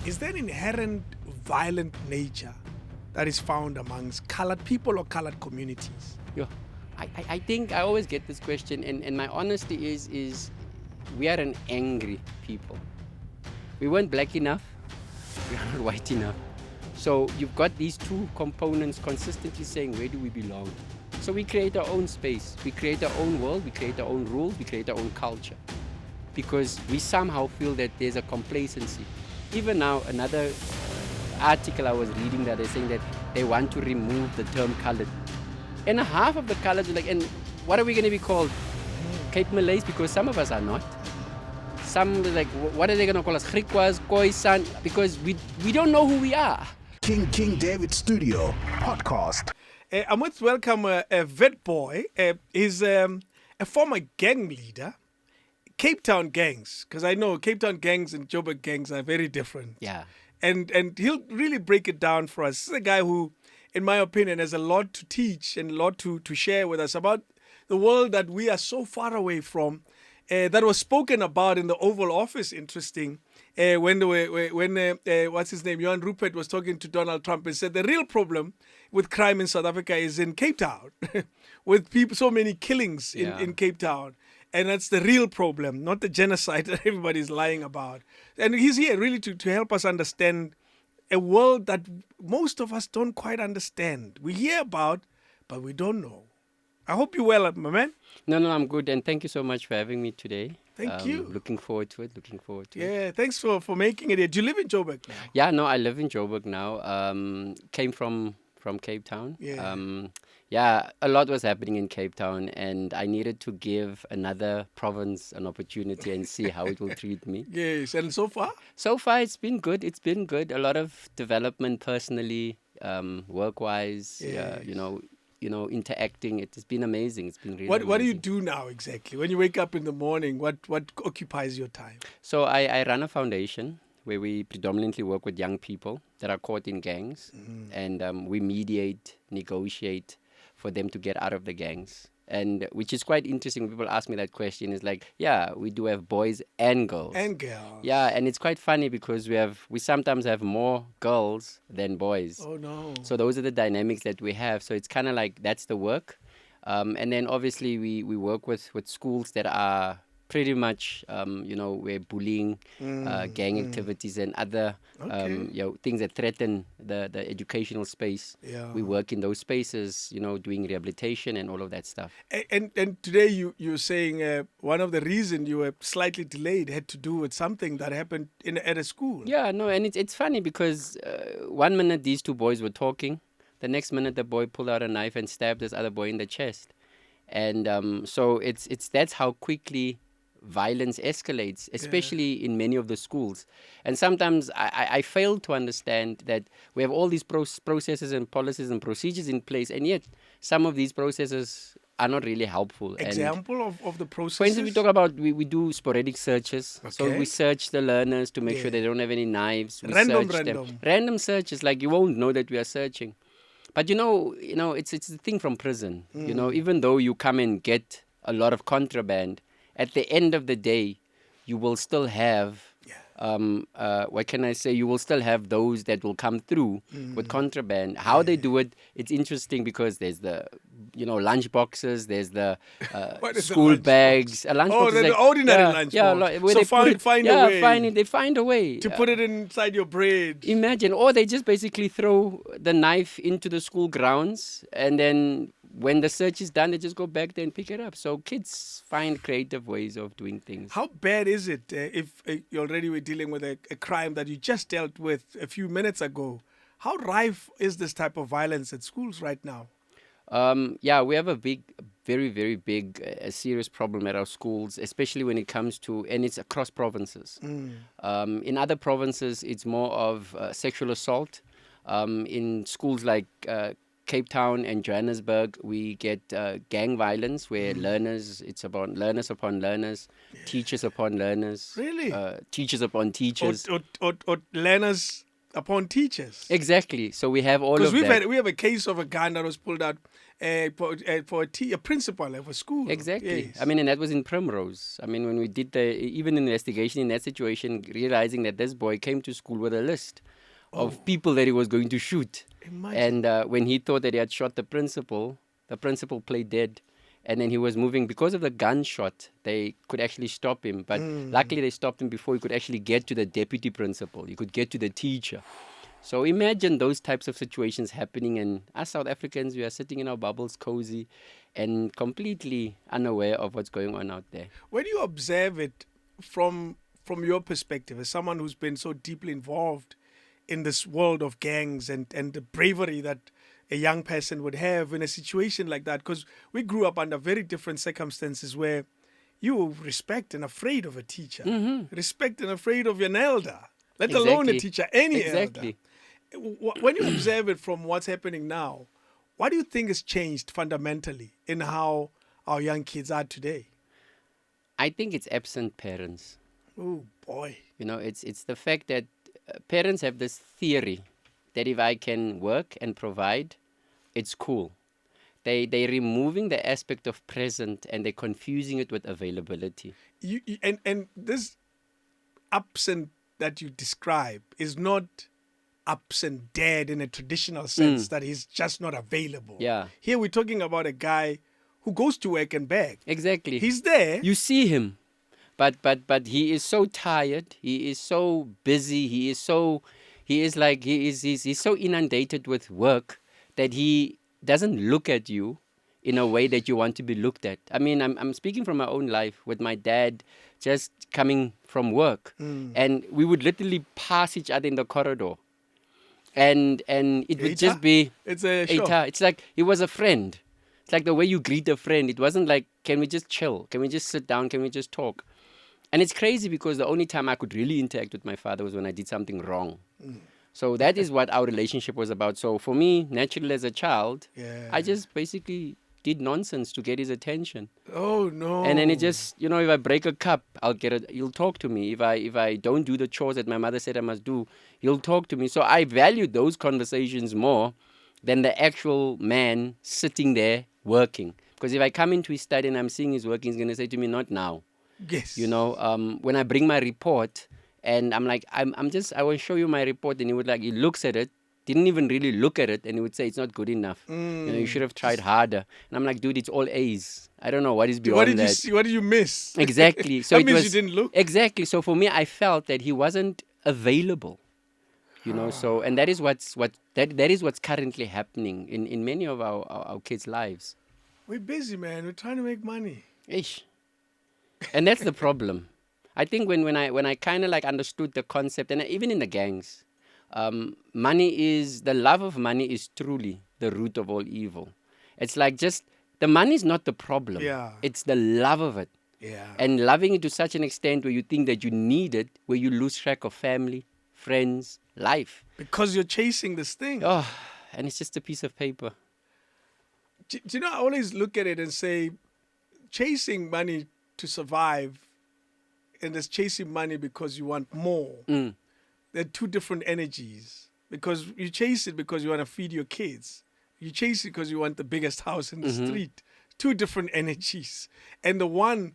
Is there an inherent violent nature that is found amongst colored people or colored communities? Yeah, I think I always get this question, and my honesty is we are an angry people. We weren't black enough, we are not white enough. So you've got these two components consistently saying, where do we belong? So we create our own space, we create our own world, we create our own rules, we create our own culture. Because we somehow feel that there's a complacency. Even now, another article I was reading that they're saying that they want to remove the term colored. And half of the colors are like, and what are we going to be called? Cape Malays? Because some of us are not. Some like, what are they going to call us? Griquas, Khoisan? Because we don't know who we are. King David Studio Podcast. I must welcome Witbooi. He's a former gang leader. Cape Town gangs, because I know Cape Town gangs and Joburg gangs are very different. Yeah. And he'll really break it down for us. This is a guy who, in my opinion, has a lot to teach and a lot to share with us about the world that we are so far away from. That was spoken about in the Oval Office, interesting, when what's his name, Johan Rupert was talking to Donald Trump and said the real problem with crime in South Africa is in Cape Town, with people, so many killings in Cape Town. And that's the real problem, not the genocide that everybody's lying about. And he's here really to help us understand a world that most of us don't quite understand. We hear about, but we don't know. I hope you're well, my man. No, I'm good. And thank you so much for having me today. Thank you. Looking forward to it. Yeah, thanks for making it here. Do you live in Joburg now? Yeah, no, I live in Joburg now. Came from Cape Town. Yeah. A lot was happening in Cape Town, and I needed to give another province an opportunity and see how it will treat me. Yes, and so far? So far, it's been good. A lot of development personally, work-wise. Yes. Interacting. It has been amazing. It's been really. What do you amazing. do now exactly? When you wake up in the morning, what occupies your time? So I run a foundation where we predominantly work with young people that are caught in gangs, and we mediate, negotiate for them to get out of the gangs. And which is quite interesting. When people ask me that question, is like, yeah, we do have boys and girls. And girls. Yeah, and it's quite funny because we sometimes have more girls than boys. Oh no. So those are the dynamics that we have. So it's kind of like that's the work. And then obviously we work with schools that are pretty much, where bullying, gang activities and other things that threaten the educational space. Yeah. We work in those spaces, doing rehabilitation and all of that stuff. And today you're saying one of the reasons you were slightly delayed had to do with something that happened at a school. Yeah, no, and it's funny because 1 minute these two boys were talking, the next minute the boy pulled out a knife and stabbed this other boy in the chest, and so it's that's how quickly violence escalates, especially in many of the schools. And sometimes I fail to understand that we have all these processes and policies and procedures in place, and yet some of these processes are not really helpful. Example of the process? For instance, we talk about, we do sporadic searches. Okay. So we search the learners to make sure they don't have any knives. We Random. search them. Random searches, like you won't know that we are searching. But it's the thing from prison. Even though you come and get a lot of contraband, at the end of the day, you will still have, you will still have those that will come through with contraband. How they do it, it's interesting because there's the, lunch boxes, there's the school bags. A lunch box is the like, ordinary lunch box. So find a way. They find a way. To put it inside your bread. Imagine, or they just basically throw the knife into the school grounds, and then when the search is done, they just go back there and pick it up. So kids find creative ways of doing things. How bad is it if you already were dealing with a crime that you just dealt with a few minutes ago? How rife is this type of violence at schools right now? We have a very, very big, serious problem at our schools, especially when it comes to, and it's across provinces. In other provinces, it's more of sexual assault. In schools like Cape Town and Johannesburg, we get gang violence where it's about learners upon learners, teachers upon learners. Really? Teachers upon teachers. Or learners upon teachers. Exactly. So we have all Because of that. we have a case of a gun that was pulled out for a principal of a school. Exactly. Yes. I mean, and that was in Primrose. I mean, when we did the even investigation in that situation, realizing that this boy came to school with a list of people that he was going to shoot. Imagine. And when he thought that he had shot the principal played dead. And then he was moving. Because of the gunshot, they could actually stop him. But luckily, they stopped him before he could actually get to the deputy principal. He could get to the teacher. So imagine those types of situations happening. And us South Africans, we are sitting in our bubbles, cozy, and completely unaware of what's going on out there. When you observe it from your perspective, as someone who's been so deeply involved in this world of gangs and the bravery that a young person would have in a situation like that, because we grew up under very different circumstances where you respect and afraid of a teacher, respect and afraid of an elder, let alone a Exactly. teacher, any Exactly. elder. When you observe it from what's happening now, what do you think has changed fundamentally in how our young kids are today? I think it's absent parents. Oh boy. You know, it's the fact that parents have this theory that if I can work and provide, it's cool. They're removing the aspect of present and they're confusing it with availability. And this absent that you describe is not absent dead in a traditional sense that he's just not available. Yeah. Here we're talking about a guy who goes to work and back. Exactly. He's there. You see him, but he is so tired. He is so busy. He's so inundated with work that he doesn't look at you in a way that you want to be looked at. I mean, I'm speaking from my own life with my dad just coming from work, and we would literally pass each other in the corridor, and it would just be It's a show. Eita. It's like he was a friend. It's like the way you greet a friend. It wasn't like, can we just chill? Can we just sit down? Can we just talk? And it's crazy because the only time I could really interact with my father was when I did something wrong. So that is what our relationship was about. So for me, naturally as a child, I just basically did nonsense to get his attention. Oh no. And then it just, if I break a cup, I'll get it. He'll talk to me. If I don't do the chores that my mother said I must do, he'll talk to me. So I valued those conversations more than the actual man sitting there working. Because if I come into his study and I'm seeing he's working, he's going to say to me, not now. Yes. When I bring my report and I'm like, I will show you my report, and he looks at it, didn't even really look at it, and he would say it's not good enough. You should have tried harder. And I'm like, dude, it's all A's. I don't know what is beyond What did that. you see? What did you miss? Exactly. So that means you didn't look. Exactly. So for me, I felt that he wasn't available. So and that is what's currently happening in many of our kids' lives. We're busy, man. We're trying to make money. Ish. And that's the problem. I think when I kind of understood the concept, and even in the gangs, the love of money is truly the root of all evil. It's like just the money is not the problem. Yeah. It's the love of it. Yeah. And loving it to such an extent where you think that you need it, where you lose track of family, friends, life. Because you're chasing this thing. Oh, and it's just a piece of paper. Do you know, I always look at it and say, chasing money to survive and there's chasing money because you want more. They're two different energies. Because you chase it because you want to feed your kids. You chase it because you want the biggest house in the street. Two different energies. And the one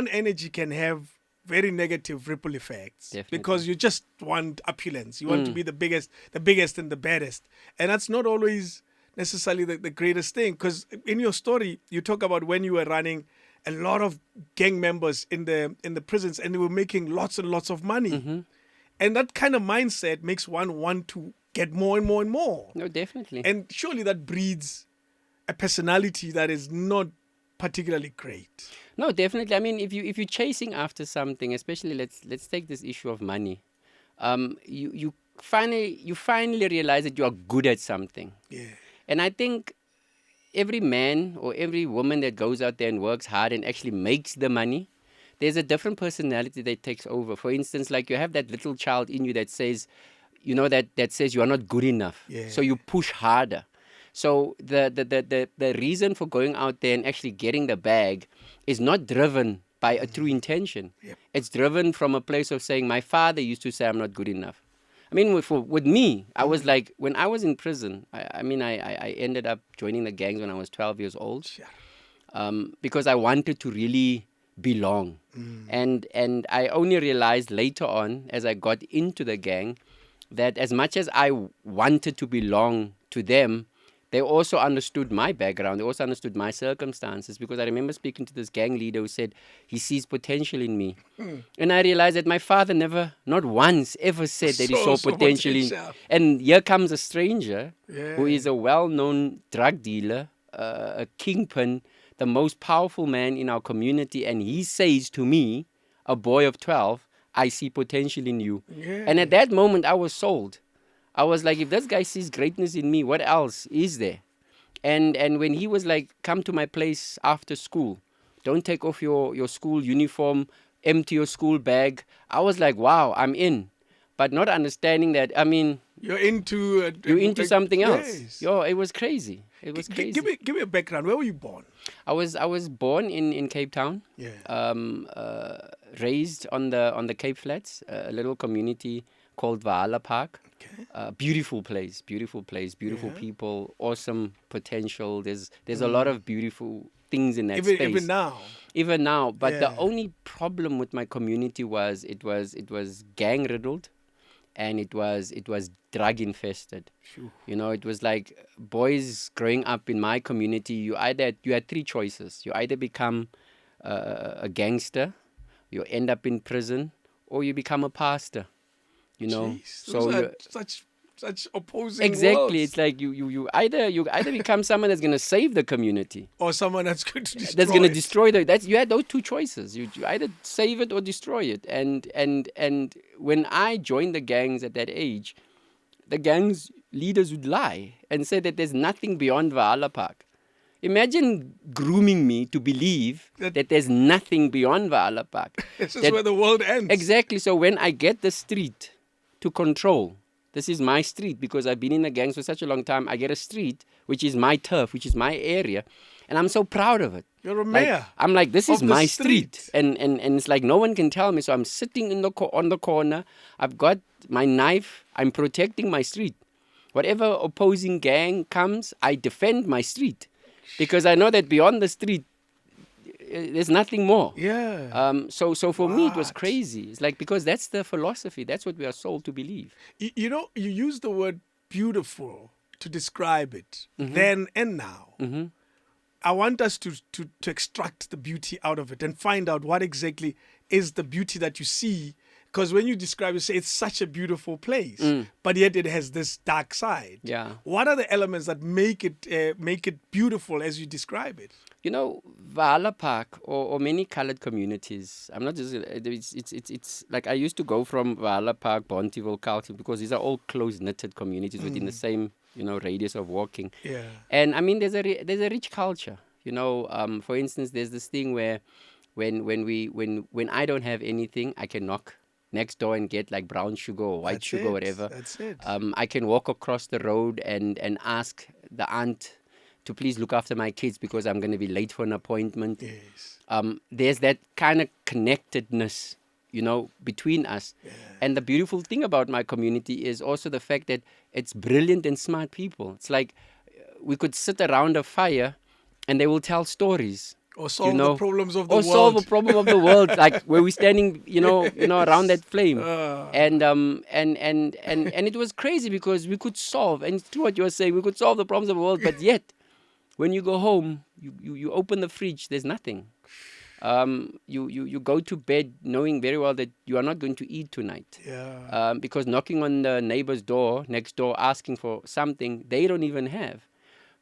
energy can have very negative ripple effects. Definitely. Because you just want opulence. You want to be the biggest and the baddest. And that's not always necessarily the greatest thing. Because in your story, you talk about when you were running a lot of gang members in the prisons and they were making lots and lots of money. And that kind of mindset makes one want to get more and more and more. No, definitely. And surely that breeds a personality that is not particularly great. No, definitely. I mean, if you're chasing after something, especially let's take this issue of money, you finally realize that you are good at something. Yeah. And I think every man or every woman that goes out there and works hard and actually makes the money, there's a different personality that takes over. For instance, like you have that little child in you that says, that says you are not good enough. Yeah. So you push harder. So the reason for going out there and actually getting the bag is not driven by a true intention. Yep. It's driven from a place of saying, my father used to say I'm not good enough. I mean, with me, I was like, when I was in prison, I ended up joining the gangs when I was 12 years old, because I wanted to really belong. And I only realized later on, as I got into the gang, that as much as I wanted to belong to them, they also understood my background. They also understood my circumstances, because I remember speaking to this gang leader who said he sees potential in me. And I realized that my father never, not once, ever said that he saw potential in. And here comes a stranger who is a well-known drug dealer, a kingpin, the most powerful man in our community. And he says to me, a boy of 12, I see potential in you. And at that moment, I was sold. I was like, if this guy sees greatness in me, what else is there? And when he was like, come to my place after school, don't take off your school uniform, empty your school bag, I was like, wow, I'm in. But not understanding that, I mean, you're into something else. Yo, it was crazy. It was crazy. Give me a background. Where were you born? I was born in Cape Town. Raised on the Cape Flats, a little community called Valhalla Park. Beautiful place, beautiful people, awesome potential. There's a lot of beautiful things in that space. Even now. But the only problem with my community was it was gang riddled, and it was drug infested. You know, it was like boys growing up in my community. You had three choices. You either become a gangster, you end up in prison, or you become a pastor. You know, jeez, so such opposing exactly worlds. It's like you either become someone that's going to save the community, or someone that's going to destroy you had those two choices. You either save it or destroy it. And when I joined the gangs at that age, the gangs leaders would lie and say that there's nothing beyond Valhalla Park. Imagine grooming me to believe that there's nothing beyond Valhalla Park. This is where the world ends. Exactly. So when I get the street to control, this is my street, because I've been in the gangs for such a long time. I get a street, which is my turf, which is my area, and I'm so proud of it. You're a mayor. I'm like, this is my street. And it's like no one can tell me. So I'm sitting on the corner. I've got my knife. I'm protecting my street. Whatever opposing gang comes, I defend my street, because I know that beyond the street, there's nothing more. So for me, it was crazy. It's like, because that's the philosophy. That's what we are sold to believe. You know, you use the word beautiful to describe it, then and now. I want us to extract the beauty out of it and find out what exactly is the beauty that you see. Because when you describe it, you say it's such a beautiful place, but yet it has this dark side. What are the elements that make it beautiful as you describe it? You know, Valhalla Park or many colored communities. I'm not just. It's like I used to go from Valhalla Park, Bonteville, Carlton, because these are all close knitted communities within the same radius of walking. And I mean, there's a rich culture. You know, for instance, there's this thing where when I don't have anything, I can knock next door and get like brown sugar or white sugar, whatever. That's it. I can walk across the road and ask the aunt to please look after my kids because I'm going to be late for an appointment. There's that kind of connectedness, between us. And the beautiful thing about my community is also the fact that it's brilliant and smart people. It's like we could sit around a fire and they will tell stories. Or solve the problems of the world. Or solve a problem of the world, like where we're standing, around that flame. And it was crazy because we could solve, and through what you were saying, we could solve the problems of the world, but yet, when you go home, you open the fridge, there's nothing. You go to bed knowing very well that you are not going to eat tonight. Because knocking on the neighbor's door, next door, asking for something they don't even have.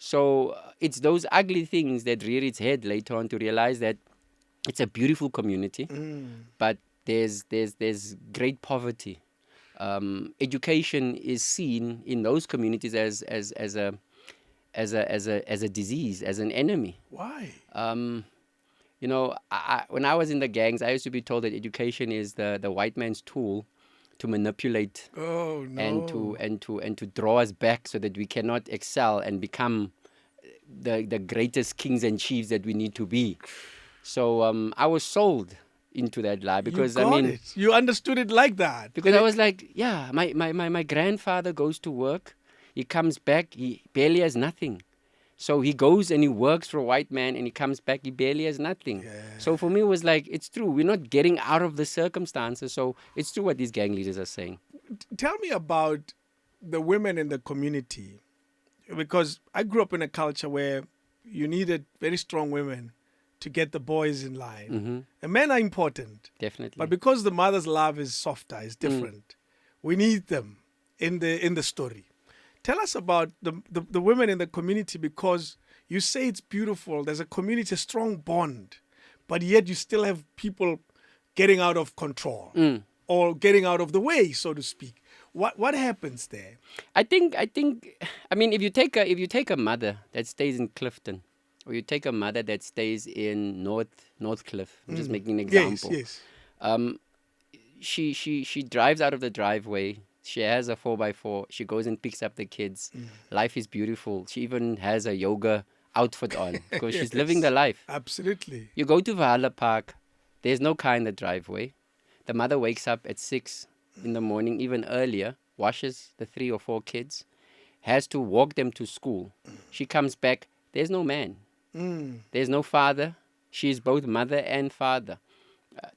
So it's those ugly things that rear its head later on to realize that it's a beautiful community, but there's great poverty. Education is seen in those communities as a disease, as an enemy. Why? When I was in the gangs, I used to be told that education is the white man's tool to manipulate and to draw us back so that we cannot excel and become the greatest kings and chiefs that we need to be. So I was sold into that lie because you got it. You understood it like that. because I was like, yeah, my grandfather goes to work, he comes back, he barely has nothing. So he goes and he works for a white man and he comes back, he barely has nothing. So for me, it was like, it's true. We're not getting out of the circumstances. So it's true what these gang leaders are saying. Tell me about the women in the community, because I grew up in a culture where you needed very strong women to get the boys in line. Mm-hmm. And men are important, Definitely. but because the mother's love is softer, is different, we need them in the story. Tell us about the women in the community, because you say it's beautiful. There's a community, a strong bond, but yet you still have people getting out of control or getting out of the way, so to speak. What happens there? I think. I mean, if you take a mother that stays in Clifton, or you take a mother that stays in North Cliff. I'm just making an example. Yes. She drives out of the driveway. She has a 4x4. She goes and picks up the kids. Life is beautiful. She even has a yoga outfit on because she's living the life. Absolutely. You go to Valhalla Park. There's no car in the driveway. The mother wakes up at 6 in the morning, even earlier, washes the 3 or 4 kids, has to walk them to school. She comes back. There's no man. There's no father. She's both mother and father.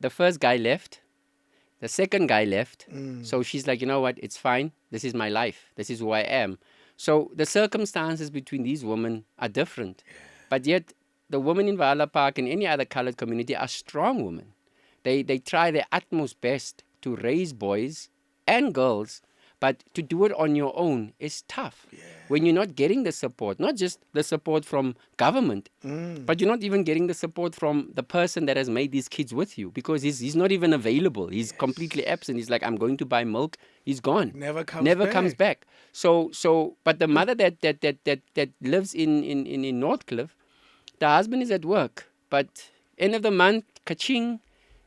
The first guy left. The second guy left. So she's like, you know what? It's fine. This is my life. This is who I am. So the circumstances between these women are different. But yet, the women in Valhalla Park and any other colored community are strong women. They try their utmost best to raise boys and girls, but to do it on your own is tough. When you're not getting the support, not just the support from government, but you're not even getting the support from the person that has made these kids with you, because he's not even available. He's completely absent. He's like, I'm going to buy milk. He's gone. Never comes back. So, but the mother that lives in Northcliffe, the husband is at work, but end of the month, ka-ching,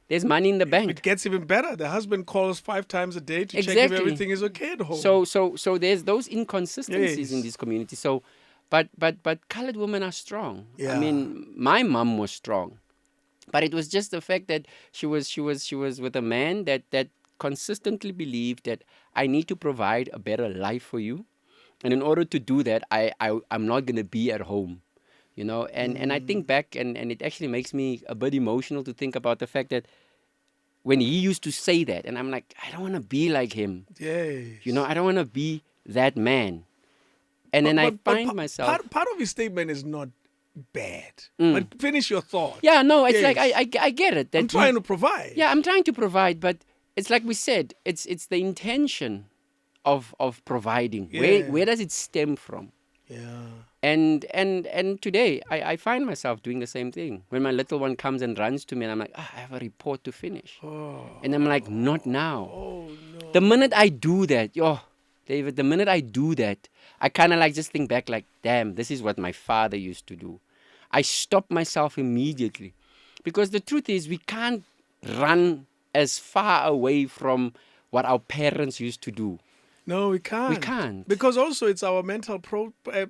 there's money in the bank. It gets even better. The husband calls 5 times a day to check if everything is okay at home. So there's those inconsistencies in this community. So, but colored women are strong. Yeah. I mean, my mom was strong, but it was just the fact that she was with a man that consistently believed that I need to provide a better life for you, and in order to do that, I'm not gonna be at home. You know, and I think back, and it actually makes me a bit emotional to think about the fact that when he used to say that, and I'm like, I don't want to be like him. Yes. You know, I don't want to be that man. And then I find myself... Part of his statement is not bad. But finish your thought. Yeah, no, it's like, I get it. That I'm trying to provide. Yeah, I'm trying to provide, but it's like we said, it's the intention of providing. Yeah. Where does it stem from? Yeah. And today, I find myself doing the same thing. When my little one comes and runs to me, and I'm like, I have a report to finish. And I'm like, not now. Oh, no. The minute I do that, David, the minute I do that, I kind of like just think back like, damn, this is what my father used to do. I stop myself immediately. Because the truth is, we can't run as far away from what our parents used to do. No, we can't. We can't. Because also it's our mental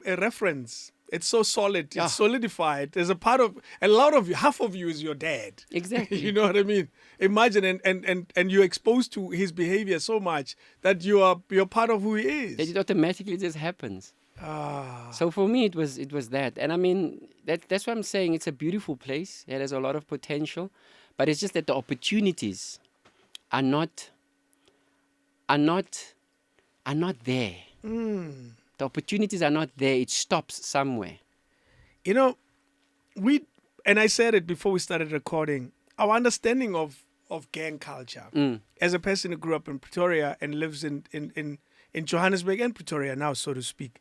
reference. It's so solid. It's solidified. There's half of you is your dad. Exactly. You know what I mean? Imagine and you're exposed to his behavior so much that you're part of who he is. That it automatically just happens. So for me, it was that. And I mean, that's what I'm saying. It's a beautiful place. It has a lot of potential. But it's just that the opportunities are not there. The opportunities are not there. It stops somewhere. You know, and I said it before we started recording, our understanding of gang culture, as a person who grew up in Pretoria and lives in Johannesburg and Pretoria now, so to speak,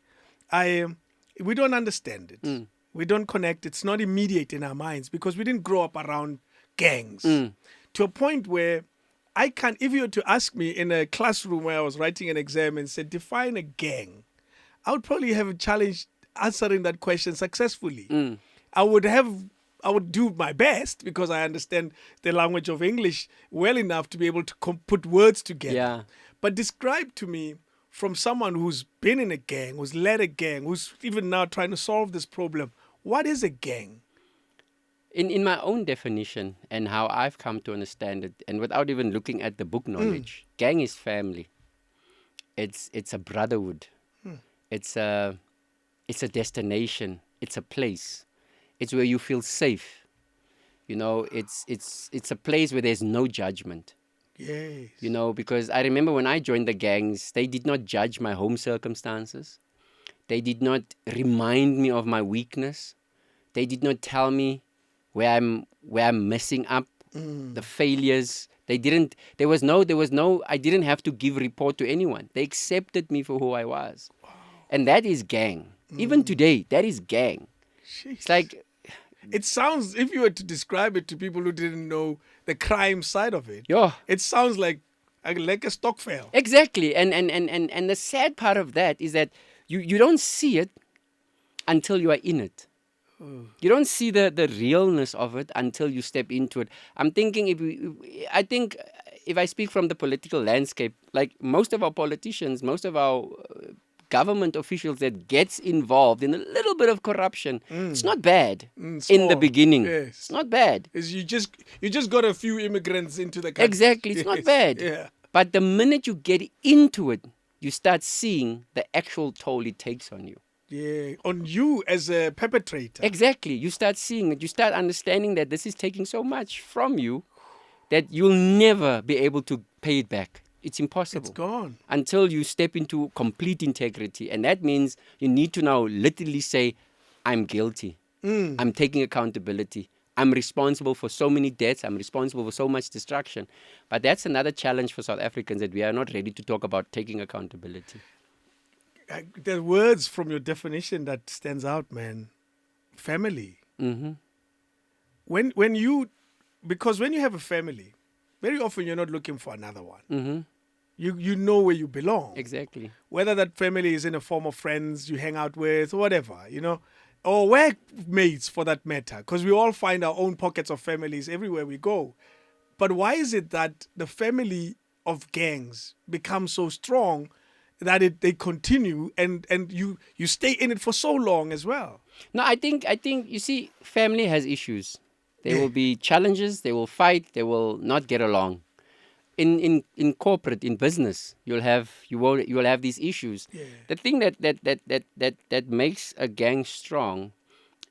we don't understand it. We don't connect. It's not immediate in our minds because we didn't grow up around gangs to a point where I can't, if you were to ask me in a classroom where I was writing an exam and said, define a gang, I would probably have a challenge answering that question successfully. I would do my best because I understand the language of English well enough to be able to put words together. Yeah. But describe to me from someone who's been in a gang, who's led a gang, who's even now trying to solve this problem, what is a gang? In my own definition and how I've come to understand it, and without even looking at the book knowledge, gang is family. It's a brotherhood. It's a destination. It's a place. It's where you feel safe. You know, it's a place where there's no judgment. Yes. You know, because I remember when I joined the gangs, they did not judge my home circumstances. They did not remind me of my weakness. They did not tell me where I'm messing up, the failures. They didn't. There was no. I didn't have to give report to anyone. They accepted me for who I was, and that is gang. Even today, that is gang. Jeez. It's like, it sounds, if you were to describe it to people who didn't know the crime side of it, yeah, it sounds like a stock fail. exactly. And the sad part of that is that you don't see it until you are in it. You don't see the realness of it until you step into it. I'm thinking if I speak from the political landscape, like most of our politicians, most of our government officials that gets involved in a little bit of corruption, it's not bad in the Small. beginning. Yes. It's not bad. Is you just got a few immigrants into the country. Exactly, it's not Yes. bad. Yeah. But the minute you get into it, you start seeing the actual toll it takes on you. Yeah. On you as a perpetrator. Exactly. You start seeing it. You start understanding that this is taking so much from you that you'll never be able to pay it back. It's impossible. It's gone. Until you step into complete integrity. And that means you need to now literally say, I'm guilty. I'm taking accountability. I'm responsible for so many deaths. I'm responsible for so much destruction. But that's another challenge for South Africans, that we are not ready to talk about taking accountability. The words from your definition that stands out, man. Family. Mm-hmm. Because when you have a family, very often you're not looking for another one. Mm-hmm. You know where you belong. Exactly. Whether that family is in a form of friends you hang out with, or whatever, or workmates for that matter, because we all find our own pockets of families everywhere we go. But why is it that the family of gangs becomes so strong that they continue and you stay in it for so long as well? No, I think you see, family has issues. There will be challenges. They will fight. They will not get along. In corporate, in business, you will have these issues. Yeah. The thing that makes a gang strong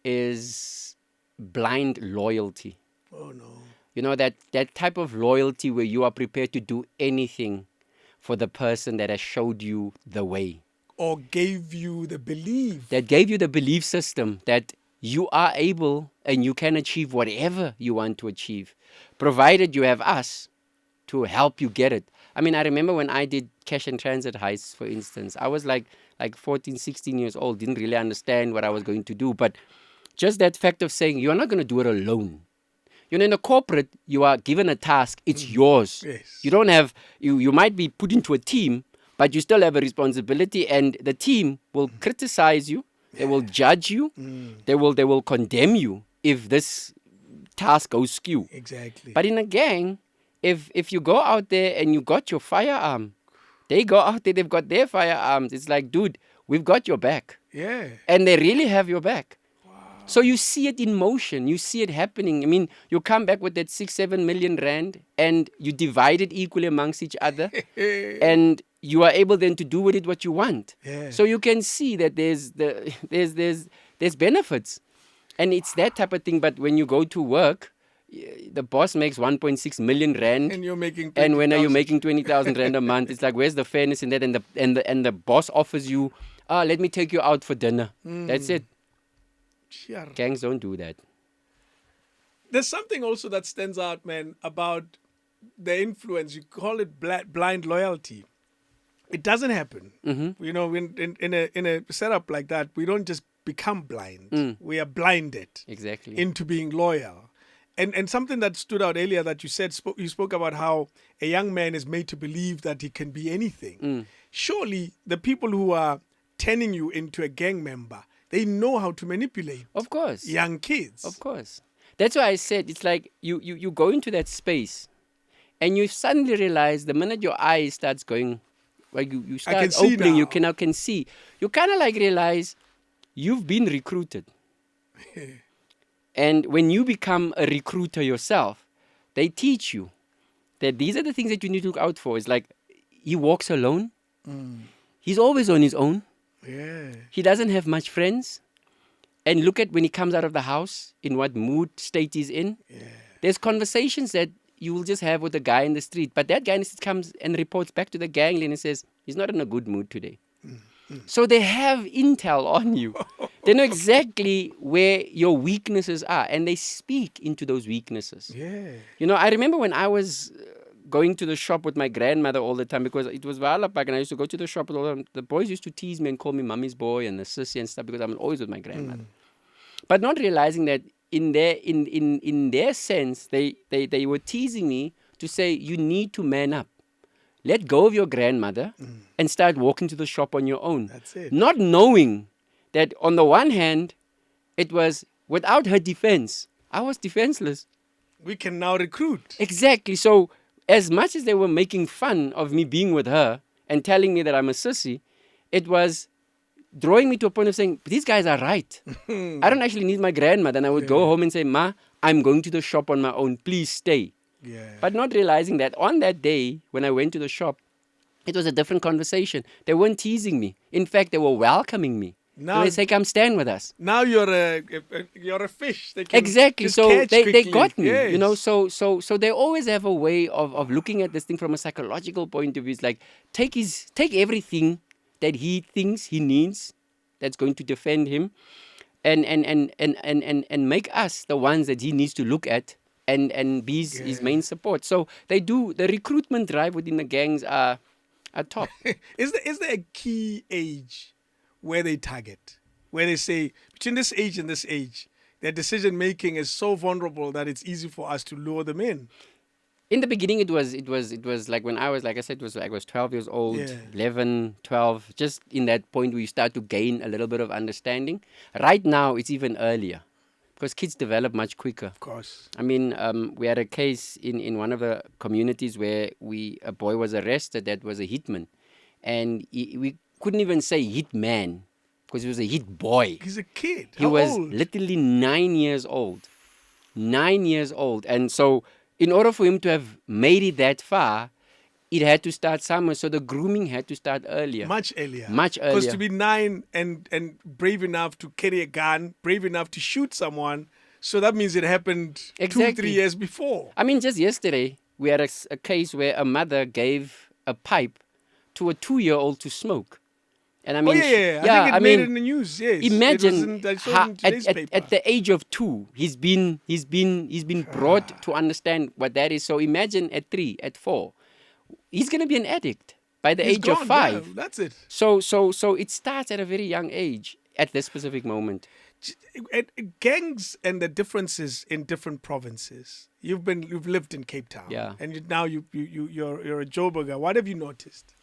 is blind loyalty. Oh no. You know, that type of loyalty where you are prepared to do anything for the person that has showed you the way. Or gave you the belief. That gave you the belief system that you are able and you can achieve whatever you want to achieve, provided you have us to help you get it. I mean, I remember when I did cash and transit heists, for instance, I was like 14, 16 years old, didn't really understand what I was going to do. But just that fact of saying, you're not going to do it alone. You know, in a corporate, you are given a task, it's yours. Yes. You don't have, you might be put into a team, but you still have a responsibility, and the team will criticize you, they will judge you, they will condemn you if this task goes skew. Exactly. But in a gang, if you go out there and you got your firearm, they go out there, they've got their firearms. It's like, dude, we've got your back. Yeah. And they really have your back. So you see it in motion. You see it happening. I mean, you come back with that 6-7 million rand and you divide it equally amongst each other. And you are able then to do with it what you want. Yeah. So you can see that there's benefits. And it's that type of thing. But when you go to work, the boss makes 1.6 million rand. And you're making 20,000. And when are you making 20,000 rand a month? It's like, where's the fairness in that? And the boss offers you, let me take you out for dinner. That's it. Sure. Gangs don't do that. There's something also that stands out, man, about the influence. You call it blind loyalty. It doesn't happen. You know, in a setup like that, we don't just become blind. We are blinded Exactly. into being loyal. And something that stood out earlier that you said, you spoke about how a young man is made to believe that he can be anything. Surely the people who are turning you into a gang member, they know how to manipulate Of course. young kids. Of course. That's why I said it's like you go into that space and you suddenly realize the minute your eye starts going, like you start can see opening, now. you can see. You kind of like realize you've been recruited. And when you become a recruiter yourself, they teach you that these are the things that you need to look out for. It's like he walks alone. He's always on his own. Yeah. He doesn't have much friends. And look at when he comes out of the house, in what mood state he's in. Yeah. There's conversations that you will just have with the guy in the street. But that guy in the street comes and reports back to the gang and says, he's not in a good mood today. So they have intel on you. They know exactly where your weaknesses are. And they speak into those weaknesses. Yeah. You know, I remember when I was going to the shop with my grandmother all the time, because it was Valhalla Park and I used to go to the shop with all them. The boys used to tease me and call me mommy's boy and the sissy and stuff because I'm always with my grandmother. But not realizing that in their sense, they were teasing me to say, you need to man up. Let go of your grandmother and start walking to the shop on your own. That's it. Not knowing that on the one hand, it was without her defense, I was defenseless. We can now recruit. Exactly. So as much as they were making fun of me being with her and telling me that I'm a sissy, it was drawing me to a point of saying, these guys are right. I don't actually need my grandmother. And I would go home and say, Ma, I'm going to the shop on my own. Please stay. Yeah. But not realizing that on that day, when I went to the shop, it was a different conversation. They weren't teasing me. In fact, they were welcoming me. Now- They say, come stand with us. Now you're a fish. They can Exactly. just So catch they quickly. got me. Yes. You know, so they always have a way of looking at this thing from a psychological point of view. It's like take everything that he thinks he needs that's going to defend him and make us the ones that he needs to look at and be his main support. So they do the recruitment drive within the gangs are top. Is there a key age where they target, where they say between this age and this age, their decision making is so vulnerable that it's easy for us to lure them in? In the beginning, it was like when I was, like I said, I was 12 years old, Yeah. 11, 12, just in that point where you start to gain a little bit of understanding. Right now, it's even earlier because kids develop much quicker. Of course. I mean, we had a case in one of the communities where a boy was arrested that was a hitman. And we couldn't even say hitman because he was a hit boy. He's a kid. He How was old? literally 9 years old. 9 years old. And so in order for him to have made it that far, it had to start somewhere. So the grooming had to start earlier. Much earlier. Much Because earlier. to be 9 and brave enough to carry a gun, brave enough to shoot someone, so that means it happened 2-3 Exactly. years before. I mean, just yesterday, we had a case where a mother gave a pipe to a 2-year-old to smoke. And I mean, I think it made it in the news. Yes. imagine I saw it how, in today's paper. at the age of 2, he's been brought to understand what that is. So imagine at 3, at 4, he's going to be an addict by the He's age of gone, 5. yeah, that's it. So it starts at a very young age at this specific moment. Gangs and the differences in different provinces. You've lived in Cape Town. Yeah. And now you're a Joburger. What have you noticed?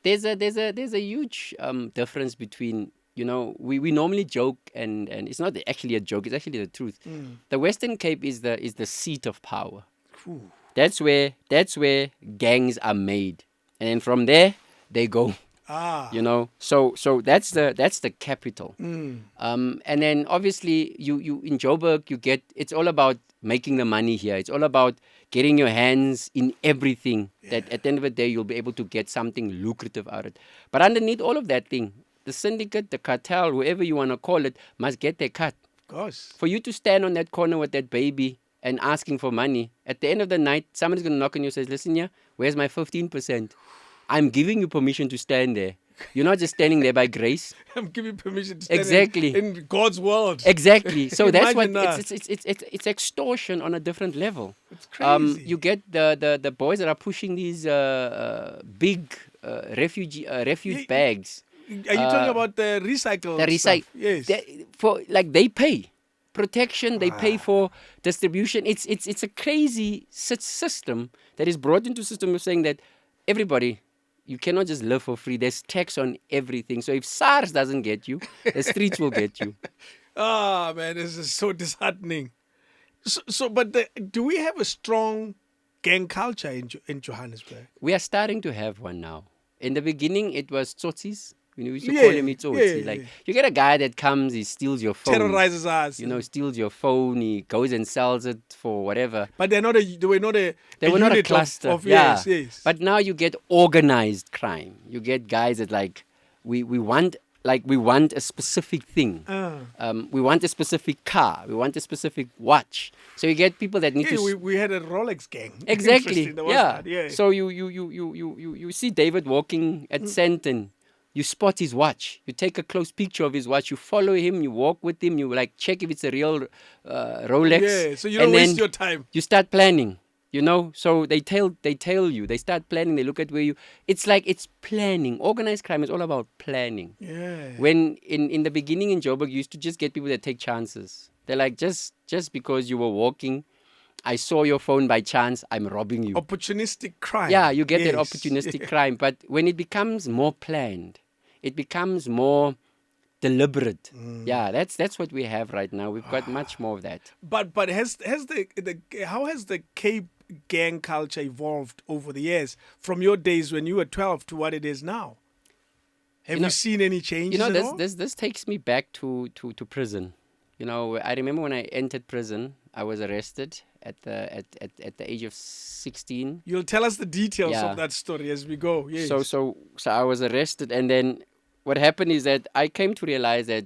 There's a huge difference between, you know, we normally joke and it's not actually a joke, it's actually the truth. The Western Cape is the seat of power. Ooh. That's where gangs are made. And then from there they go. You know, so that's the capital. And then obviously you in Joburg it's all about making the money here. It's all about getting your hands in everything that at the end of the day you'll be able to get something lucrative out of it. But underneath all of that thing, the syndicate, the cartel, whoever you want to call it, must get their cut. Of course. For you to stand on that corner with that baby and asking for money, at the end of the night, somebody's going to knock on you and say, listen here, where's my 15%? I'm giving you permission to stand there. You're not just standing there by grace. I'm giving permission to stand Exactly. in God's world. Exactly. So that's what Imagine it's extortion on a different level. It's crazy. You get the boys that are pushing these big refuge bags. Are you talking about the recycle? The stuff? Yes. They pay protection, they pay for distribution. It's a crazy system that is brought into system of saying that everybody, you cannot just live for free. There's tax on everything. So if SARS doesn't get you, the streets will get you. Ah, man, this is so disheartening. But do we have a strong gang culture in Johannesburg? We are starting to have one now. In the beginning, it was tsotsis. We used to call him Itsotsi. yeah, Like yeah. you get a guy that comes, he steals your phone. Terrorizes us. You know, steals your phone. He goes and sells it for whatever. But they were not a They were not a unit cluster. of yeah. yes. But now you get organized crime. You get guys that like we want a specific thing. We want a specific car. We want a specific watch. So you get people that need to. We had a Rolex gang. Exactly. Interesting, there was that, yeah. So you see David walking at Santon. You spot his watch. You take a close picture of his watch. You follow him. You walk with him. You like check if it's a real Rolex. Yeah. So you don't waste your time. You start planning. You know, so they tell you, they start planning, they look at where you, it's like it's planning. Organized crime is all about planning. Yeah. When in the beginning in Joburg, you used to just get people that take chances. They're like, just because you were walking, I saw your phone by chance, I'm robbing you. Opportunistic crime. Yeah, you get that opportunistic crime. But when it becomes more planned, it becomes more deliberate. Yeah, that's what we have right now. We've got much more of that. But how has the Cape gang culture evolved over the years from your days when you were 12 to what it is now? Have you seen any changes? You know, at all? this takes me back to prison. You know, I remember when I entered prison, I was arrested at the age of 16. You'll tell us the details of that story as we go. Yes. So I was arrested, and then what happened is that I came to realize that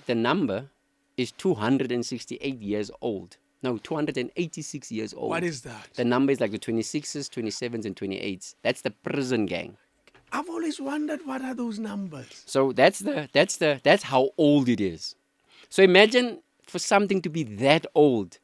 the number is 268 years old. No, 286 years old. What is that? The number is like the 26s, 27s, and 28s. That's the prison gang. I've always wondered, what are those numbers? So that's how old it is. So imagine for something to be that old.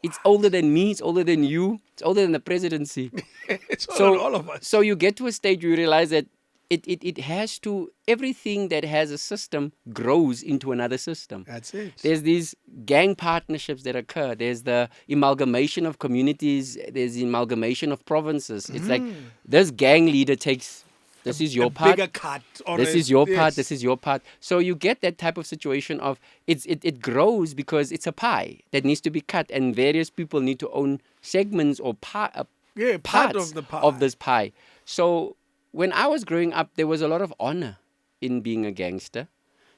It's older than me, it's older than you, it's older than the presidency. It's all of us. So you get to a stage where you realize that it has to, everything that has a system grows into another system. That's it. There's these gang partnerships that occur. There's the amalgamation of communities. There's the amalgamation of provinces. It's like this gang leader takes, this is your part. Bigger cut. This is your part. This is your part. So you get that type of situation of it grows because it's a pie that needs to be cut, and various people need to own segments or part of the pie. of this pie. So when I was growing up, there was a lot of honor in being a gangster.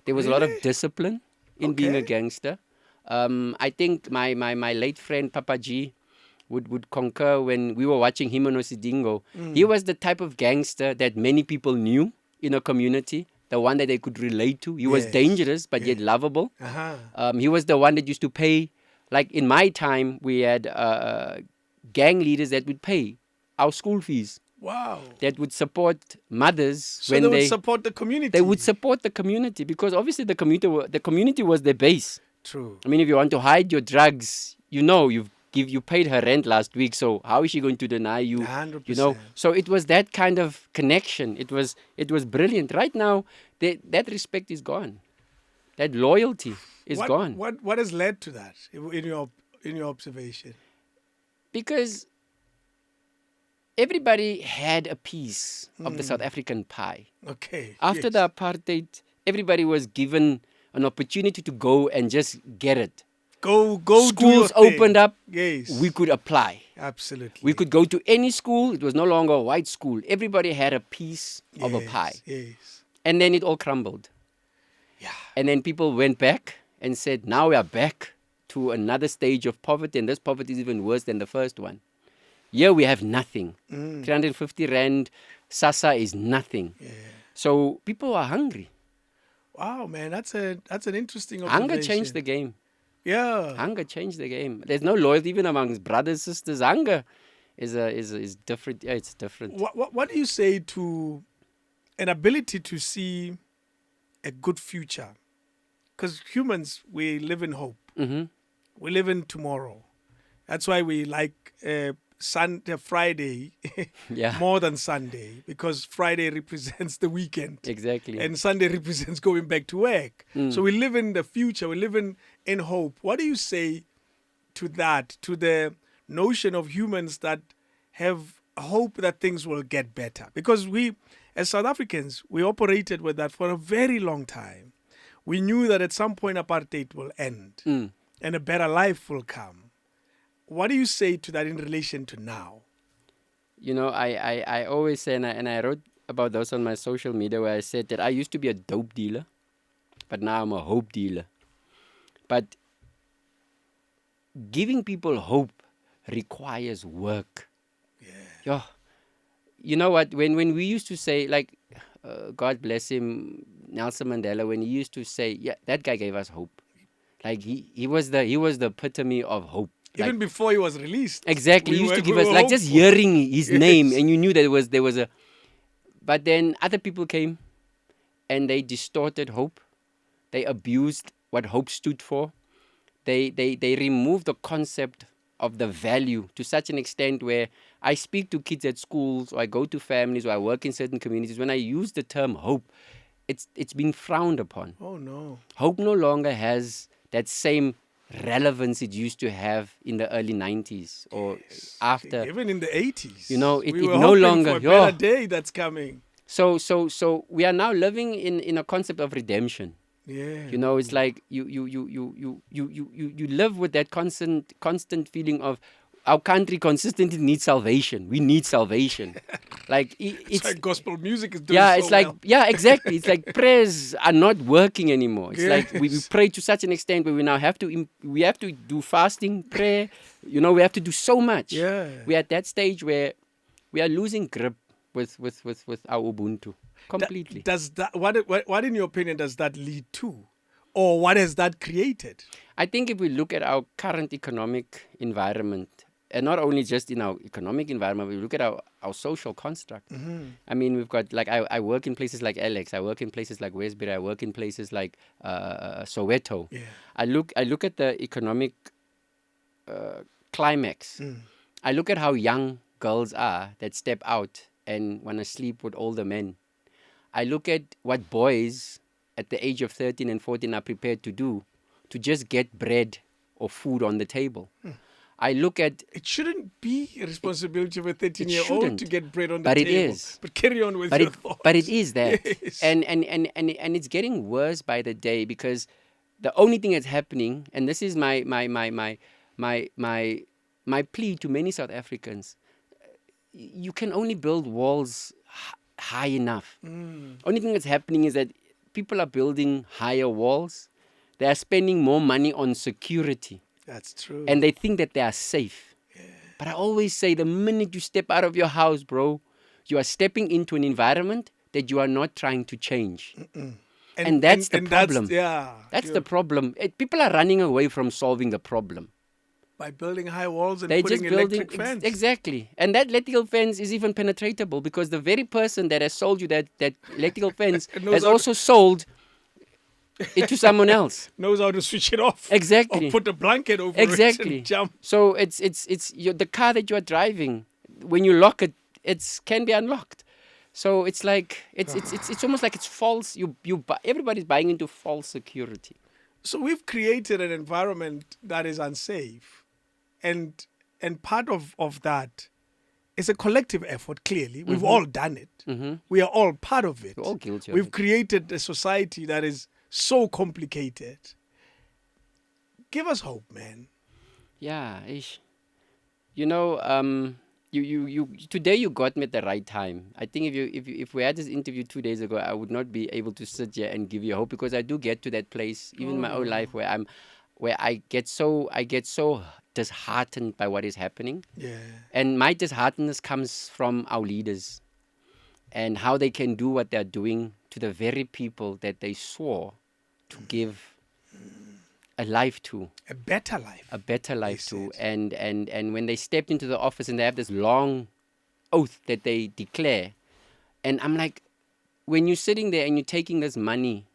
There was a lot of discipline in being a gangster. I think my late friend Papa G would concur when we were watching Himono Sidingo. He was the type of gangster that many people knew in a community, the one that they could relate to. He was dangerous, but yet lovable. He was the one that used to pay. Like in my time, we had gang leaders that would pay our school fees. Wow. That would support mothers So when they would support the community. They would support the community because obviously the community was their base. True. I mean, if you want to hide your drugs, you paid her rent last week, so how is she going to deny you? 100%. You know, so it was that kind of connection. It was brilliant. Right now, that respect is gone. That loyalty is gone. What has led to that in your observation? Because everybody had a piece of the South African pie. Okay. After the apartheid, everybody was given an opportunity to go and just get it. Go. Schools opened up. Yes. We could apply. Absolutely. We could go to any school. It was no longer a white school. Everybody had a piece of a pie. Yes. And then it all crumbled. Yeah. And then people went back and said, now we are back to another stage of poverty. And this poverty is even worse than the first one. Here we have nothing. 350 Rand, Sasa is nothing. Yeah. So people are hungry. Wow, man, that's an interesting observation. Hunger changed the game. Yeah. Hunger changed the game. There's no loyalty even amongst brothers, sisters. Hunger is different. Yeah, it's different. What do you say to an ability to see a good future? Because humans, we live in hope. We live in tomorrow. That's why we like Friday more than Sunday, because Friday represents the weekend. Exactly. And Sunday represents going back to work. So we live in the future. We live in hope. What do you say to that, to the notion of humans that have hope that things will get better? Because we, as South Africans, we operated with that for a very long time. We knew that at some point apartheid will end and a better life will come. What do you say to that in relation to now? You know, I always say, and I wrote about those on my social media where I said that I used to be a dope dealer, but now I'm a hope dealer. But giving people hope requires work. Yeah. You know what? When we used to say, like, God bless him, Nelson Mandela, when he used to say, yeah, that guy gave us hope. Like he was the epitome of hope. Even Like, before he was released. exactly, he used to give us, we like, were just hopeful. hearing his name, Yes. and you knew that there was a. But then other people came, and they distorted hope. They abused what hope stood for. They removed the concept of the value to such an extent where I speak to kids at schools, or I go to families, or I work in certain communities. When I use the term hope, it's being frowned upon. Oh no. Hope no longer has that same relevance it used to have in the early 90s or after. Even in the 80s. You know, it we were no hoping longer- for a better yeah. day that's coming. So we are now living in a concept of redemption. Yeah. You know, it's like you live with that constant feeling of our country consistently needs salvation. We need salvation. Like It's like gospel music is doing yeah, so it's like well. yeah, exactly. It's like prayers are not working anymore. It's like we Yes. pray to such an extent where we now have to we have to do fasting, prayer. You know, we have to do so much. Yeah. We're at that stage where we are losing grip with our Ubuntu completely. Does that what in your opinion does that lead to? Or what has that created? I think if we look at our current economic environment, and not only just in our economic environment, we look at our social construct. I mean, we've got, like, I work in places like Alex, I work in places like Westbury, I work in places like Soweto. Yeah. I look at the economic climax. I look at how young girls are that step out and want to sleep with older men. I look at what boys at the age of 13 and 14 are prepared to do to just get bread or food on the table. I look at... It shouldn't be a responsibility of a 13-year-old shouldn't. to get bread on the But table. it is. But carry on with But your it, thoughts. but it is that. Yes. And it's getting worse by the day, because the only thing that's happening, and this is my plea to many South Africans, you can only build walls high enough. Only thing that's happening is that people are building higher walls. They are spending more money on security, That's true. and they think that they are safe. But I always say, the minute you step out of your house, bro, you are stepping into an environment that you are not trying to change. And that's the problem. That's the problem. People are running away from solving the problem. By building high walls and They're putting just building electric fence. exactly, and that electrical fence is even penetratable, because the very person that has sold you that electrical fence Knows has how to- also sold it to someone else. Knows how to switch it off. Exactly. Or put a blanket over Exactly. it and jump. So it's the car that you are driving. When you lock it, it can be unlocked. So it's like it's almost like it's false. Everybody's buying into false security. So we've created an environment that is unsafe. And part of that is a collective effort, clearly. We've all done it. We are all part of it. We're all guilty of We've it. created a society that is so complicated. Give us hope, man. Yeah, ish. You know, you today you got me at the right time. I think if we had this interview 2 days ago, I would not be able to sit here and give you hope, because I do get to that place, even in my own life, where I get so disheartened by what is happening. Yeah. And my disheartenness comes from our leaders and how they can do what they're doing to the very people that they swore to give a life to, A better life. a better life They to. said. And when they stepped into the office and they have this long oath that they declare, and I'm like, when you're sitting there and you're taking this money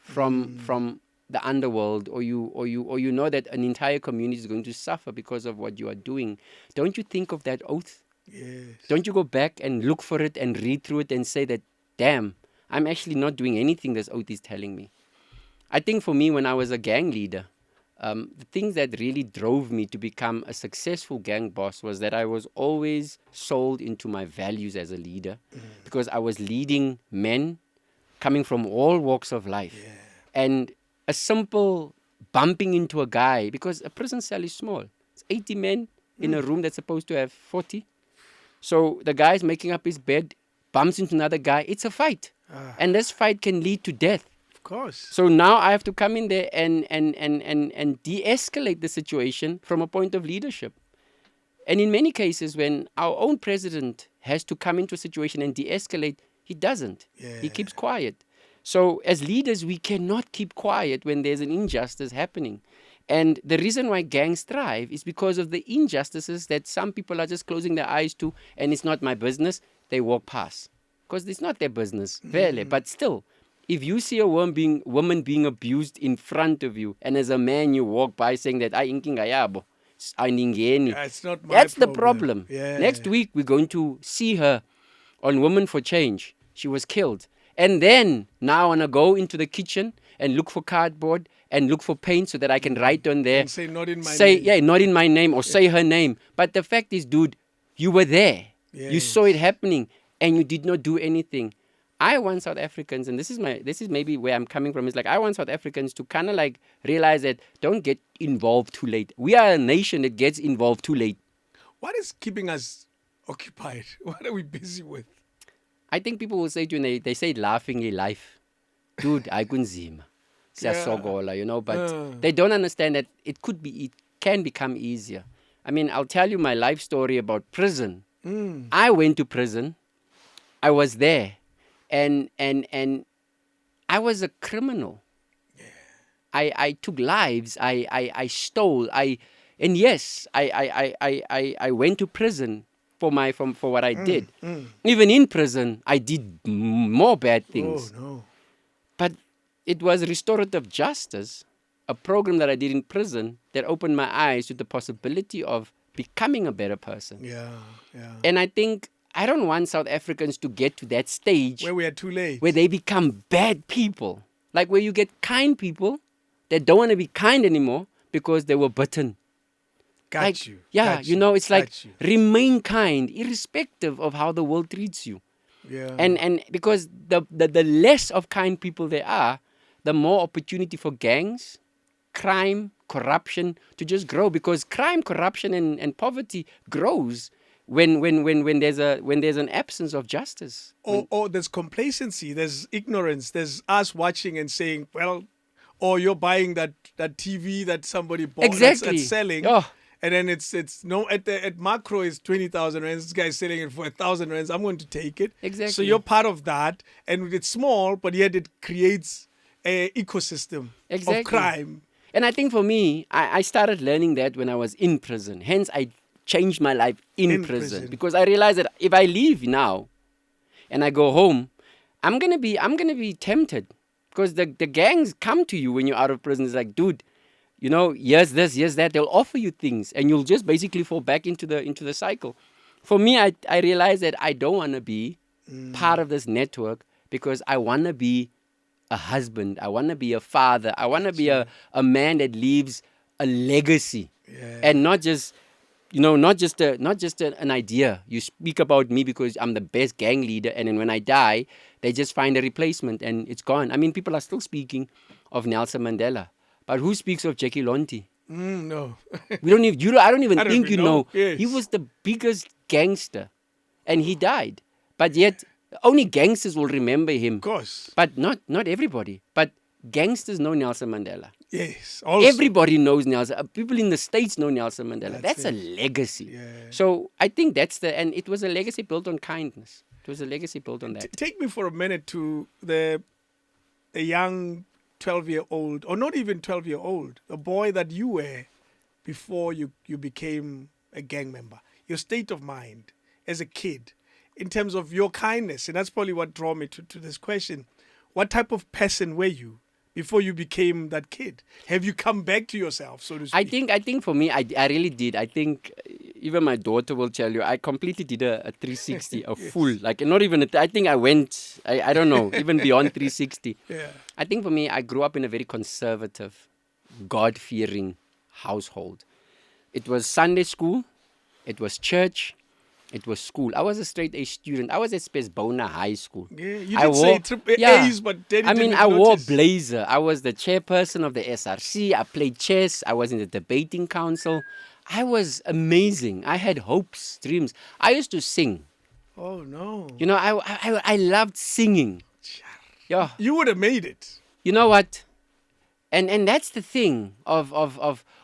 from the underworld, or you know that an entire community is going to suffer because of what you are doing, don't you think of that oath? Yes. Don't you go back and look for it and read through it and say that, damn, I'm actually not doing anything this oath is telling me? I think for me, when I was a gang leader, the things that really drove me to become a successful gang boss was that I was always sold into my values as a leader, because I was leading men coming from all walks of life. And a simple bumping into a guy, because a prison cell is small. It's 80 men in a room that's supposed to have 40. So the guy's making up his bed bumps into another guy, it's a fight. And this fight can lead to death. Of course. So now I have to come in there and de-escalate the situation from a point of leadership. And in many cases, when our own president has to come into a situation and de-escalate, he doesn't. He keeps quiet. So as leaders, we cannot keep quiet when there's an injustice happening. And the reason why gangs thrive is because of the injustices that some people are just closing their eyes to, and it's not my business, they walk past. Because it's not their business, really. But still, if you see a woman being abused in front of you, and as a man you walk by saying that, It's not my that's problem. the problem. Yeah. Next week, we're going to see her on Women for Change. She was killed. And then, now I want to go into the kitchen and look for cardboard and look for paint so that I can write on there. And say, not in my name. Yeah, not in my name, or say her name. But the fact is, dude, you were there. Yes. You saw it happening and you did not do anything. I want South Africans, and this is maybe where I'm coming from, is like I want South Africans to kind of like realize that don't get involved too late. We are a nation that gets involved too late. What is keeping us occupied? What are we busy with? I think people will say to you, they say it laughingly, life. Dude, akunzima. Siyasogola, you know, but they don't understand that it can become easier. I mean, I'll tell you my life story about prison. I went to prison. I was there. And I was a criminal. I took lives. I stole. I went to prison for what I did. Even in prison, I did more bad things. Oh no! But it was restorative justice, a program that I did in prison that opened my eyes to the possibility of becoming a better person. Yeah. And I think I don't want South Africans to get to that stage Where we are too late. where they become bad people. Like where you get kind people that don't want to be kind anymore because they were bitten. Got you. Yeah, Got you know, it's like Got you. remain kind irrespective of how the world treats you. Yeah. And because the less of kind people there are, the more opportunity for gangs, crime, corruption to just grow. Because crime, corruption, and poverty grows when there's an absence of justice. Or there's complacency, there's ignorance, there's us watching and saying, well, or you're buying that TV that somebody bought Exactly. that's selling. Oh. And then it's no at macro is 20,000 rands. This guy's selling it for 1,000 rands. I'm going to take it. Exactly. So you're part of that, and it's small, but yet it creates a ecosystem Exactly. of crime. And I think for me, I started learning that when I was in prison. Hence, I changed my life in prison because I realized that if I leave now and I go home, I'm gonna be tempted because the gangs come to you when you're out of prison. It's like, dude, you know, here's this, here's that. They'll offer you things, and you'll just basically fall back into the cycle. For me, I realized that I don't want to be part of this network because I want to be a husband. I want to be a father. I want to be a man that leaves a legacy, and not just an idea. You speak about me because I'm the best gang leader, and then when I die, they just find a replacement and it's gone. I mean, people are still speaking of Nelson Mandela. But who speaks of Jackie Lonti? No. We don't even. I don't even think you know. Yes. He was the biggest gangster, and he died. But yet, only gangsters will remember him. Of course. But not everybody. But gangsters know Nelson Mandela. Yes. Also. Everybody knows Nelson. People in the States know Nelson Mandela. That's a legacy. Yeah. So I think and it was a legacy built on kindness. It was a legacy built on that. Take me for a minute to a young 12-year-old, or not even 12-year-old, the boy that you were before you became a gang member. Your state of mind as a kid, in terms of your kindness, and that's probably what drew me to this question. What type of person were you before you became that kid? Have you come back to yourself, so to speak? I think for me, I really did. I think even my daughter will tell you, I completely did a 360, a full, like not even, I think I went, I don't know, even beyond 360. Yeah. I think for me, I grew up in a very conservative, God-fearing household. It was Sunday school, it was church, it was school. I was a straight A student. I was at Spesbona High School. Yeah, you did say triple A's, but then I wore a blazer. I was the chairperson of the SRC. I played chess. I was in the debating council. I was amazing. I had hopes, dreams. I used to sing. Oh no. You know, I loved singing. Yeah. You would have made it. You know what? And that's the thing of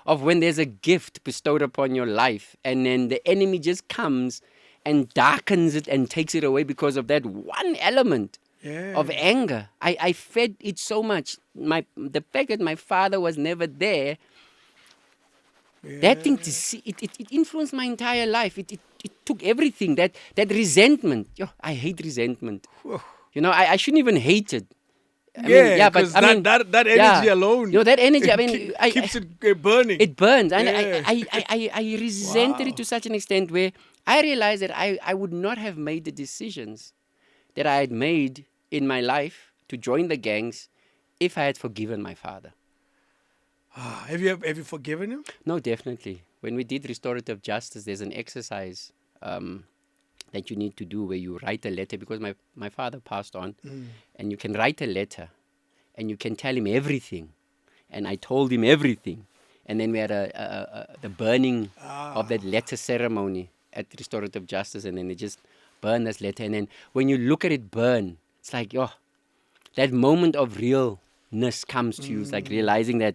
when there's a gift bestowed upon your life, and then the enemy just comes and darkens it and takes it away because of that one element of anger. I fed it so much. The fact that my father was never there, that thing to see, it influenced my entire life. It took everything. That resentment. Yo, I hate resentment. You know, I shouldn't even hate it. I mean, but that energy alone. You know, that energy. I mean, keeps it burning. It burns, and I resented it to such an extent where I realized that I would not have made the decisions that I had made in my life to join the gangs if I had forgiven my father. Have you forgiven him? No, definitely. When we did restorative justice, there's an exercise that you need to do where you write a letter, because my father passed on, and you can write a letter and you can tell him everything. And I told him everything. And then we had the burning of that letter ceremony at restorative justice, and then they just burn this letter. And then when you look at it burn, it's like, that moment of realness comes to you. It's like realizing that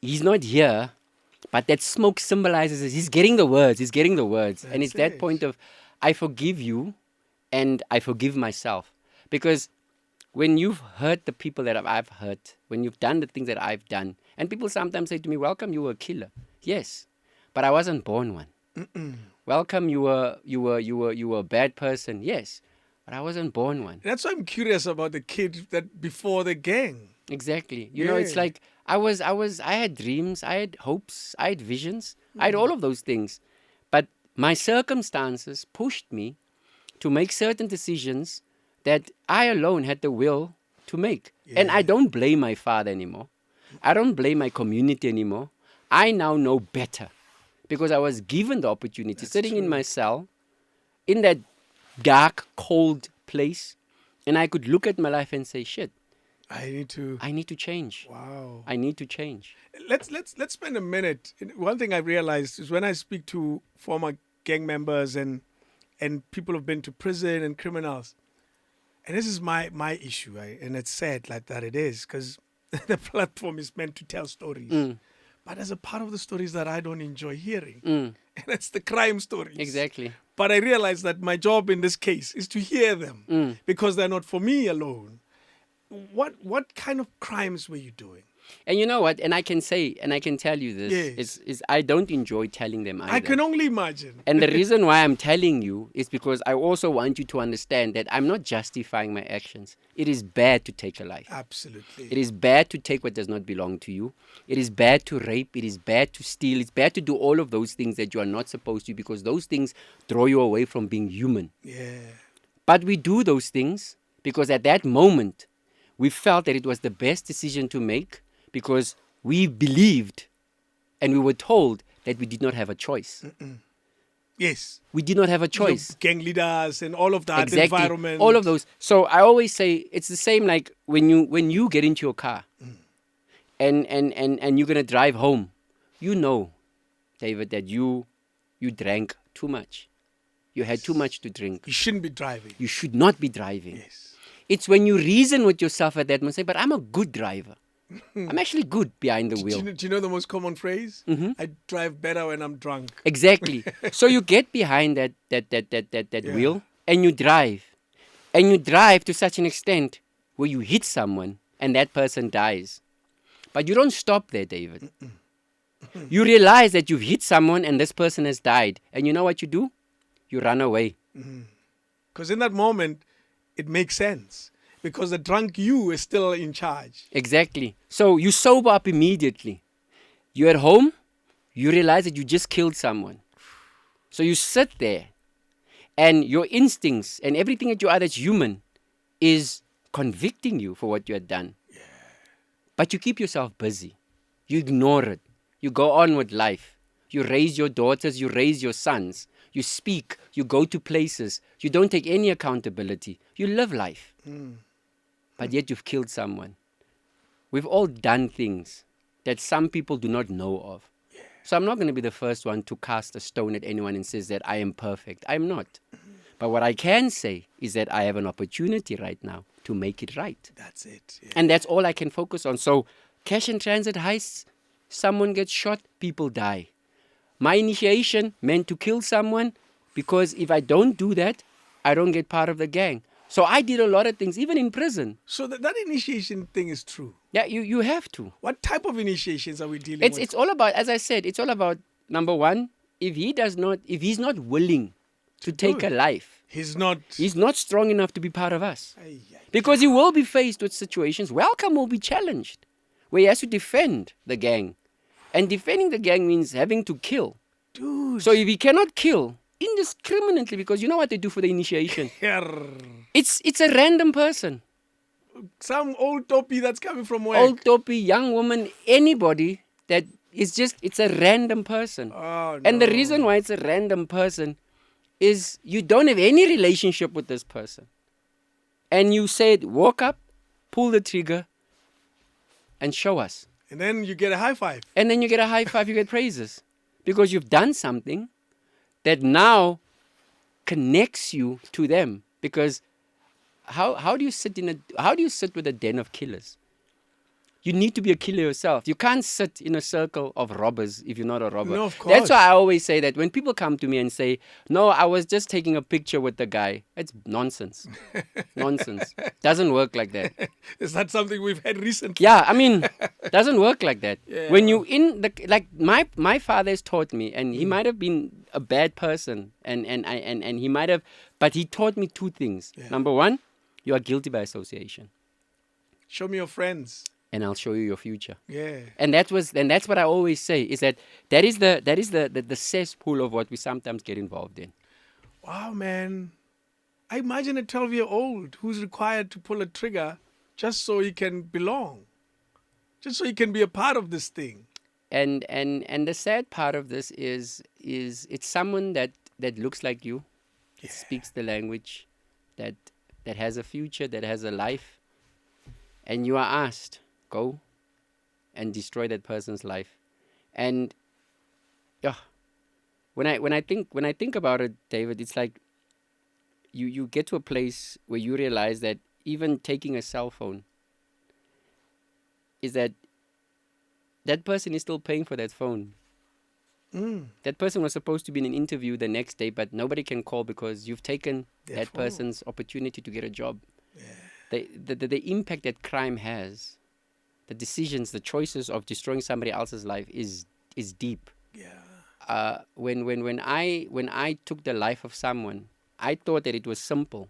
he's not here, but that smoke symbolizes he's getting the words. He's getting the words. And it's that point of, I forgive you and I forgive myself. Because when you've hurt the people that I've hurt, when you've done the things that I've done, and people sometimes say to me, welcome, you were a killer. Yes, but I wasn't born one. Welcome, you were a bad person. Yes, but I wasn't born one. That's why I'm curious about the kid that before the gang. Exactly. You know, it's like I had dreams, I had hopes, I had visions, I had all of those things. But my circumstances pushed me to make certain decisions that I alone had the will to make. And I don't blame my father anymore. I don't blame my community anymore. I now know better because I was given the opportunity, sitting in my cell, in that dark, cold place, and I could look at my life and say, shit, I need to change. Wow. I need to change. Let's spend a minute. One thing I realized is when I speak to former gang members and people who've been to prison and criminals, and this is my issue, right? And it's sad like that it is, because the platform is meant to tell stories. But there's a part of the stories that I don't enjoy hearing. And that's the crime stories. Exactly. But I realize that my job in this case is to hear them because they're not for me alone. What kind of crimes were you doing? And you know what? And I can say, and I can tell you this, is I don't enjoy telling them either. I can only imagine. And the reason why I'm telling you is because I also want you to understand that I'm not justifying my actions. It is bad to take a life. Absolutely. It is bad to take what does not belong to you. It is bad to rape. It is bad to steal. It's bad to do all of those things that you are not supposed to, because those things draw you away from being human. Yeah. But we do those things because at that moment, we felt that it was the best decision to make, because we believed and we were told that we did not have a choice. Yes. We did not have a choice. Gang leaders and all of that environment. All of those. So I always say it's the same like when you get into your car and you're going to drive home. You know, David, that you drank too much. You had too much to drink. You shouldn't be driving. You should not be driving. Yes. It's when you reason with yourself at that moment, say, but I'm a good driver. I'm actually good behind the wheel. Do you know the most common phrase? I drive better when I'm drunk. Exactly. So you get behind that wheel and you drive. And you drive to such an extent where you hit someone and that person dies. But you don't stop there, David. You realize that you've hit someone and this person has died. And you know what you do? You run away. Because in that moment, it makes sense. Because the drunk you is still in charge. Exactly. So you sober up immediately. You're at home, you realize that you just killed someone. So you sit there and your instincts and everything that you are that's human is convicting you for what you had done. Yeah. But you keep yourself busy. You ignore it. You go on with life. You raise your daughters, you raise your sons. You speak, you go to places. You don't take any accountability. You live life. But yet you've killed someone. We've all done things that some people do not know of. Yeah. So I'm not going to be the first one to cast a stone at anyone and says that I am perfect. I'm not. But what I can say is that I have an opportunity right now to make it right. That's it. Yeah. And that's all I can focus on. So cash and transit heists, someone gets shot, people die. My initiation meant to kill someone because if I don't do that, I don't get part of the gang. So I did a lot of things, even in prison. So that initiation thing is true. Yeah, you have to. What type of initiations are we dealing with? It's all about, as I said, it's all about, number one, if he's not willing to take a life, He's not strong enough to be part of us. Ay, ay. Because he will be faced with situations, welcome will be challenged, where he has to defend the gang. And defending the gang means having to kill. Dude. So if he cannot kill indiscriminately, because you know what they do for the initiation? It's a random person. Some old toppy that's coming from where? Old toppy, young woman, anybody that is just, it's a random person. Oh, And the no. reason why it's a random person is you don't have any relationship with this person. And you said, walk up, pull the trigger, and show us. And then you get a high five. And then you get a high five, you get praises. Because you've done something that now connects you to them. Because how do you sit with a den of killers? You need to be a killer yourself. You can't sit in a circle of robbers if you're not a robber. No, of course. That's why I always say that when people come to me and say, no, I was just taking a picture with the guy. It's nonsense. Nonsense. Doesn't work like that. Is that something we've had recently? Yeah, I mean, doesn't work like that. Yeah. When you in the, like my father has taught me, and he might have been a bad person, and he might have, but he taught me two things. Yeah. Number one, you are guilty by association, Show me your friends. and I'll show you your future. Yeah. And that's what I always say is that is the cesspool of what we sometimes get involved in. Wow, man. I imagine a 12-year-old who's required to pull a trigger just so he can belong. Just so he can be a part of this thing. And the sad part of this is it's someone that looks like you, that speaks the language, that has a future, that has a life, and you are asked, go and destroy that person's life. And yeah, when I think about it, David, it's like you get to a place where you realize that even taking a cell phone is that person is still paying for that phone. That person was supposed to be in an interview the next day, but nobody can call because you've taken that person's opportunity to get a job. Yeah. The impact that crime has, the decisions, the choices of destroying somebody else's life is deep. Yeah. When I took the life of someone, I thought that it was simple,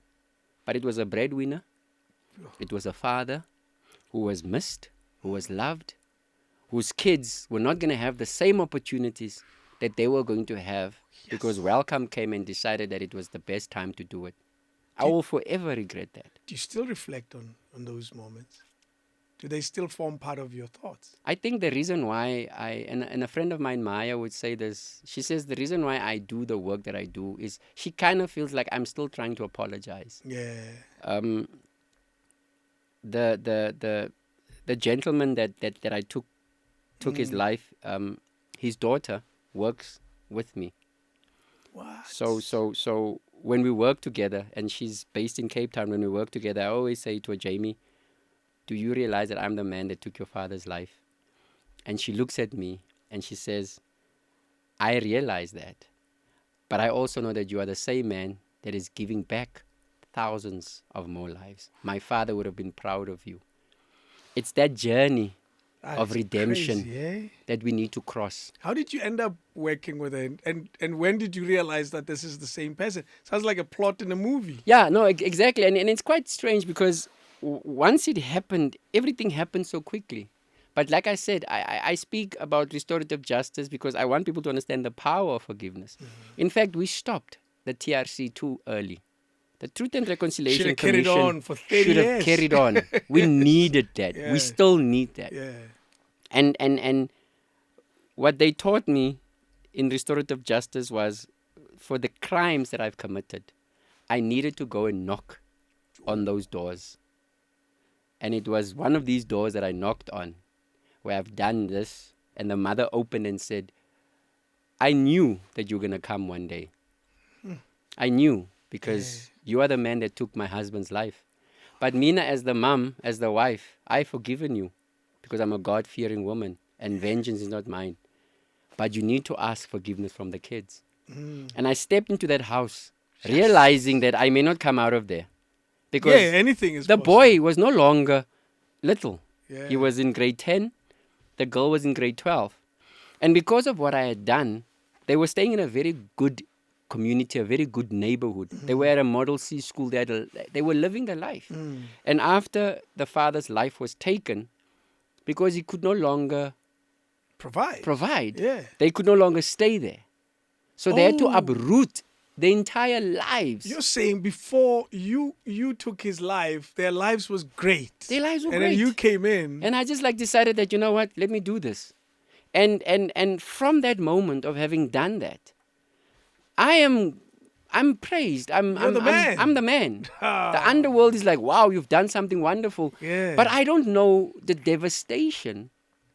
but it was a breadwinner. It was a father who was missed, who was loved, whose kids were not going to have the same opportunities that they were going to have because Welcome came and decided that it was the best time to do it. I will forever regret that. Do you still reflect on those moments? Do they still form part of your thoughts? I think the reason why and a friend of mine, Maya, would say this. She says the reason why I do the work that I do is she kind of feels like I'm still trying to apologize. Yeah. The gentleman that I took his life, his daughter works with me. What? So when we work together, and she's based in Cape Town, when we work together, I always say to her, Jamie, do you realize that I'm the man that took your father's life? And she looks at me and she says, I realize that, but I also know that you are the same man that is giving back thousands of more lives. My father would have been proud of you. It's that journey of redemption crazy, that we need to cross. How did you end up working with her? And when did you realize that this is the same person? Sounds like a plot in a movie. Yeah, no, exactly. And it's quite strange because once it happened, everything happened so quickly. But like I said, I speak about restorative justice because I want people to understand the power of forgiveness. Mm-hmm. In fact, we stopped the TRC too early. The Truth and Reconciliation Commission carried on for 30 should have years. carried on. We needed that. Yeah. We still need that. Yeah. And what they taught me in restorative justice was for the crimes that I've committed, I needed to go and knock on those doors. And it was one of these doors that I knocked on where I've done this, and the mother opened and said, I knew that you were going to come one day. I knew. because you are the man that took my husband's life. But Mina, as the mom, as the wife, I've forgiven you because I'm a God-fearing woman and vengeance is not mine. But you need to ask forgiveness from the kids. And I stepped into that house realizing that I may not come out of there. Because anything is the possible. boy was no longer little. Yeah. He was in grade 10. The girl was in grade 12. And because of what I had done, they were staying in a very good community, a very good neighborhood. They were at a Model C school. They were living their life. And after the father's life was taken, because he could no longer provide, they could no longer stay there. So they had to uproot their entire lives. You're saying before you took his life, their lives was great. Their lives were and great. And then you came in. And I just decided that, you know what, let me do this. And from that moment of having done that, I'm praised. You're the man. I'm the man. The underworld is like, wow, you've done something wonderful. Yeah. But I don't know the devastation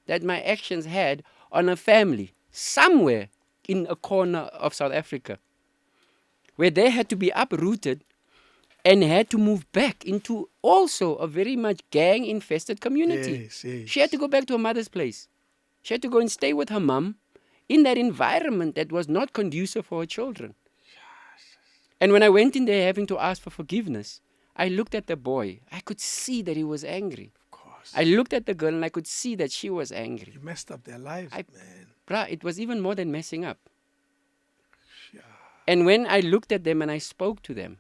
that my actions had on a family somewhere in a corner of South Africa, where they had to be uprooted and had to move back into also a very much gang-infested community. Yes. She had to go back to her mother's place. She had to go and stay with her mom in that environment that was not conducive for her children. And when I went in there having to ask for forgiveness, I looked at the boy. I could see that he was angry. Of course. I looked at the girl and I could see that she was angry. You messed up their lives, man. Bruh, it was even more than messing up. And when I looked at them and I spoke to them,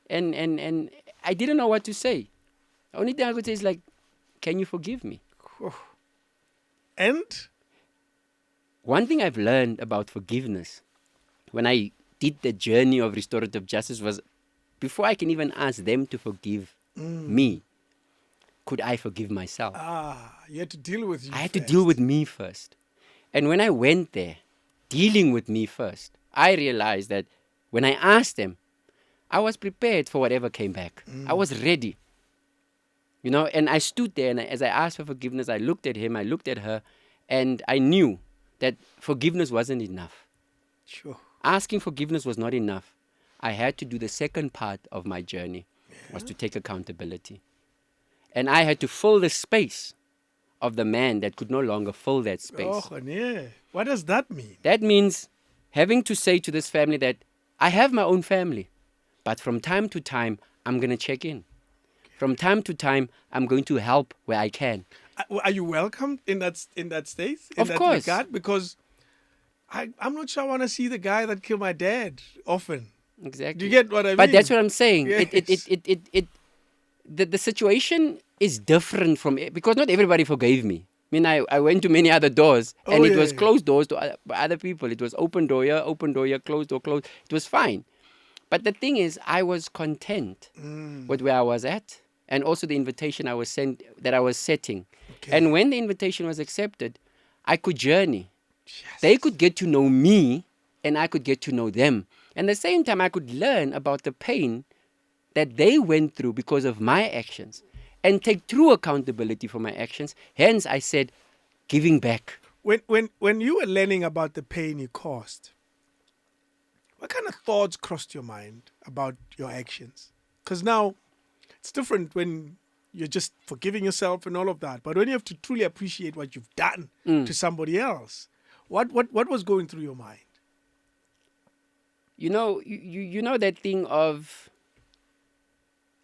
and I didn't know what to say. The only thing I could say is can you forgive me? And? One thing I've learned about forgiveness when I did the journey of restorative justice was before I can even ask them to forgive me, could I forgive myself? You had to deal with you I had first. to deal with me first. And when I went there, dealing with me first, I realized that when I asked them, I was prepared for whatever came back. I was ready. And I stood there and as I asked for forgiveness, I looked at him, I looked at her, and I knew that forgiveness wasn't enough. Sure. Asking forgiveness was not enough. I had to do the second part of my journey, was to take accountability. And I had to fill the space of the man that could no longer fill that space. Oh, yeah. What does that mean? That means having to say to this family that I have my own family, but from time to time, I'm going to check in. From time to time, I'm going to help where I can. Are you welcome in that state? Of course. Regard? Because I'm not sure I want to see the guy that killed my dad often. Exactly. Do you get what I mean? But that's what I'm saying. Yes. The situation is different from it because not everybody forgave me. I mean, I went to many other doors and it was closed doors to other people. It was open door here, closed door, closed. It was fine. But the thing is, I was content with where I was at and also the invitation I was setting. Okay. And when the invitation was accepted, I could journey. Yes. They could get to know me and I could get to know them. And at the same time, I could learn about the pain that they went through because of my actions and take true accountability for my actions. Hence, I said, giving back. When you were learning about the pain you caused, what kind of thoughts crossed your mind about your actions? Because now it's different when you're just forgiving yourself and all of that. But when you have to truly appreciate what you've done to somebody else, what was going through your mind? You know that thing of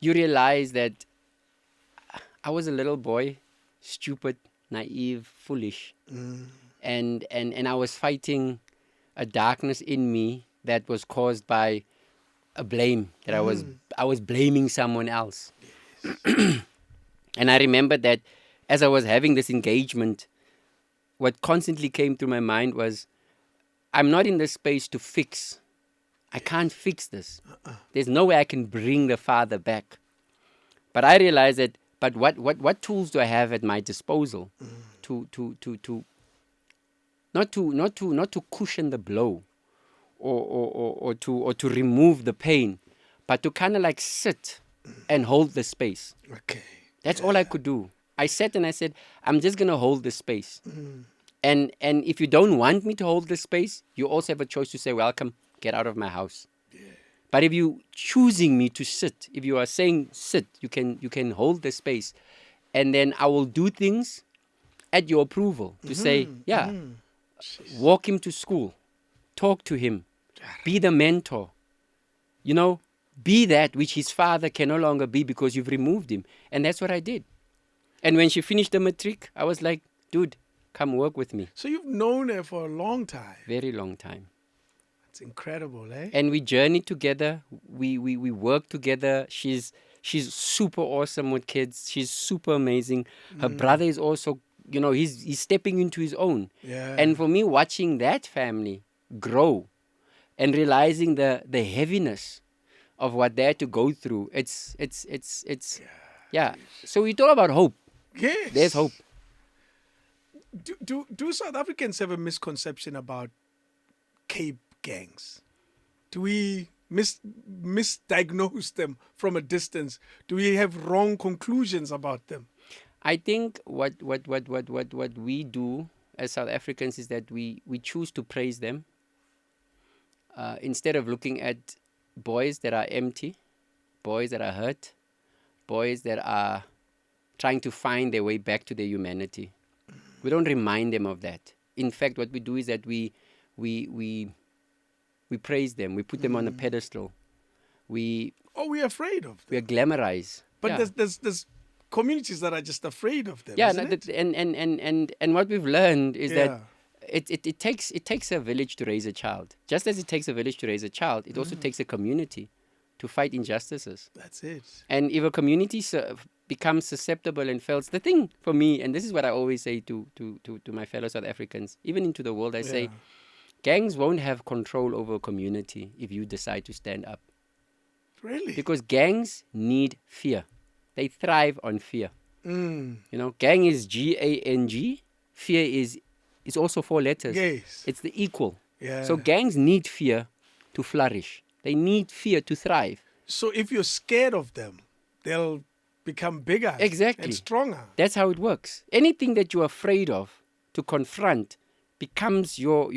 you realize that I was a little boy, stupid, naive, foolish. And I was fighting a darkness in me that was caused by a blame, that I was blaming someone else. And I remember that as I was having this engagement, what constantly came through my mind was, I'm not in this space to fix. I can't fix this. There's no way I can bring the father back. But I realized that, but what tools do I have at my disposal to not to cushion the blow or to remove the pain, but to kind of like sit and hold the space. Okay. That's all I could do. I sat and I said, I'm just going to hold the space. And if you don't want me to hold the space, you also have a choice to say, welcome, get out of my house. Yeah. But if you choosing me to sit, if you are saying sit, you can hold the space, and then I will do things at your approval to say, yeah, walk him to school, talk to him, be the mentor, you know, be that which his father can no longer be because you've removed him. And that's what I did. And when she finished the matric, I was like, dude, come work with me. So you've known her for a long time. Very long time. It's incredible, eh? And we journeyed together. We worked together. She's super awesome with kids. She's super amazing. Her brother is also, you know, he's stepping into his own. Yeah. And for me, watching that family grow and realizing the heaviness of what they had to go through, it's yeah. So we talk about hope. Yes. There's hope. Do South Africans have a misconception about Cape gangs? Do we misdiagnose them from a distance? Do we have wrong conclusions about them? I think what we do as South Africans is that we choose to praise them instead of looking at boys that are empty, boys that are hurt, boys that are trying to find their way back to their humanity. We don't remind them of that. In fact, what we do is that we praise them. We put them on a pedestal. We're afraid of them. We glamorize. But yeah. there's communities that are just afraid of them. Yeah, isn't it? and what we've learned is Yeah. that it takes a village to raise a child. Just as it takes a village to raise a child, it also takes a community to fight injustices. That's it. And if a community becomes susceptible and fails, the thing for me, and this is what I always say to my fellow South Africans, even into the world, I say, gangs won't have control over a community if you decide to stand up. Really? Because gangs need fear. They thrive on fear. You know, gang is Gang. Fear is also 4 letters. Yes. It's the equal. Yeah. So gangs need fear to flourish. They need fear to thrive. So if you're scared of them, they'll become bigger Exactly. and stronger. That's how it works. Anything that you're afraid of to confront becomes your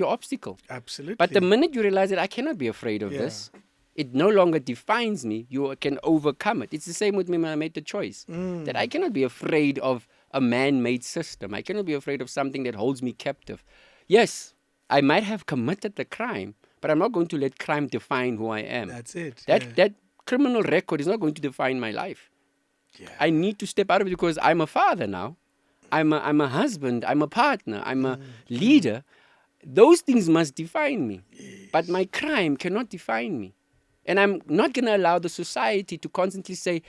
obstacle. Absolutely. But the minute you realize that I cannot be afraid of this, it no longer defines me. You can overcome it. It's the same with me when I made the choice. That I cannot be afraid of a man-made system. I cannot be afraid of something that holds me captive. Yes, I might have committed the crime, but I'm not going to let crime define who I am. That's it. That criminal record is not going to define my life. Yeah. I need to step out of it because I'm a father now. I'm a husband. I'm a partner. I'm a leader. Those things must define me. Yes. But my crime cannot define me. And I'm not going to allow the society to constantly say,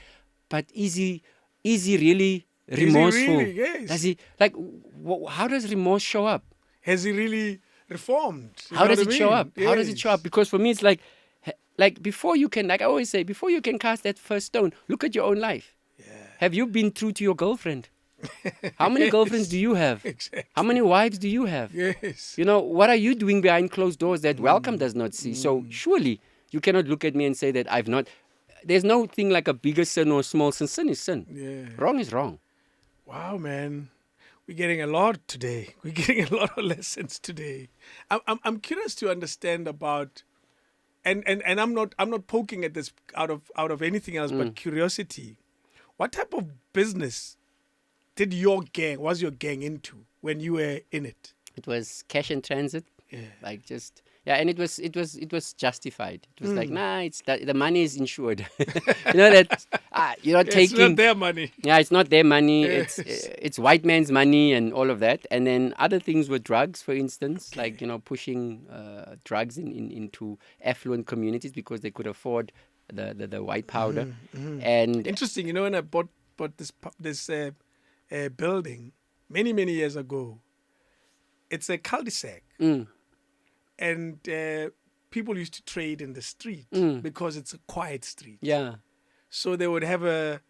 but is he really remorseful? Is he really? Yes. Does he, like, how does remorse show up? Has he really reformed? You How know does what it I show mean? up? How does it show up? Because for me, it's like before you can, like I always say, before you can cast that first stone, look at your own life. Yeah. Have you been true to your girlfriend? How many girlfriends do you have? Exactly. How many wives do you have? Yes. You know, what are you doing behind closed doors that welcome does not see? So surely you cannot look at me and say that I've not. There's no thing like a bigger sin or a small sin. Sin is sin. Yeah. Wrong is wrong. Wow, man. We're getting a lot today. We're getting a lot of lessons today. I'm curious to understand about, and I'm not poking at this out of anything else but curiosity. What type of business was your gang into when you were in it? It was cash in transit. Yeah. Like just and it was justified. It was like, nah, the money is insured. You know that you're not taking. It's not their money. Yeah, it's not their money. Yes. It's white man's money and all of that. And then other things were drugs, for instance, like pushing drugs into affluent communities because they could afford the white powder. And Interesting. When I bought this building many years ago, it's a cul-de-sac. And people used to trade in the street because it's a quiet street. yeah, So they would have a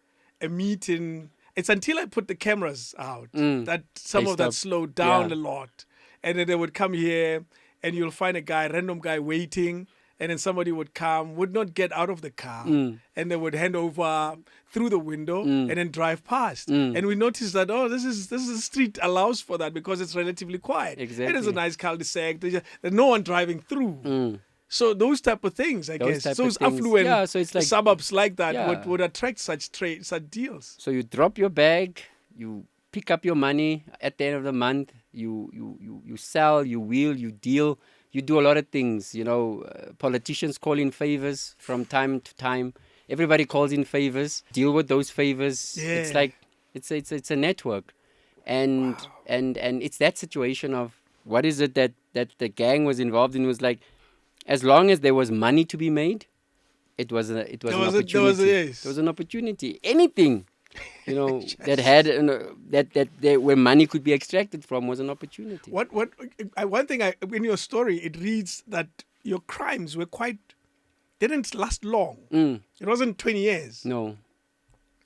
meeting. It's until I put the cameras out that some They of that stopped. slowed down Yeah. a lot. And then they would come here and you'll find a random guy waiting. And then somebody would come, would not get out of the car, and they would hand over through the window and then drive past. And we noticed that, this is the street allows for that because it's relatively quiet. It is a Exactly. nice cul-de-sac. There's no one driving through. So those type of things, I Those guess, type those of things. affluent Yeah, so it's like, suburbs like that yeah. would attract such deals. So you drop your bag, you pick up your money at the end of the month, you sell, you wheel, you deal, you do a lot of things. Politicians call in favors from time to time. Everybody calls in favors. Deal with those favors. It's Yeah. like it's a network, and it's that situation of what is it that the gang was involved in was like, as long as there was money to be made, it was an opportunity. Yes. There was an opportunity. Anything, that had where money could be extracted from was an opportunity. One thing in your story, it reads that your crimes didn't last long. It wasn't 20 years. No.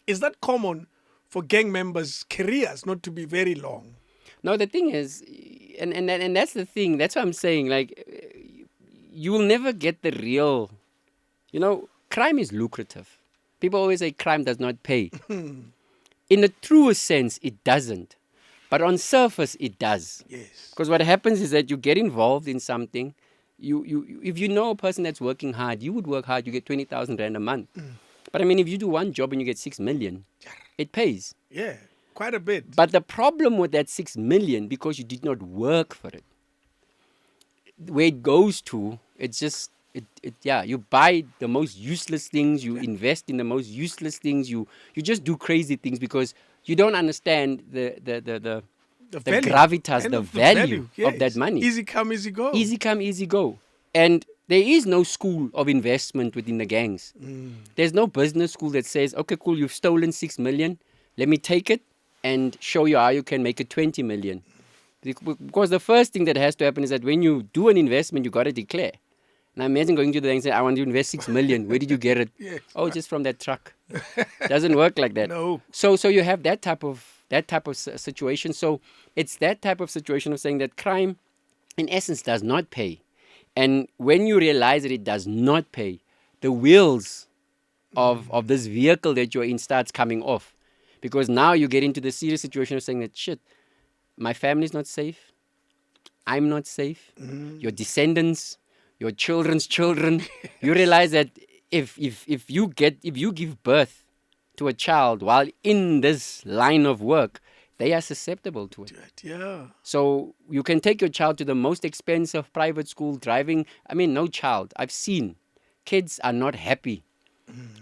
Is that common for gang members' careers not to be very long? No, the thing is, and that's the thing. That's what I'm saying. Like, you will never get the real. Crime is lucrative. People always say crime does not pay. In the truest sense, it doesn't. But on surface, it does. Yes. Because what happens is that you get involved in something. If you know a person that's working hard, you would work hard, you get 20,000 rand a month. But I mean, if you do one job and you get 6 million, it pays. Yeah, quite a bit. But the problem with that 6 million, because you did not work for it, where it goes to, it's just, you buy the most useless things, you invest in the most useless things, you just do crazy things because you don't understand the value. gravitas, And the the value yes. of that money. Easy come, easy go. Easy come, easy go. And there is no school of investment within the gangs. There's no business school that says, okay, cool, you've stolen 6 million. Let me take it and show you how you can make it 20 million. Because the first thing that has to happen is that when you do an investment, you got to declare. Now imagine going to the bank and saying, I want to invest 6 million. Where did you get it? Yes. Oh, just from that truck. Doesn't work like that. No. So you have that type of situation. So it's that type of situation of saying that crime, in essence, does not pay. And when you realize that it does not pay, the wheels of this vehicle that you're in starts coming off. Because now you get into the serious situation of saying that, shit, my family's not safe. I'm not safe. Your descendants, your children's children. You realize that if you give birth to a child while in this line of work, they are susceptible to it. Yeah. So you can take your child to the most expensive private school, driving. I mean, no child. I've seen kids are not happy.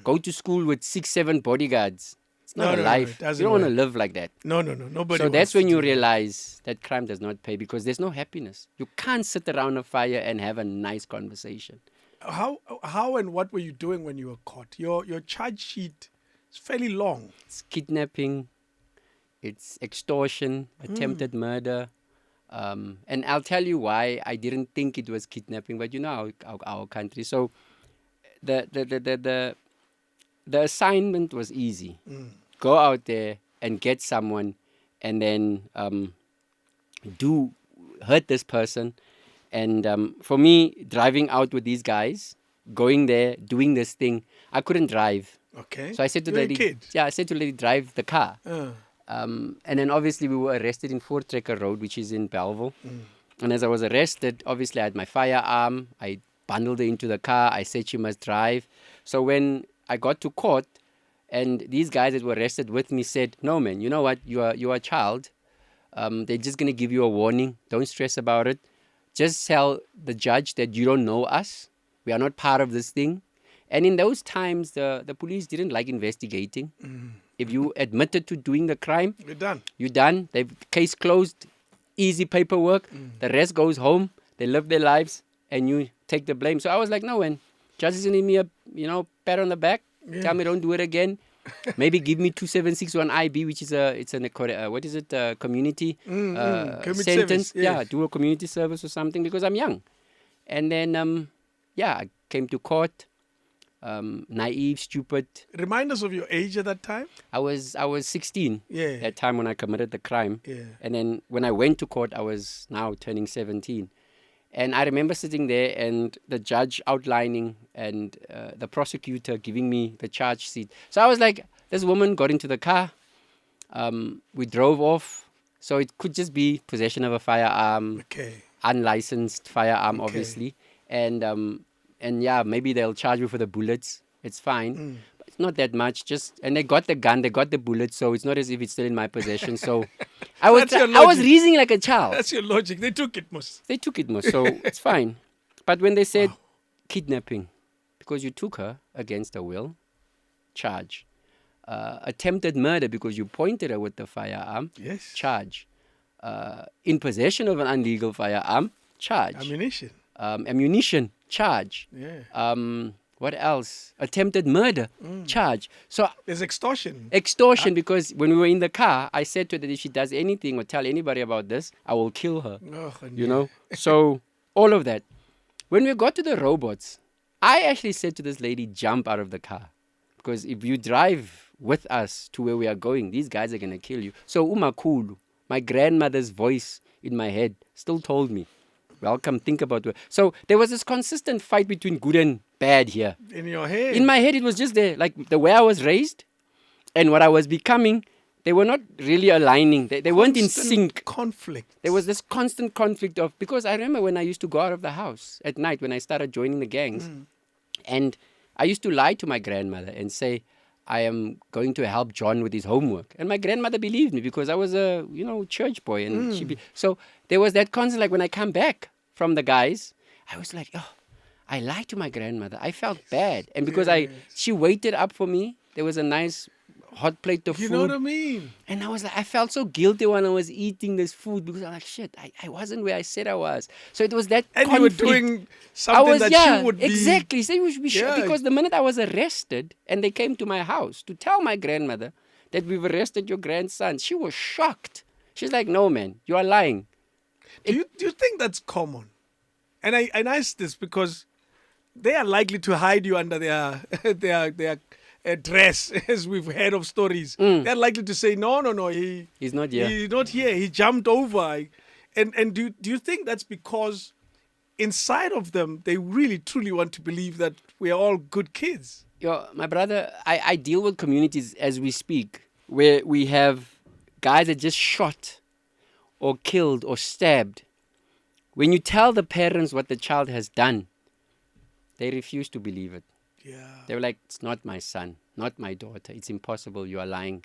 Go to school with 6, 7 bodyguards. It's not a life. it You don't want to live like that. No. Nobody. So that's wants when to you do that. realize that crime does not pay because there's no happiness. You can't sit around a fire and have a nice conversation. How and what were you doing when you were caught? Your charge sheet is fairly long. It's kidnapping, it's extortion, attempted murder. And I'll tell you why I didn't think it was kidnapping, but our country. So the assignment was easy. Go out there and get someone and then hurt this person. And for me, driving out with these guys, going there, doing this thing, I couldn't drive. Okay. So I said to the You're a lady, kid. I said to the lady, drive the car. Uh, And then obviously we were arrested in Fort Trekker Road, which is in Belleville. And as I was arrested, obviously I had my firearm. I bundled it into the car. I said she must drive. So when I got to court, and these guys that were arrested with me said, no, man, you know what? You are a child. They're just going to give you a warning. Don't stress about it. Just tell the judge that you don't know us. We are not part of this thing. And in those times, the police didn't like investigating. If you admitted to doing the crime, you're done. you're done. The case closed. Easy paperwork. The rest goes home. They live their lives, and you take the blame. So I was like, no, man. Judge is gonna give me a pat on the back. Yeah. Tell me don't do it again. Maybe give me 2761 IB, which is community Community sentence. service, yes. Do a community service or something because I'm young. And then I came to court. Naive, stupid. Remind us of your age at that time. I was 16 Yeah. that time when I committed the crime. Yeah. And then when I went to court, I was now turning 17. And I remember sitting there and the judge outlining and the prosecutor giving me the charge sheet. So I was like, this woman got into the car. We drove off. So it could just be possession of a firearm, Okay. unlicensed firearm, Okay. obviously. And yeah, maybe they'll charge me for the bullets. It's fine. But it's not that much. And they got the gun, they got the bullets, so it's not as if it's still in my possession. So I was reasoning like a child. That's your logic. They took it, most. They took it, most, so it's fine. But when they said kidnapping, because you took her against her will, charge. Attempted murder because you pointed her with the firearm, Yes. charge. In possession of an illegal firearm, charge. Ammunition, charge. Yeah. What else? Attempted murder, charge. So there's extortion. Extortion, because when we were in the car, I said to her that if she does anything or tell anybody about this, I will kill her. You know? So all of that. When we got to the robots, I actually said to this lady, jump out of the car. Because if you drive with us to where we are going, these guys are going to kill you. So umakhulu, my grandmother's voice in my head still told me, welcome, think about it. So there was this consistent fight between good and bad here. In your head? In my head, it was just there. Like the way I was raised and what I was becoming, they were not really aligning. They weren't in sync. Conflict. There was this constant conflict of, because I remember when I used to go out of the house at night when I started joining the gangs, and I used to lie to my grandmother and say, I am going to help John with his homework. And my grandmother believed me because I was a, church boy. And so there was that constant, like when I come back from the guys, I was like, oh, I lied to my grandmother. I felt bad. And because she waited up for me, there was a nice hot plate of food. You know what I mean? And I was like, I felt so guilty when I was eating this food because I'm like, shit, I wasn't where I said I was. So it was that and conflict. You were doing something that she would be. Exactly. So we should be because the minute I was arrested and they came to my house to tell my grandmother that we've arrested your grandson, she was shocked. She's like, no, man, you are lying. Do you think that's common? And I ask this because they are likely to hide you under their dress, as we've heard of stories. They're likely to say, no, he's not here. He's not here. He jumped over. And do you think that's because inside of them, they really, truly want to believe that we are all good kids? My brother, I deal with communities as we speak, where we have guys that just shot or killed or stabbed. When you tell the parents what the child has done, they refuse to believe it. Yeah. They were like, it's not my son, not my daughter. It's impossible. You are lying.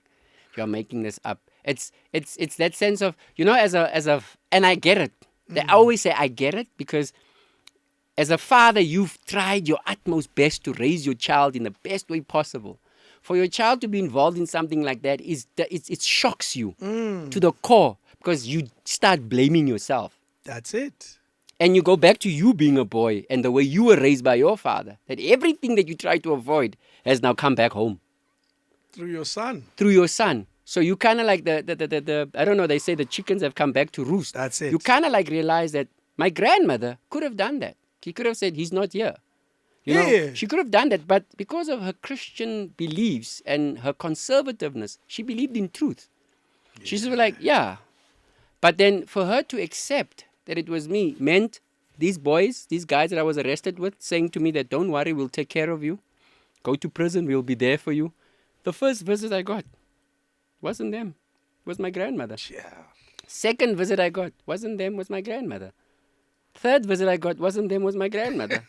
You are making this up. It's that sense of, and I get it. They always say, I get it, because as a father, you've tried your utmost best to raise your child in the best way possible. For your child to be involved in something like that, it shocks you to the core, because you start blaming yourself. That's it. And you go back to you being a boy and the way you were raised by your father, that everything that you tried to avoid has now come back home. Through your son. So you kind of like the I don't know, they say the chickens have come back to roost. That's it. You kind of like realize that my grandmother could have done that. She could have said, he's not here. You know, she could have done that. But because of her Christian beliefs and her conservativeness, she believed in truth. Yeah. She's like, yeah. But then for her to accept that it was me meant these guys that I was arrested with, saying to me that, don't worry, we'll take care of you. Go to prison, we'll be there for you. The first visit I got wasn't them. It was my grandmother. Yeah. Second visit I got wasn't them, was my grandmother. Third visit I got wasn't them, was my grandmother.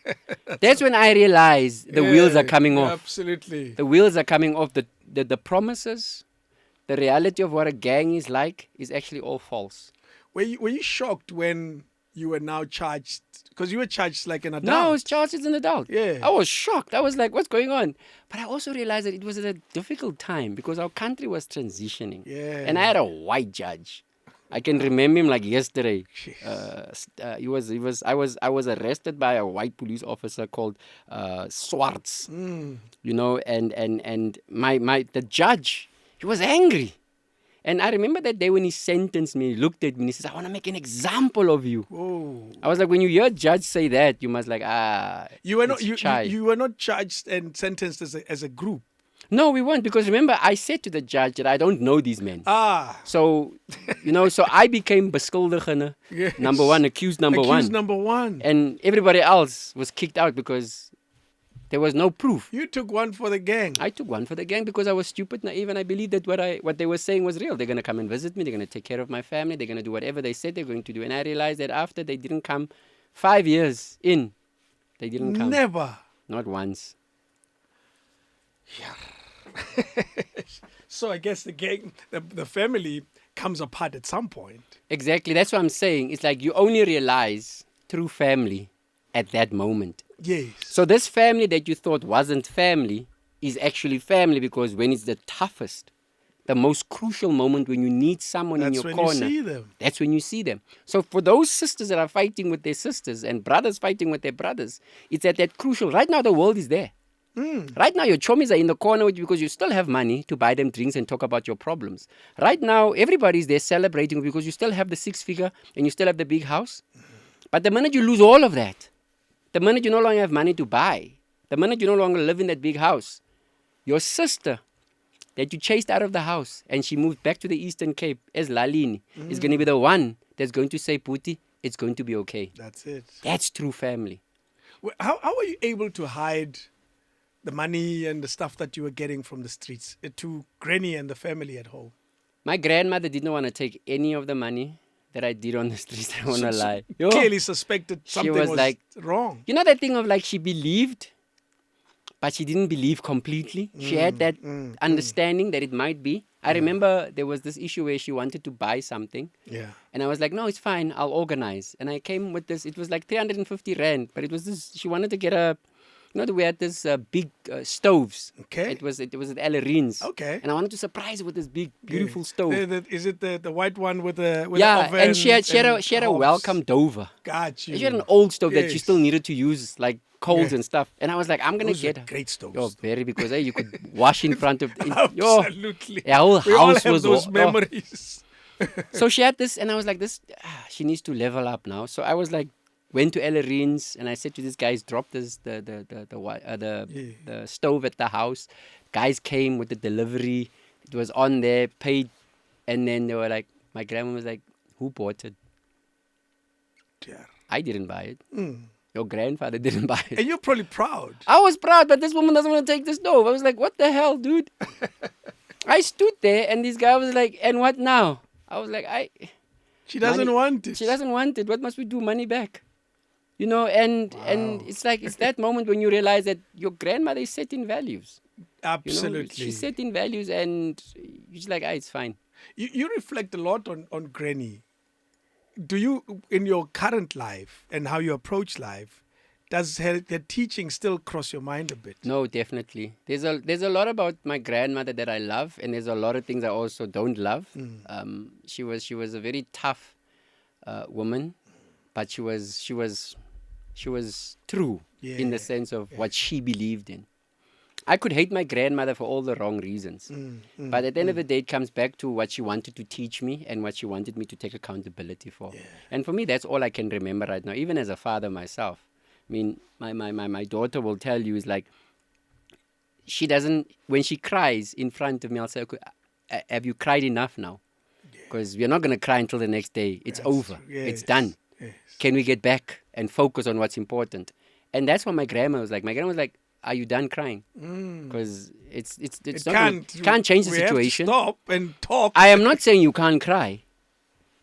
That's when I realized the wheels are coming off. Absolutely. The wheels are coming off. The promises, the reality of what a gang is like is actually all false. Were you shocked when you were now charged? Because you were charged like an adult. No, I was charged as an adult. Yeah. I was shocked. I was like, what's going on? But I also realized that it was a difficult time because our country was transitioning. Yeah. And I had a white judge. I can remember him like yesterday. I was arrested by a white police officer called Swartz. You know, and the judge, he was angry. And I remember that day when he sentenced me, he looked at me and he says, I want to make an example of you. Whoa. I was like, when you hear a judge say that, you must like, you were not charged and sentenced as a group. No, we weren't, because remember, I said to the judge that I don't know these men. So, so I became beskuldigene, yes. number one, accused number one. And everybody else was kicked out because there was no proof. You took one for the gang. I took one for the gang because I was stupid, naive, and I believed that what they were saying was real. They're going to come and visit me. They're going to take care of my family. They're going to do whatever they said they're going to do. And I realized that after they didn't come 5 years in, They didn't come. Never. Not once. So I guess the family comes apart at some point. Exactly. That's what I'm saying. It's like you only realize through family at that moment. Yes. So this family that you thought wasn't family is actually family, because when it's the toughest, the most crucial moment when you need someone in your corner, That's when you see them. that's when you see them. So for those sisters that are fighting with their sisters and brothers fighting with their brothers, it's at that crucial. Right now, the world is there. Right now, your chummies are in the corner with you because you still have money to buy them drinks and talk about your problems. Right now, everybody's there celebrating because you still have the 6-figure and you still have the big house. But the minute you lose all of that, the minute you no longer have money to buy, the minute you no longer live in that big house, your sister that you chased out of the house and she moved back to the Eastern Cape as Lalini is going to be the one that's going to say, Puti, it's going to be okay. That's it. That's true family. How are you able to hide the money and the stuff that you were getting from the streets to Granny and the family at home? My grandmother didn't want to take any of the money that I did on the streets. I don't want to lie. Yo, Clearly suspected something was like, wrong. you know that thing of like she believed, but she didn't believe completely. She had that understanding that it might be. I remember there was this issue where she wanted to buy something. Yeah. And I was like, no, it's fine. I'll organize. And I came with this. It was like 350 rand. But it was this. She wanted to get a... You know, we had this big stoves. Okay. It was at Renouncing. Okay. And I wanted to surprise her with this big, beautiful stove. Is it the white one with the oven? And she had a welcome Dover. Got you. She had an old stove that she Yes. still needed to use, like coals and stuff. And I was like, I'm gonna Those get were her. great stoves. Yo, very, because you could wash in front of. Absolutely. The whole We all house have was those oh. memories. So she had this, and I was like, she needs to level up now. So I was like, went to Ellerines, and I said to these guys, drop this the stove at the house. Guys came with the delivery. It was on there, paid, and then they were like, my grandma was like, who bought it? Yeah. I didn't buy it. Your grandfather didn't buy it. And you're probably proud. I was proud, but this woman doesn't want to take the stove. I was like, what the hell, dude? I stood there, and this guy was like, and what now? I was like, She doesn't want it. She doesn't want it. What must we do? Money back. You know, and it's like, it's that moment when you realize that your grandmother is setting values. Absolutely. You know, she's setting values, and you're just like, it's fine. You reflect a lot on Granny. Do you, in your current life and how you approach life, does her teaching still cross your mind a bit? No, definitely. There's a lot about my grandmother that I love, and there's a lot of things I also don't love. She was a very tough woman, but she was true in the sense of what she believed in. I could hate my grandmother for all the wrong reasons. But at the end of the day, it comes back to what she wanted to teach me and what she wanted me to take accountability for. Yeah. And for me, that's all I can remember right now, even as a father myself. I mean, my daughter will tell you, is like, she doesn't, when she cries in front of me, I'll say, okay, have you cried enough now? Because we're not going to cry until the next day. It's over. Yes, it's done. Yes. Can we get back and focus on what's important? And that's what my grandma was like. My grandma was like, are you done crying? Because it's can't change the situation. We have to stop and talk. I am not saying you can't cry.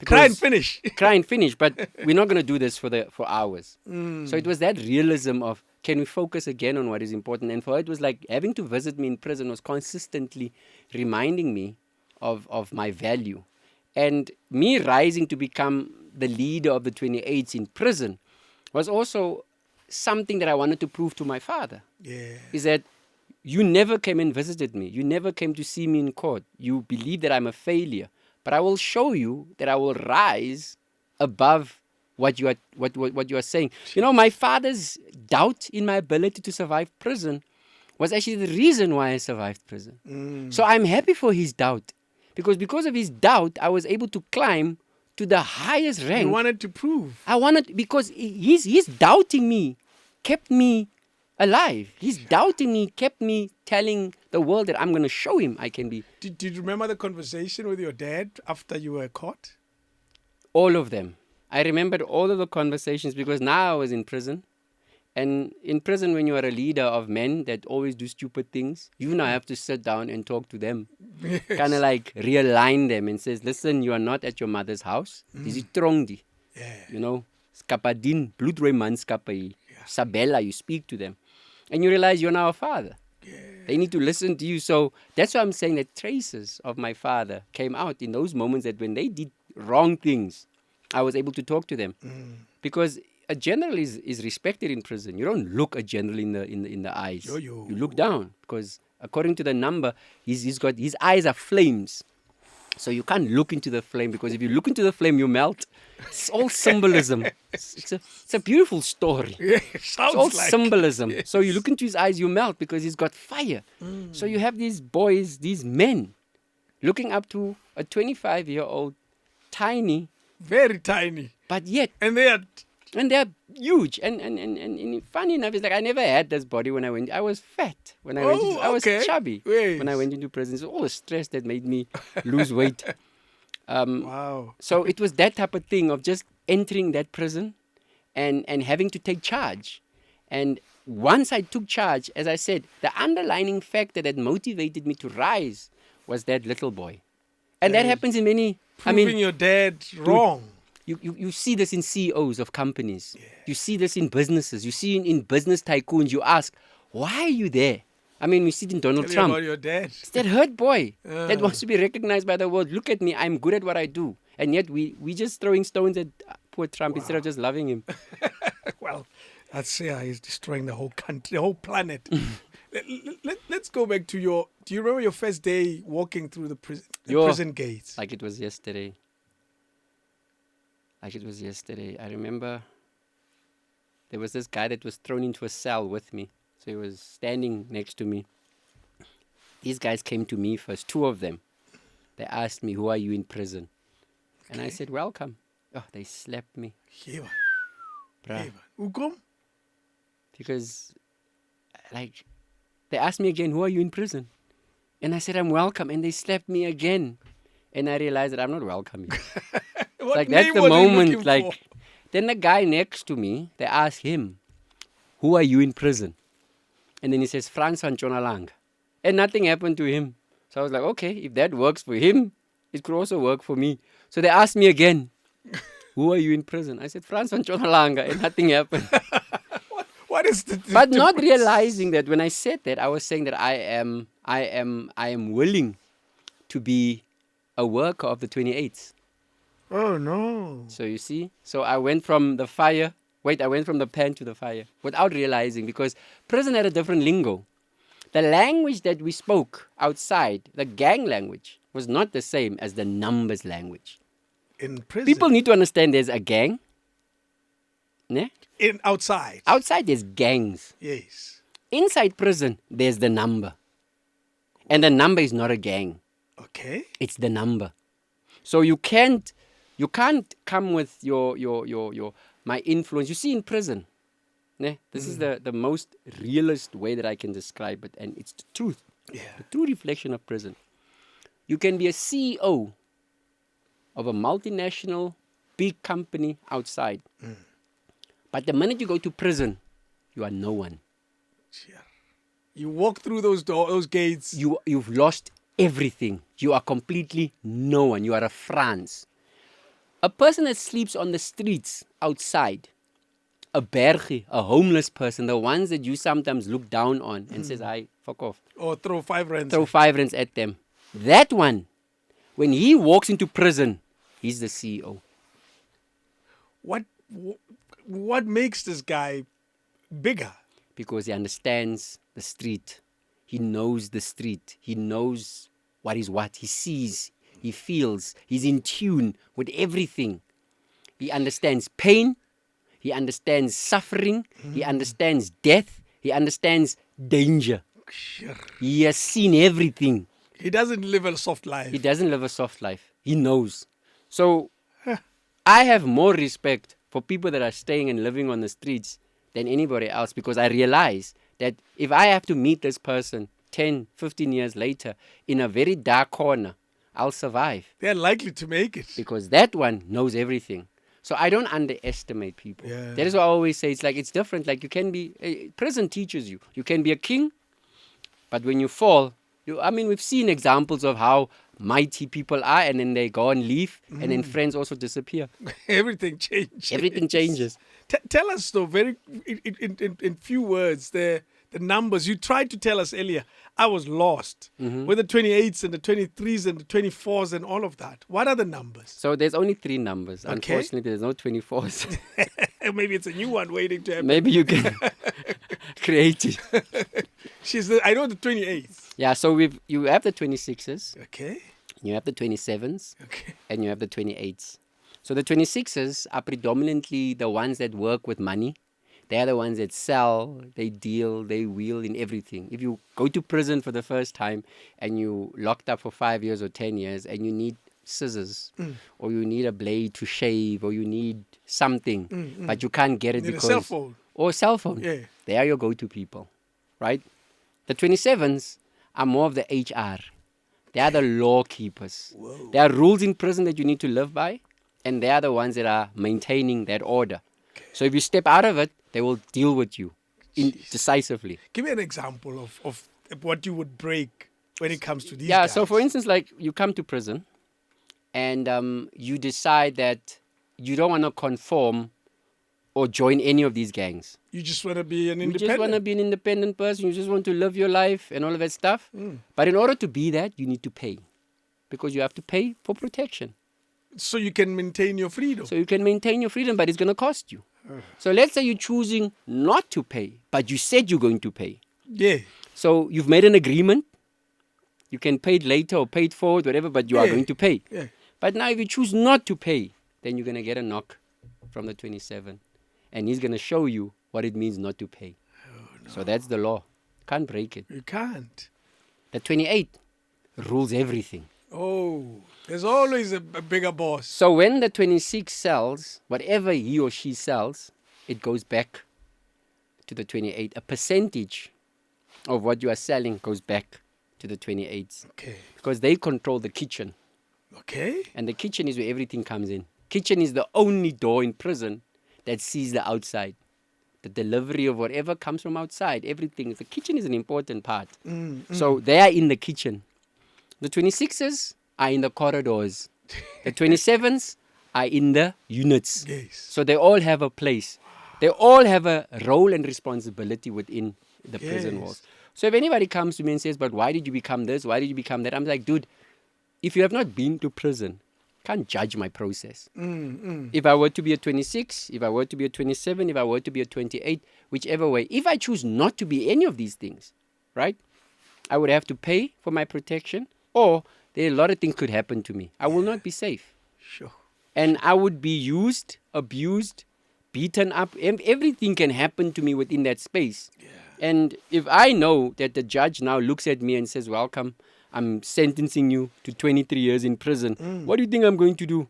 Cry and finish. Cry and finish, but we're not going to do this for hours. So it was that realism of, can we focus again on what is important? And for her, it was like having to visit me in prison was consistently reminding me of my value. And me rising to become the leader of the 28s in prison was also something that I wanted to prove to my father. Yeah. Is that you never came and visited me. You never came to see me in court. You believe that I'm a failure. But I will show you that I will rise above what you are saying. You know, my father's doubt in my ability to survive prison was actually the reason why I survived prison. So I'm happy for his doubt. Because of his doubt, I was able to climb to the highest rank. You wanted to prove. I wanted, because he's doubting me, kept me alive. He's doubting me, kept me telling the world that I'm going to show him I can be. Did you remember the conversation with your dad after you were caught? All of them. I remembered all of the conversations because now I was in prison. And in prison, when you are a leader of men that always do stupid things, you now have to sit down and talk to them. Yes. Kind of like realign them and says, listen, you are not at your mother's house. This is Trongdi. Yeah. You know, skapadin, bloedrooi man skapai. Sabella, you speak to them. And you realize you're now a father. They need to listen to you. So that's why I'm saying that traces of my father came out in those moments that when they did wrong things, I was able to talk to them. Because a general is respected in prison. You don't look a general in the eyes. You look down because according to the number, his eyes are flames. So you can't look into the flame because if you look into the flame, you melt. It's all symbolism. It's a beautiful story. Yeah, It's all symbolism. Yes. So you look into his eyes, you melt because he's got fire. So you have these boys, these men, looking up to a 25-year-old, tiny, Very tiny. but yet, And they are... and they're huge. And funny enough, it's like I never had this body when I went. I was fat when I went. I was okay. chubby Yes. when I went into prison. So all the stress that made me lose weight. Wow. So it was that type of thing of just entering that prison and having to take charge. And once I took charge, as I said, the underlining factor that motivated me to rise was that little boy. And that happens in many... Proving your dad wrong. You see this in CEOs of companies. Yeah. You see this in businesses. You see in business tycoons. You ask, why are you there? I mean, we see it in Donald Tell me Trump. about your dad. It's that hurt boy that wants to be recognized by the world. Look at me. I'm good at what I do. And yet we just throwing stones at poor Trump instead of just loving him. Well, that's he's destroying the whole country, the whole planet. Let's go back to your... Do you remember your first day walking through the prison gates? Like it was yesterday. I remember there was this guy that was thrown into a cell with me. So he was standing next to me. These guys came to me first, 2 of them. They asked me, who are you in prison? And I said, welcome. Oh, they slapped me. Bruh. Because, like, they asked me again, who are you in prison? And I said, I'm welcome. And they slapped me again. And I realized that I'm not welcome here. Like that's the moment. Like, then the guy next to me, they ask him, who are you in prison? And then he says, Frans van Jonalang. And nothing happened to him. So I was like, okay, if that works for him, it could also work for me. So they asked me again, who are you in prison? I said, Frans van Jonalang. And nothing happened. What is the But not realizing that when I said that, I was saying that I am willing to be a worker of the 28th. Oh, no. So you see? So I went from the pan to the fire without realizing because prison had a different lingo. The language that we spoke outside, the gang language, was not the same as the numbers language. In prison? People need to understand there's a gang. Ne? Outside? Outside there's gangs. Yes. Inside prison, there's the number. And the number is not a gang. Okay. It's the number. So you can't come with your my influence. You see in prison, this is the most realist way that I can describe it, and it's the truth. Yeah. The true reflection of prison. You can be a CEO of a multinational big company outside. But the minute you go to prison, you are no one. Yeah. You walk through those gates. You've lost everything. You are completely no one. You are a Frans. A person that sleeps on the streets outside, a bergie, a homeless person, the ones that you sometimes look down on and says, "Hi, fuck off." Or throw 5 rands. Throw 5 rands at them. That one, when he walks into prison, he's the CEO. What makes this guy bigger? Because he understands the street. He knows the street. He knows what is what. He sees. He feels. He's in tune with everything. He understands pain. He understands suffering. He understands death. He understands danger. Sure. He has seen everything. He doesn't live a soft life. He doesn't live a soft life. He knows. So I have more respect for people that are staying and living on the streets than anybody else, because I realize that if I have to meet this person 10, 15 years later in a very dark corner, I'll survive. They're likely to make it. Because that one knows everything. So I don't underestimate people. Yeah. That is what I always say. It's like, it's different. Like you can be, prison teaches you. You can be a king, but when you fall, I mean, we've seen examples of how mighty people are, and then they go and leave, and then friends also disappear. Everything changes. Everything changes. Tell us though, very in few words, the numbers you tried to tell us earlier. I was lost with the 28s and the 23s and the 24s and all of that. What are the numbers? So there's only 3 numbers. Okay. Unfortunately, there's no 24s. Maybe it's a new one waiting to happen. Maybe you can create it. I know the 28s. Yeah, so you have the 26s, Okay. you have the 27s, Okay. and you have the 28s. So the 26ers are predominantly the ones that work with money. They are the ones that sell, they deal, they wheel in everything. If you go to prison for the first time and you locked up for 5 years or 10 years and you need scissors or you need a blade to shave or you need something, but you can't get it Need because... a cell phone. Or a cell phone. Yeah. They are your go-to people, right? The 27s are more of the HR. They are the law keepers. Whoa. There are rules in prison that you need to live by, and they are the ones that are maintaining that order. Okay. So if you step out of it, they will deal with you decisively. Give me an example of what you would break when it comes to these Yeah, guys. so for instance, like you come to prison and you decide that you don't want to conform or join any of these gangs. You just want to be an You independent. just want to be an independent person. You just want to live your life and all of that stuff. But in order to be that, you need to pay. Because you have to pay for protection. So you can maintain your freedom. So you can maintain your freedom, but it's going to cost you. So let's say you're choosing not to pay, but you said you're going to pay. Yeah. So you've made an agreement. You can pay it later or pay it forward, whatever, but you are going to pay. Yeah. But now if you choose not to pay, then you're going to get a knock from the 27. And he's going to show you what it means not to pay. So that's the law. Can't break it. You can't. The 28 rules everything. Oh, there's always a bigger boss. So when the 26 sells, whatever he or she sells, it goes back to the 28. A percentage of what you are selling goes back to the 28s. Okay. Because they control the kitchen. Okay. And the kitchen is where everything comes in. Kitchen is the only door in prison that sees the outside. The delivery of whatever comes from outside, everything. The kitchen is an important part. So they are in the kitchen. The 26ers are in the corridors. The 27s are in the units. Yes. So they all have a place. They all have a role and responsibility within the prison Yes. walls. So if anybody comes to me and says, but why did you become this? Why did you become that? I'm like, dude, if you have not been to prison, can't judge my process. If I were to be a 26, if I were to be a 27, if I were to be a 28, whichever way, if I choose not to be any of these things, right, I would have to pay for my protection, or there are a lot of things could happen to me. I will not be safe. Sure. And I would be used, abused, beaten up. Everything can happen to me within that space. Yeah. And if I know that the judge now looks at me and says, welcome, I'm sentencing you to 23 years in prison. What do you think I'm going to do?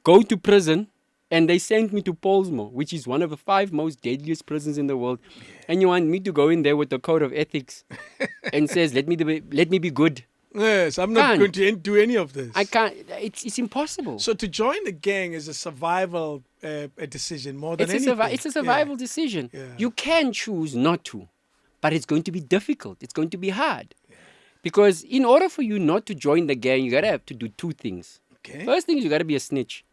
Go to prison, and they sent me to Pollsmoor, which is one of the 5 most deadliest prisons in the world. Yeah. And you want me to go in there with the code of ethics and says, let me be good. Yes, I'm not going to do any of this. I can't. It's impossible. So to join the gang is a survival a decision more than anything. It's a survival decision. Yeah. You can choose not to, but it's going to be difficult. It's going to be hard. Because in order for you not to join the gang, you gotta have to do 2 things. Okay. First thing is you gotta be a snitch.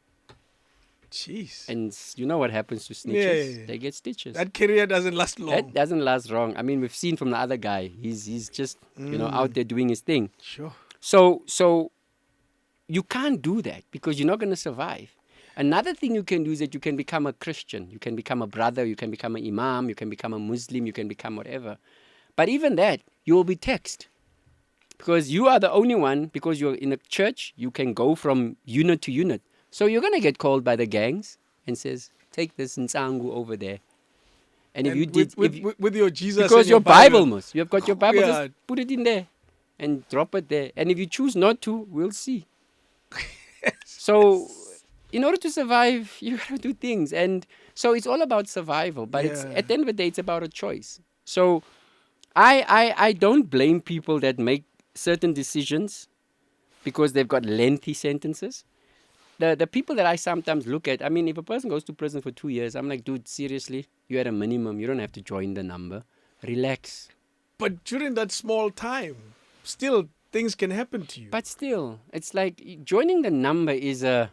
Jeez. And you know what happens to snitches? Yeah. They get stitches. That career doesn't last long. That doesn't last long. I mean, we've seen from the other guy. He's just out there doing his thing. Sure. So you can't do that because you're not gonna survive. Another thing you can do is that you can become a Christian. You can become a brother. You can become an imam. You can become a Muslim. You can become whatever. But even that, you will be taxed. Because you are the only one, because you're in a church, you can go from unit to unit. So you're going to get called by the gangs and says, take this Nsangu over there. And if you did... with your Jesus because and your Bible must. You have got your Bible, Yeah. just put it in there and drop it there. And if you choose not to, we'll see. So in order to survive, you got to do things. And so it's all about survival. But it's at the end of the day, it's about a choice. So I don't blame people that make certain decisions because they've got lengthy sentences. The people that I sometimes look at, I mean, if a person goes to prison for 2 years, I'm like, dude, seriously, you're at a minimum. You don't have to join the number. Relax. But during that small time, still things can happen to you. But still, it's like joining the number is a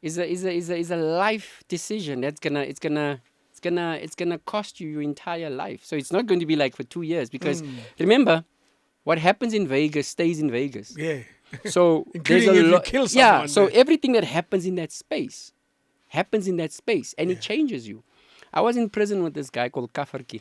life decision. It's gonna cost you your entire life. So it's not going to be like for 2 years, because remember, what happens in Vegas stays in Vegas. Yeah. So Including there's if a you lot. kill Yeah. someone So there. everything that happens in that space happens in that space, and it changes you. I was in prison with this guy called Kafarki,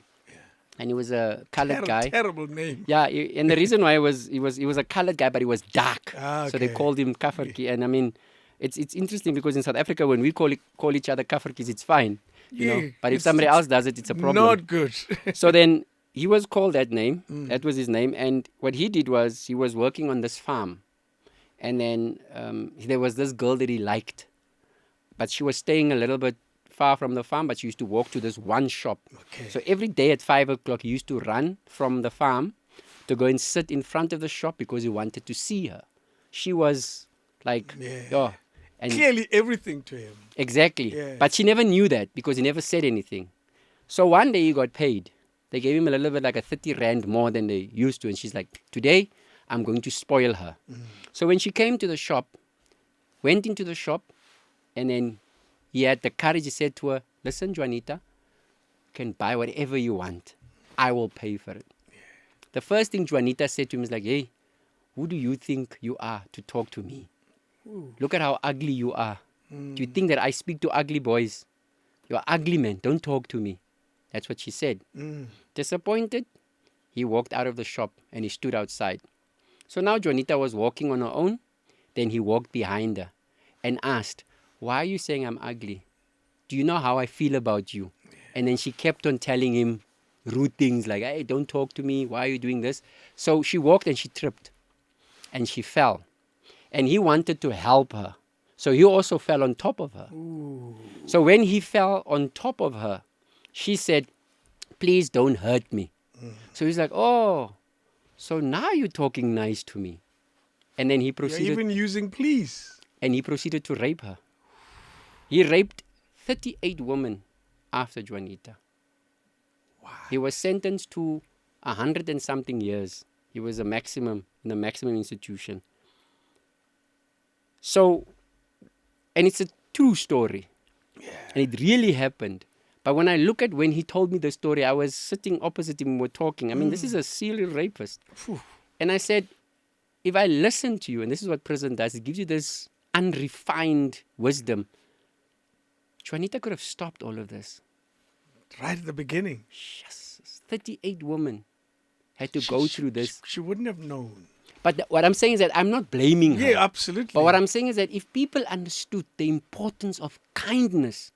and he was a colored guy. Terrible name. Yeah, and the reason why he was a colored guy, but he was dark, so they Okay. called him Kafarki. And I mean, it's interesting because in South Africa, when we call each other Kafarkis, it's fine, you know. Yeah, But if it's- somebody it's else does it, it's a problem. Not good. So then he was called that name. That was his name. And what he did was he was working on this farm, and then there was this girl that he liked, but she was staying a little bit far from the farm, but she used to walk to this one shop. Okay. So every day at 5 o'clock, he used to run from the farm to go and sit in front of the shop because he wanted to see her. She was like, oh, and Clearly everything to him. exactly. Yeah. But she never knew that because he never said anything. So one day he got paid. They gave him a little bit like a 30 rand more than they used to. And she's like, today I'm going to spoil her. So when she came to the shop, went into the shop, and then he had the courage, he said to her, listen, Juanita, you can buy whatever you want. I will pay for it. The first thing Juanita said to him is like, hey, who do you think you are to talk to me? Look at how ugly you are. Do you think that I speak to ugly boys? You're ugly, man. Don't talk to me. That's what she said. Disappointed, he walked out of the shop and he stood outside. So now Juanita was walking on her own. Then he walked behind her and asked, why are you saying I'm ugly? Do you know how I feel about you? And then she kept on telling him rude things like, hey, don't talk to me. Why are you doing this? So she walked and she tripped and she fell. And he wanted to help her. So he also fell on top of her. So when he fell on top of her, she said, please don't hurt me. So he's like, oh, so now you're talking nice to me. And then he You're proceeded, even using please. and he proceeded to rape her. He raped 38 women after Juanita. Wow. He was sentenced to 100 and something years. He was in the maximum institution. So, and it's a true story. And it really happened. But when I look at when he told me the story, I was sitting opposite him, we were talking. I mean, this is a serial rapist. And I said, if I listen to you, and this is what prison does, it gives you this unrefined wisdom. Juanita could have stopped all of this. Right at the beginning. Yes, 38 women had to go through this. She wouldn't have known. But what I'm saying is that I'm not blaming her. Yeah, absolutely. But what I'm saying is that if people understood the importance of kindness,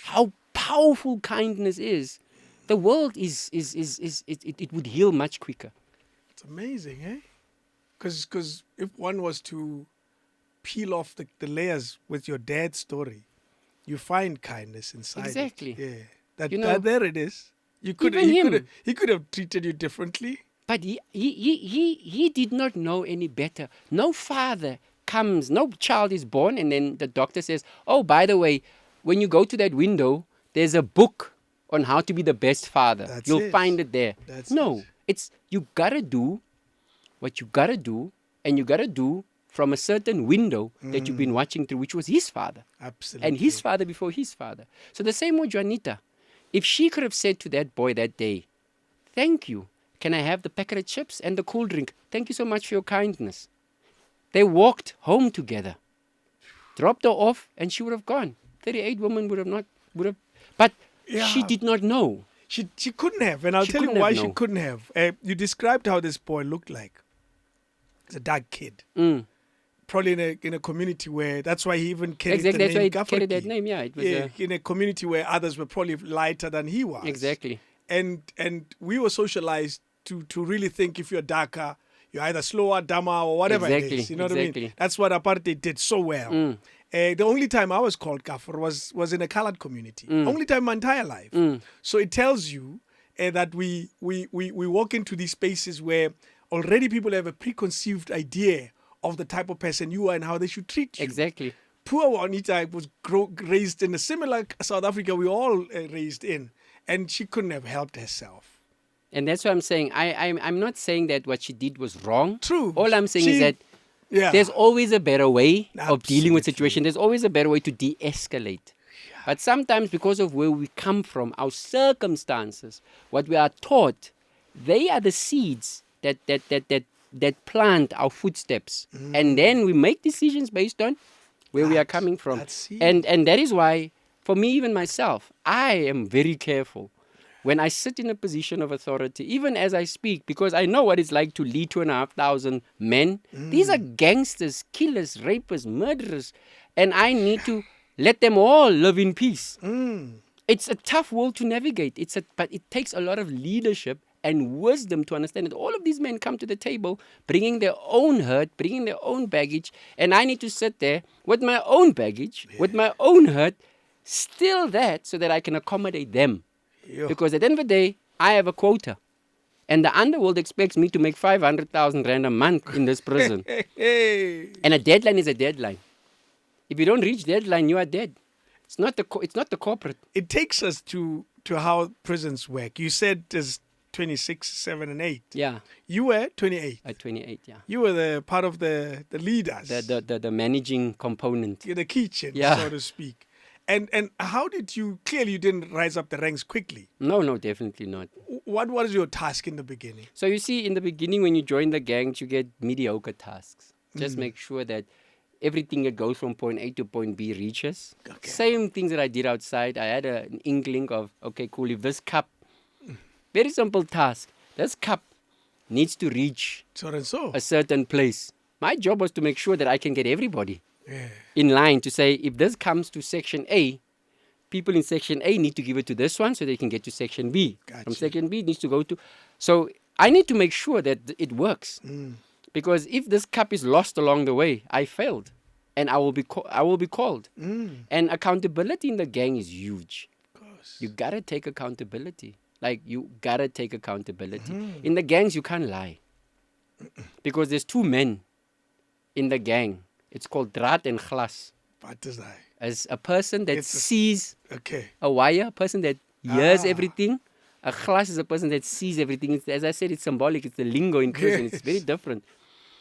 how powerful kindness is, the world it would heal much quicker. It's amazing, eh? Because if one was to peel off the layers with your dad's story, you find kindness inside. Exactly. It. Yeah. You know, there it is. You could even he could have treated you differently. But he did not know any better. No father comes, no child is born, and then the doctor says, oh, by the way, when you go to that window, there's a book on how to be the best father. That's You'll it. find it there. That's no, it. it's you gotta do what you gotta do, and you gotta do from a certain window that you've been watching through, which was his father. Absolutely. And his father before his father. So the same with Juanita. If she could have said to that boy that day, thank you. Can I have the packet of chips and the cool drink? Thank you so much for your kindness. They walked home together, dropped her off, and she would have gone. 38 women would have, but she did not know. She couldn't have, and I'll She tell you couldn't why have she known. couldn't have. You described how this boy looked like. He's a dark kid. Probably in a community where that's why he even carried Exactly, the that's why name he carried that Gafarki. name. Yeah, it was in a community where others were probably lighter than he was. exactly. And we were socialized to really think if you're darker, you're either slower, dumber, or whatever it Exactly, is. You know what I mean? exactly. That's what apartheid did so well. The only time I was called Kafir was in a colored community. Only time in my entire life. So it tells you that we walk into these spaces where already people have a preconceived idea of the type of person you are and how they should treat you. Exactly. Poor Juanita was raised in a similar South Africa we all raised in, and she couldn't have helped herself. And that's what I'm saying. I'm not saying that what she did was wrong. True. All I'm saying is that Yeah. there's always a better way of dealing with Absolutely. situation. There's always a better way to de-escalate. But sometimes because of where we come from, our circumstances, what we are taught, they are the seeds that plant our footsteps. And then we make decisions based on where we are coming from. that's it. And that is why, for me, even myself, I am very careful when I sit in a position of authority, even as I speak, because I know what it's like to lead 2,500 men. These are gangsters, killers, rapists, murderers. And I need to let them all live in peace. It's a tough world to navigate. But it takes a lot of leadership and wisdom to understand that all of these men come to the table bringing their own hurt, bringing their own baggage. And I need to sit there with my own baggage, with my own hurt, still that so that I can accommodate them. Yo. Because at the end of the day, I have a quota. And the underworld expects me to make 500,000 rand a month in this prison. Hey. And a deadline is a deadline. If you don't reach deadline, you are dead. It's not the corporate. It takes us to how prisons work. You said there's 26, 7, and 8. Yeah, You were 28. at 28, yeah. You were the part of the leaders. The managing component. You're the kitchen, Yeah. so to speak. And how did you, clearly you didn't rise up the ranks quickly. No, definitely not. What was your task in the beginning? So you see, in the beginning, when you join the gangs, you get mediocre tasks. Just make sure that everything that goes from point A to point B reaches. Okay. Same things that I did outside. I had an inkling of, okay, cool, if this cup, very simple task, this cup needs to reach So and so. a certain place. My job was to make sure that I can get everybody Yeah. in line to say, if this comes to section A, people in section A need to give it to this one so they can get to section B. From Gotcha. section B, it needs to go to... So I need to make sure that it works. Because if this cup is lost along the way, I failed. And I will be called. And accountability in the gang is huge. Of course. You got to take accountability. Like, you got to take accountability. In the gangs, you can't lie. Because there's two men in the gang. It's called draad and glas. What is that? As a person that It's a- sees Okay. a wire, a person that hears everything. A glas is a person that sees everything. It's, as I said, it's symbolic. It's the lingo in prison. It's very Yes. different.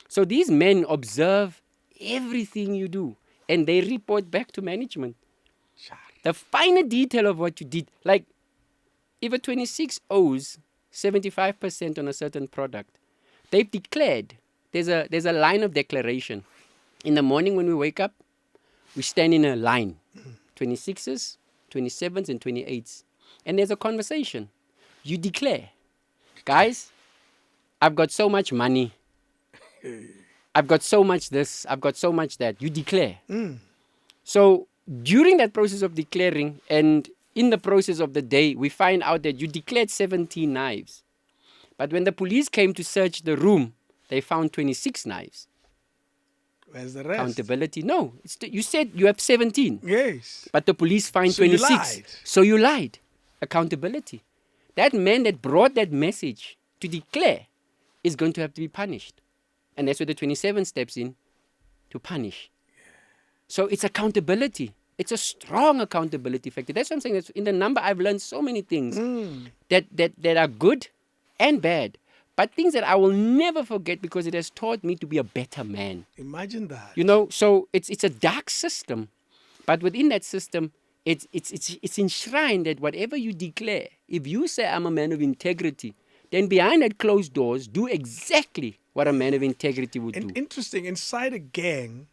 So these men observe everything you do. And they report back to management. The finer detail of what you did. Like, if a 26 owes 75% on a certain product, they've declared, there's a line of declaration. In the morning when we wake up, we stand in a line. 26s, 27s, and 28s. And there's a conversation. You declare, guys, I've got so much money. I've got so much this. I've got so much that. You declare. So during that process of declaring and in the process of the day, we find out that you declared 17 knives. But when the police came to search the room, they found 26 knives. Where's the rest? Accountability? No. You said you have 17. Yes. But the police find So you 26. lied. So you lied. Accountability. That man that brought that message to declare is going to have to be punished. And that's where the 27 steps in to punish. So it's accountability. It's a strong accountability factor. That's what I'm saying. That's in the number, I've learned so many things that are good and bad. But things that I will never forget because it has taught me to be a better man. Imagine that. You know, so it's a dark system. But within that system, it's enshrined that whatever you declare, if you say I'm a man of integrity, then behind that closed doors, do exactly what a man of integrity would And do. interesting, inside a gang,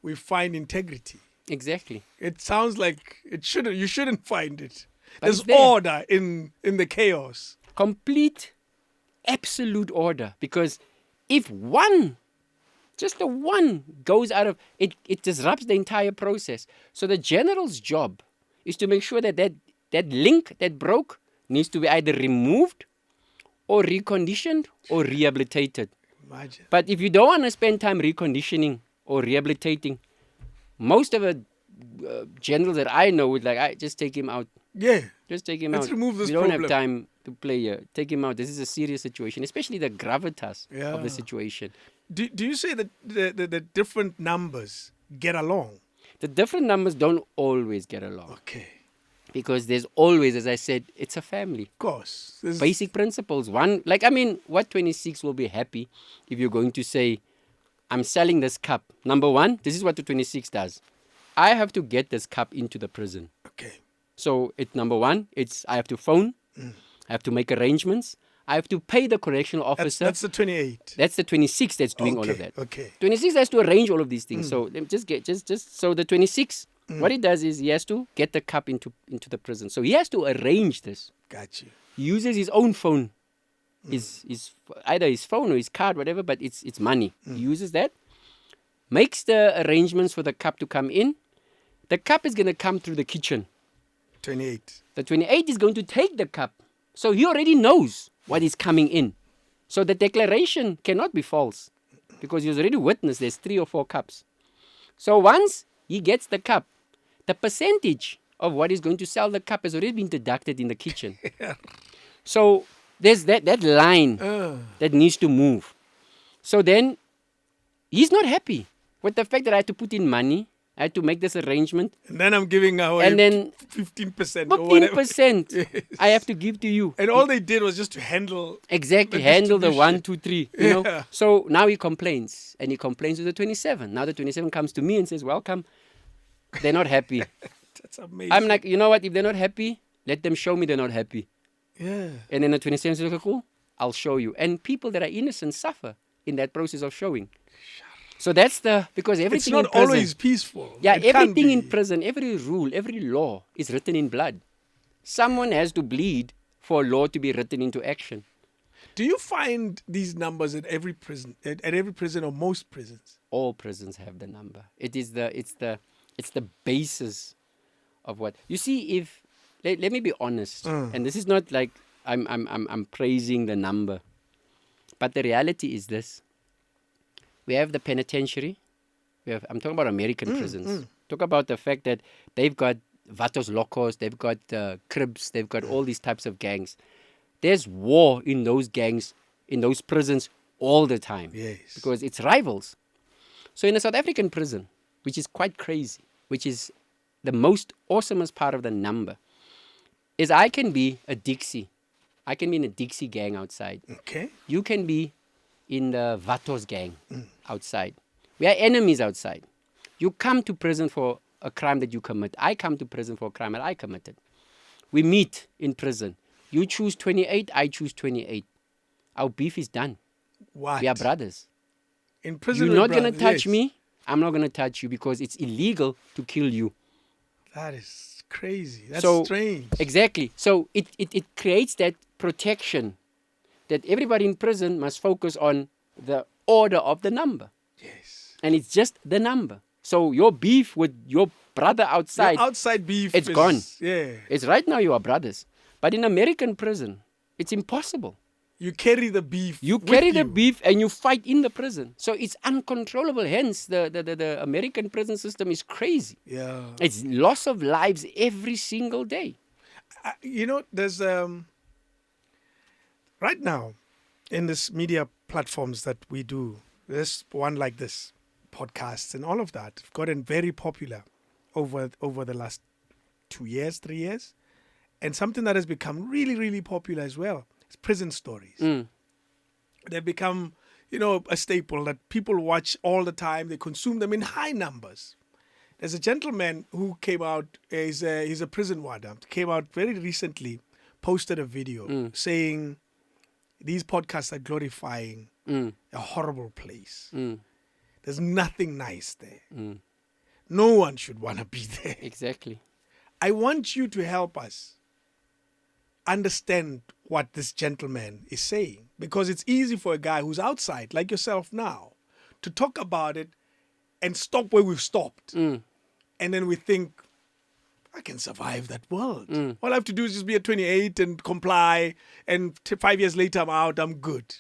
we find integrity. Exactly. It sounds like you shouldn't find it. But There's it's there. order in the chaos. Complete, absolute order. Because if one, just the one goes out of, it disrupts the entire process. So the general's job is to make sure that link that broke needs to be either removed or reconditioned or rehabilitated. Imagine. But if you don't want to spend time reconditioning or rehabilitating, most of the generals that I know would like, just take him out. Yeah. Just take him Let's out. remove this We don't have problem. time to play here. Take him out. This is a serious situation, especially the gravitas of Yeah. the situation. Do you say that the different numbers get along? The different numbers don't always get along Okay. Because there's always, as I said, it's a family. Of course. There's- Basic principles. One, like, I mean, what 26 will be happy if you're going to say, I'm selling this cup. Number one, this is what the 26 does. I have to get this cup into the prison. Okay. So it's number one, I have to phone, I have to make arrangements, I have to pay the correctional officer. That's the 28. That's the 26 that's doing all of that. Okay. 26 has to arrange all of these things. So let me just so the 26, what he does is he has to get the cup into the prison. So he has to arrange this. Got you. He uses his own phone, his either his phone or his card, whatever, but it's money. He uses that, makes the arrangements for the cup to come in. The cup is going to come through the kitchen. 28. The 28 is going to take the cup. So he already knows what is coming in. So the declaration cannot be false because he's already witnessed there's 3 or 4 cups. So once he gets the cup, the percentage of what he's going to sell the cup has already been deducted in the kitchen. So there's that line that needs to move. So then he's not happy with the fact that I had to put in money. I had to make this arrangement. And then I'm giving away And then 15% or whatever. 15% Yes. I have to give to you. And all they did was just to handle. Exactly, the handle the distribution. 1, 2, 3. You know. Yeah. So now he complains, and he complains to the 27. Now the 27 comes to me and says, "Welcome." They're not happy. That's amazing. I'm like, you know what? If they're not happy, let them show me they're not happy. Yeah. And then the 27 says, "Okay, cool. I'll show you." And people that are innocent suffer in that process of showing. So that's because everything It's not in prison, always peaceful. yeah, It can't everything in be. prison, every rule, every law is written in blood. Someone has to bleed for a law to be written into action. Do you find these numbers at every prison, at every prison or most prisons? All prisons have the number. It's the basis of what you see. If let me be honest, and this is not like I'm praising the number, but the reality is this: we have the penitentiary. I'm talking about American prisons. Talk about the fact that they've got Vatos Locos, they've got Cribs, they've got all these types of gangs. There's war in those gangs, in those prisons all the time. Yes. Because it's rivals. So in a South African prison, which is quite crazy, which is the most awesomest part of the number, is I can be a Dixie. I can be in a Dixie gang outside. Okay. You can be in the Vatos gang outside. We are enemies outside. You come to prison for a crime that you commit. I come to prison for a crime that I committed. We meet in prison. You choose 28, I choose 28. Our beef is done. What? We are brothers. In prison, You're we're not going to brothers, touch yes. me. I'm not going to touch you because it's illegal to kill you. That is crazy. That's So- strange. Exactly. So it creates that protection that everybody in prison must focus on the order of the number. Yes. And it's just the number. So your beef with your brother outside, Your outside beef it's is, gone. Yeah. it's right now you are brothers. But in American prison, it's impossible. You carry the beef. You with carry the you. beef and you fight in the prison. So it's uncontrollable. Hence, the American prison system is crazy. Yeah. It's loss of lives every single day. You know, there's right now in this media platforms that we do, there's one like this, podcasts and all of that have gotten very popular over the last 2 years, 3 years. And something that has become really, really popular as well is prison stories. They've become, you know, a staple that people watch all the time. They consume them in high numbers. There's a gentleman who came out, he's a prison warden, came out very recently, posted a video saying these podcasts are glorifying a horrible place. There's nothing nice there. No one should want to be there. Exactly. I want you to help us understand what this gentleman is saying, because it's easy for a guy who's outside, like yourself now, to talk about it and stop where we've stopped. And then we think, I can survive that world. All I have to do is just be at 28 and comply, and 5 years later I'm out, I'm good.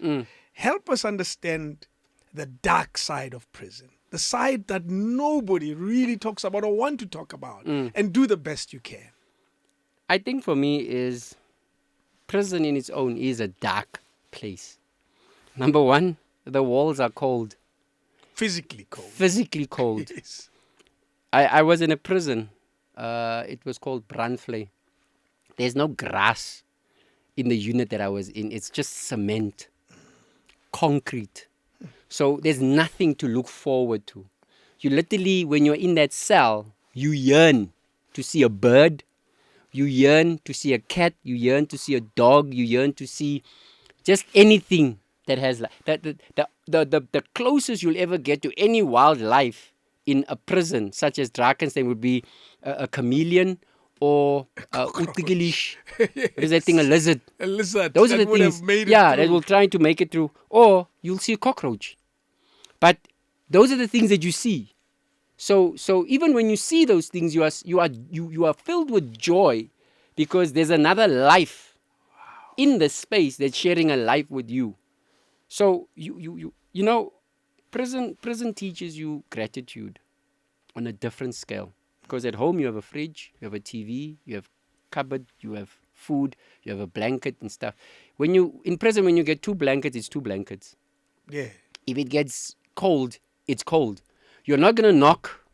Help us understand the dark side of prison, the side that nobody really talks about or want to talk about, and do the best you can. I think for me is prison in its own is a dark place. Number one, the walls are cold, Physically cold. physically cold. Yes. I was in a prison. It was called Brandvlei. There's no grass in the unit that I was in. It's just cement, concrete. So there's nothing to look forward to. You literally, when you're in that cell, you yearn to see a bird, you yearn to see a cat, you yearn to see a dog, you yearn to see just anything that has life. The closest you'll ever get to any wildlife in a prison, such as Drakenstein, would be a chameleon or utigilish. What is that thing? A lizard. A lizard. Those are that the would things. have made it Yeah, through. that will try to make it through. Or you'll see a cockroach. But those are the things that you see. So even when you see those things, you are filled with joy because there's another life in the space that's sharing a life with you. So you know, prison teaches you gratitude on a different scale. Because at home you have a fridge, you have a TV, you have cupboard, you have food, you have a blanket and stuff. In prison, when you get 2 blankets, it's 2 blankets. Yeah. If it gets cold, it's cold. You're not going to knock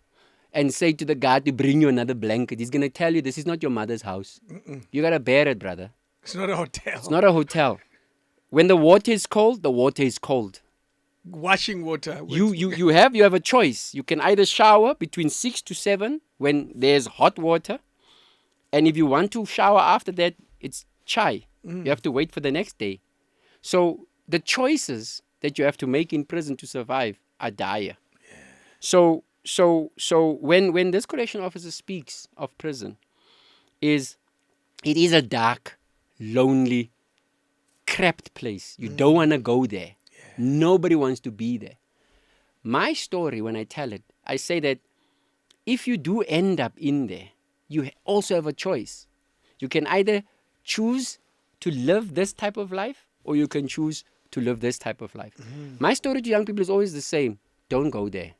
and say to the guard to bring you another blanket. He's going to tell you this is not your mother's house. You got to bear it, brother. It's not a hotel. It's not a hotel. When the water is cold, the water is cold. Washing water. You have a choice. You can either shower between 6 to 7 when there's hot water. And if you want to shower after that, it's chai. You have to wait for the next day. So the choices that you have to make in prison to survive are dire. Yeah. So when this correctional officer speaks of prison, it is a dark, lonely, cramped place. You don't want to go there. Yeah. Nobody wants to be there. My story, when I tell it, I say that if you do end up in there, you also have a choice. You can either choose to live this type of life or you can choose to live this type of life. My story to young people is always the same. Don't go there.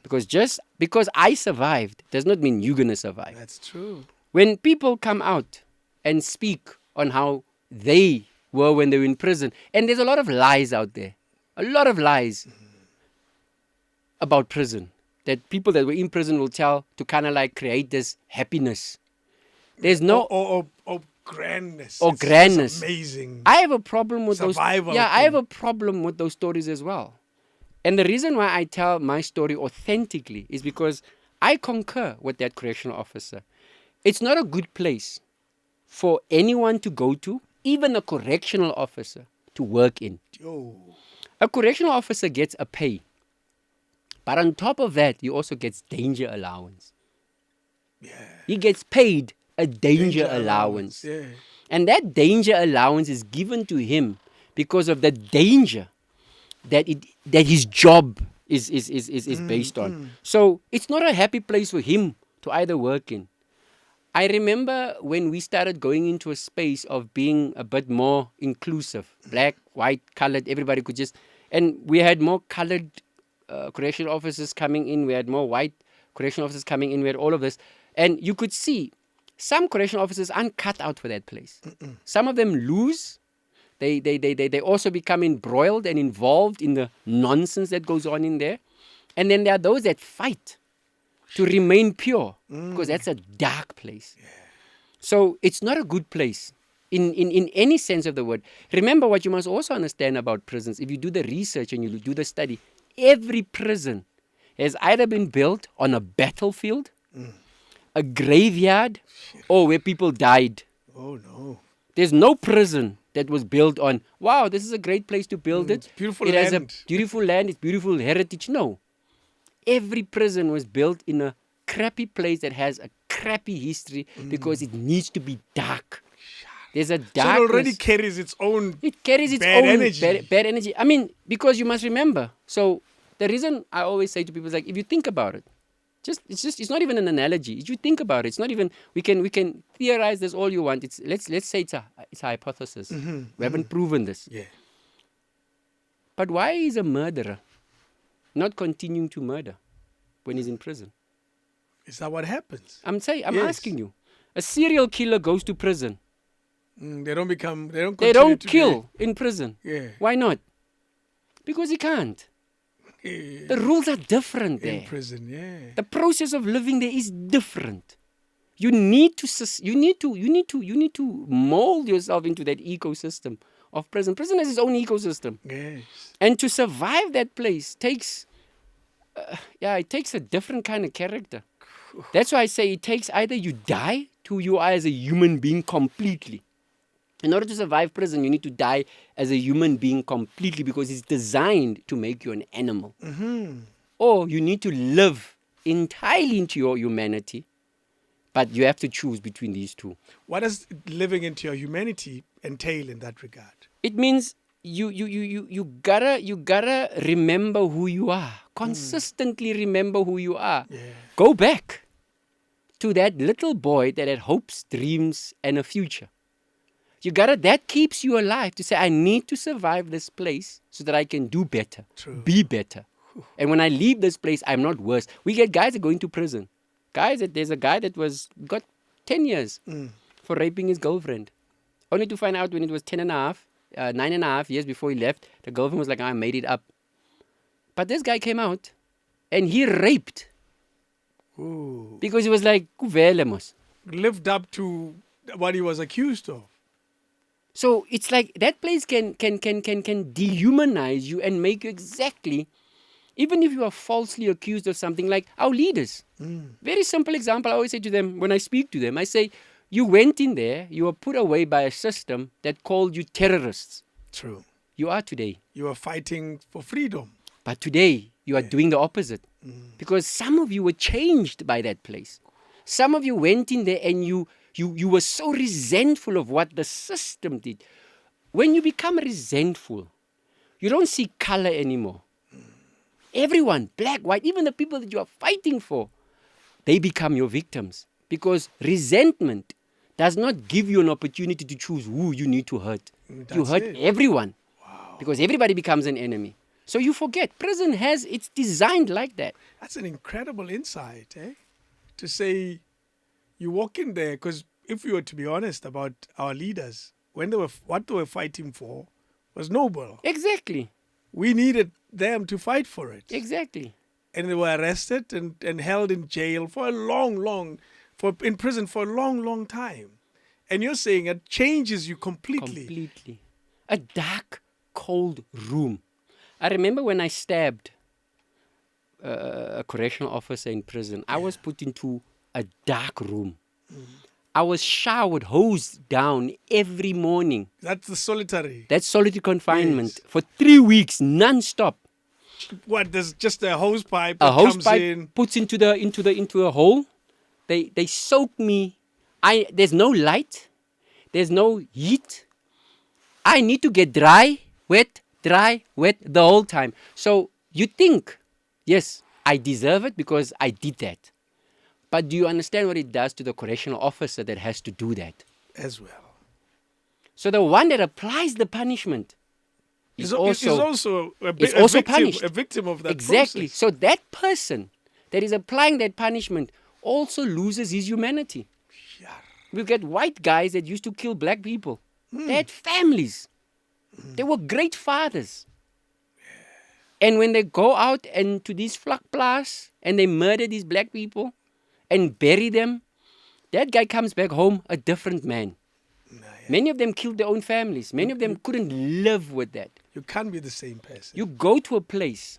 Because just because I survived does not mean you're going to survive. That's true. When people come out and speak on how they were when they were in prison, and there's a lot of lies out there, a lot of lies about prison that people that were in prison will tell to kind of like create this happiness. There's no... Or grandness. Or It's grandness. Amazing. I have a problem with Survival those. Yeah, I thing. have a problem with those stories as well. And the reason why I tell my story authentically is because I concur with that correctional officer. It's not a good place for anyone to go to, even a correctional officer, to work in. Oh. A correctional officer gets a pay. But on top of that, he also gets danger allowance. Yeah. He gets paid a danger allowance. Yeah. And that danger allowance is given to him because of the danger that his job is based on. So it's not a happy place for him to either work in. I remember when we started going into a space of being a bit more inclusive, black, white, colored, everybody could just, and we had more colored correctional officers coming in, we had more white correctional officers coming in, we had all of this. And you could see some correctional officers aren't cut out for that place. Some of them lose. They also become embroiled and involved in the nonsense that goes on in there. And then there are those that fight to remain pure because that's a dark place. Yeah. So it's not a good place in any sense of the word. Remember what you must also understand about prisons. If you do the research and you do the study, every prison has either been built on a battlefield, a graveyard, or where people died. Oh, no. There's no prison that was built on, wow, this is a great place to build it. Beautiful it land. has a beautiful land, it's beautiful heritage. No. Every prison was built in a crappy place that has a crappy history because it needs to be dark. There's a darkness. So it already carries its own bad energy. Bad energy. I mean, because you must remember. So the reason I always say to people is like, if you think about it, it's not even an analogy. If you think about it, it's not even, we can theorize this all you want. Let's say it's a hypothesis. We haven't proven this. Yeah. But why is a murderer not continuing to murder when he's in prison? Is that what happens? I'm Yes. asking you. A serial killer goes to prison. They don't They don't kill in prison. Yeah. Why not? Because he can't. The rules are different there. In prison, yeah. The process of living there is different. You need to mold yourself into that ecosystem of prison. Prison has its own ecosystem. Yes. And to survive that place takes it takes a different kind of character. That's why I say it takes either you die to who you are as a human being completely. In order to survive prison, you need to die as a human being completely because it's designed to make you an animal. Or you need to live entirely into your humanity, but you have to choose between these two. What does living into your humanity entail in that regard? It means you gotta remember who you are. Consistently remember who you are. Yeah. Go back to that little boy that had hopes, dreams, and a future. That keeps you alive to say, I need to survive this place so that I can do better, be better. And when I leave this place, I'm not worse. We get guys that go into prison. There's a guy that got 10 years for raping his girlfriend. Only to find out when it was 9.5 years before he left, the girlfriend was like, I made it up. But this guy came out and he raped. Ooh. Because he was like, "Kuvele mos." Lived up to what he was accused of. So it's like that place can dehumanize you and make you exactly, even if you are falsely accused of something, like our leaders. Very simple example. I always say to them, when I speak to them, I say, you went in there, you were put away by a system that called you terrorists. True. You are today. You are fighting for freedom. But today, you are doing the opposite. Because some of you were changed by that place. Some of you went in there and you were so resentful of what the system did. When you become resentful, you don't see color anymore. Everyone, black, white, even the people that you are fighting for, they become your victims. Because resentment does not give you an opportunity to choose who you need to hurt. You hurt everyone. Wow. Because everybody becomes an enemy. So you forget, prison it's designed like that. That's an incredible insight, eh? To say you walk in there, because if we were to be honest about our leaders, what they were fighting for was noble. Exactly. We needed them to fight for it. Exactly. And they were arrested and held in jail for in prison for a long time. And you're saying it changes you completely. Completely. A dark, cold room. I remember when I stabbed a correctional officer in prison, I was put into a dark room. I was showered, hosed down every morning. That's the solitary. That's solitary confinement for 3 weeks, non-stop. What? There's just a hose pipe A that hose comes pipe in. puts into a hole. They soak me. There's no light. There's no heat. I need to get dry, wet the whole time. So you think, yes, I deserve it because I did that. But do you understand what it does to the correctional officer that has to do that? As well. So the one that applies the punishment is also punished. A victim of that Exactly. process. So that person that is applying that punishment also loses his humanity. We get white guys that used to kill black people. They had families. They were great fathers. And when they go out and to these vlakplaas and they murder these black people and bury them, that guy comes back home a different man. Many of them killed their own families. Many of them couldn't live with that. You can't be the same person. You go to a place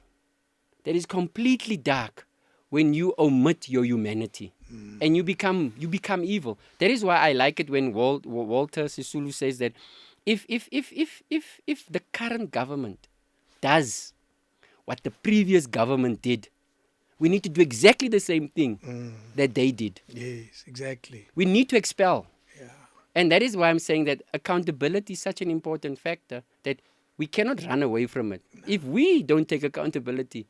that is completely dark when you omit your humanity and you become evil. That is why I like it when Walter Sisulu says that if the current government does what the previous government did, we need to do exactly the same thing that they did. Yes, exactly. We need to expel. Yeah. And that is why I'm saying that accountability is such an important factor that we cannot run away from it. If we don't take accountability,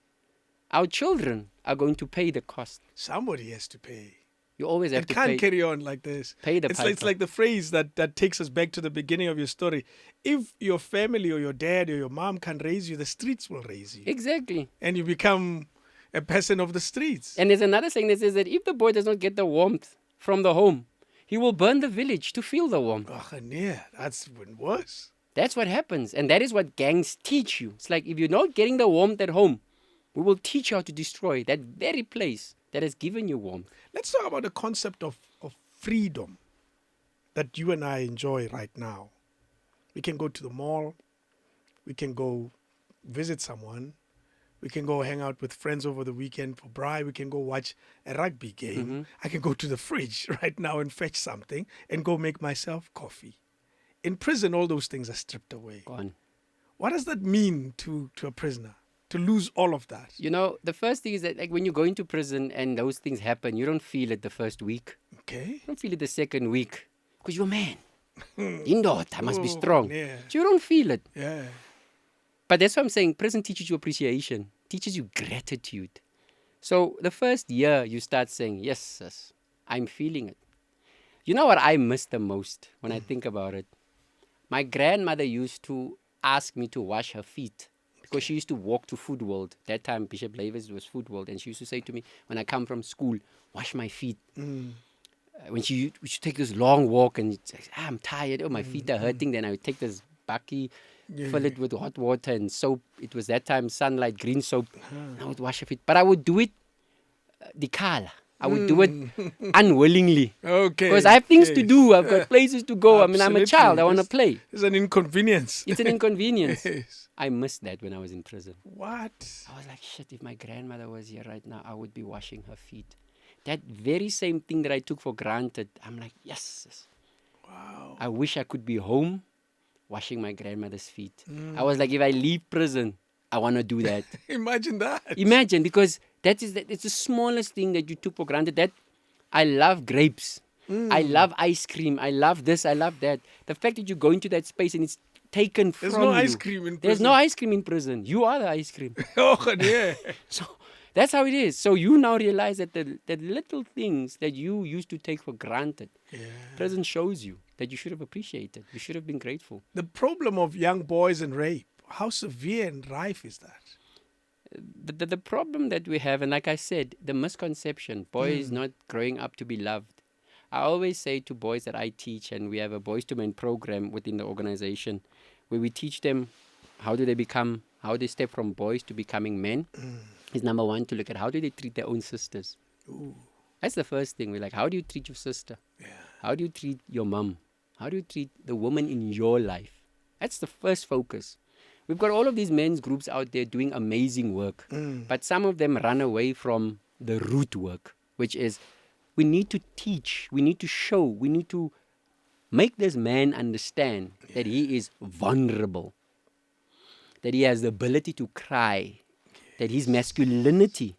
our children are going to pay the cost. Somebody has to pay. You always have It to can't pay. carry on like this. Pay the It's piper. like the phrase that takes us back to the beginning of your story. If your family or your dad or your mom can't raise you, the streets will raise you. Exactly. And you become a person of the streets. And there's another saying that says that if the boy does not get the warmth from the home, he will burn the village to feel the warmth. Oh, yeah, that's even worse. That's what happens. And that is what gangs teach you. It's like if you're not getting the warmth at home, we will teach you how to destroy that very place that has given you warmth. Let's talk about the concept of freedom that you and I enjoy right now. We can go to the mall. We can go visit someone. We can go hang out with friends over the weekend for braai. We can go watch a rugby game. I can go to the fridge right now and fetch something and go make myself coffee. In prison, all those things are stripped away. Gone. What does that mean to a prisoner, to lose all of that? You know, the first thing is that like when you go into prison and those things happen, you don't feel it the first week. Okay. You don't feel it the second week because you're a man. I must be strong. Yeah. So you don't feel it. Yeah. But that's what I'm saying. Prison teaches you appreciation, teaches you gratitude. So the first year you start saying, yes, sis, I'm feeling it. You know what I miss the most when I think about it? My grandmother used to ask me to wash her feet because she used to walk to Food World. That time Bishop Lavis was Food World. And she used to say to me, when I come from school, wash my feet. When she should take this long walk and I'm tired, my feet are hurting. Then I would take this bucky, fill it with hot water and soap. It was that time sunlight, green soap. I would wash her feet. But I would do it dikala. I would do it unwillingly. Okay. Because I have things to do. I've got places to go. I mean, I'm a child. I want to play. It's an inconvenience. It's an inconvenience. Yes. I missed that when I was in prison. What? I was like, shit, if my grandmother was here right now, I would be washing her feet. That very same thing that I took for granted, I'm like, yes. Wow. I wish I could be home washing my grandmother's feet. I was like, if I leave prison, I want to do that. Imagine that. Imagine, because it's the smallest thing that you took for granted. That I love grapes. I love ice cream. I love this. I love that. The fact that you go into that space and it's taken from you. There's no ice cream in prison. There's no ice cream in prison. You are the ice cream. Oh, yeah. So that's how it is. So you now realize that the little things that you used to take for granted, prison shows you that you should have appreciated. You should have been grateful. The problem of young boys and rape, how severe and rife is that? The problem that we have, and like I said, the misconception, boys not growing up to be loved. I always say to boys that I teach, and we have a boys to men program within the organization, where we teach them how they step from boys to becoming men. Is number one, to look at how do they treat their own sisters. Ooh. That's the first thing. We're like, how do you treat your sister? How do you treat your mom? How do you treat the woman in your life? That's the first focus. We've got all of these men's groups out there doing amazing work, but some of them run away from the root work, which is we need to teach, we need to show, we need to make this man understand that he is vulnerable, that he has the ability to cry, that his masculinity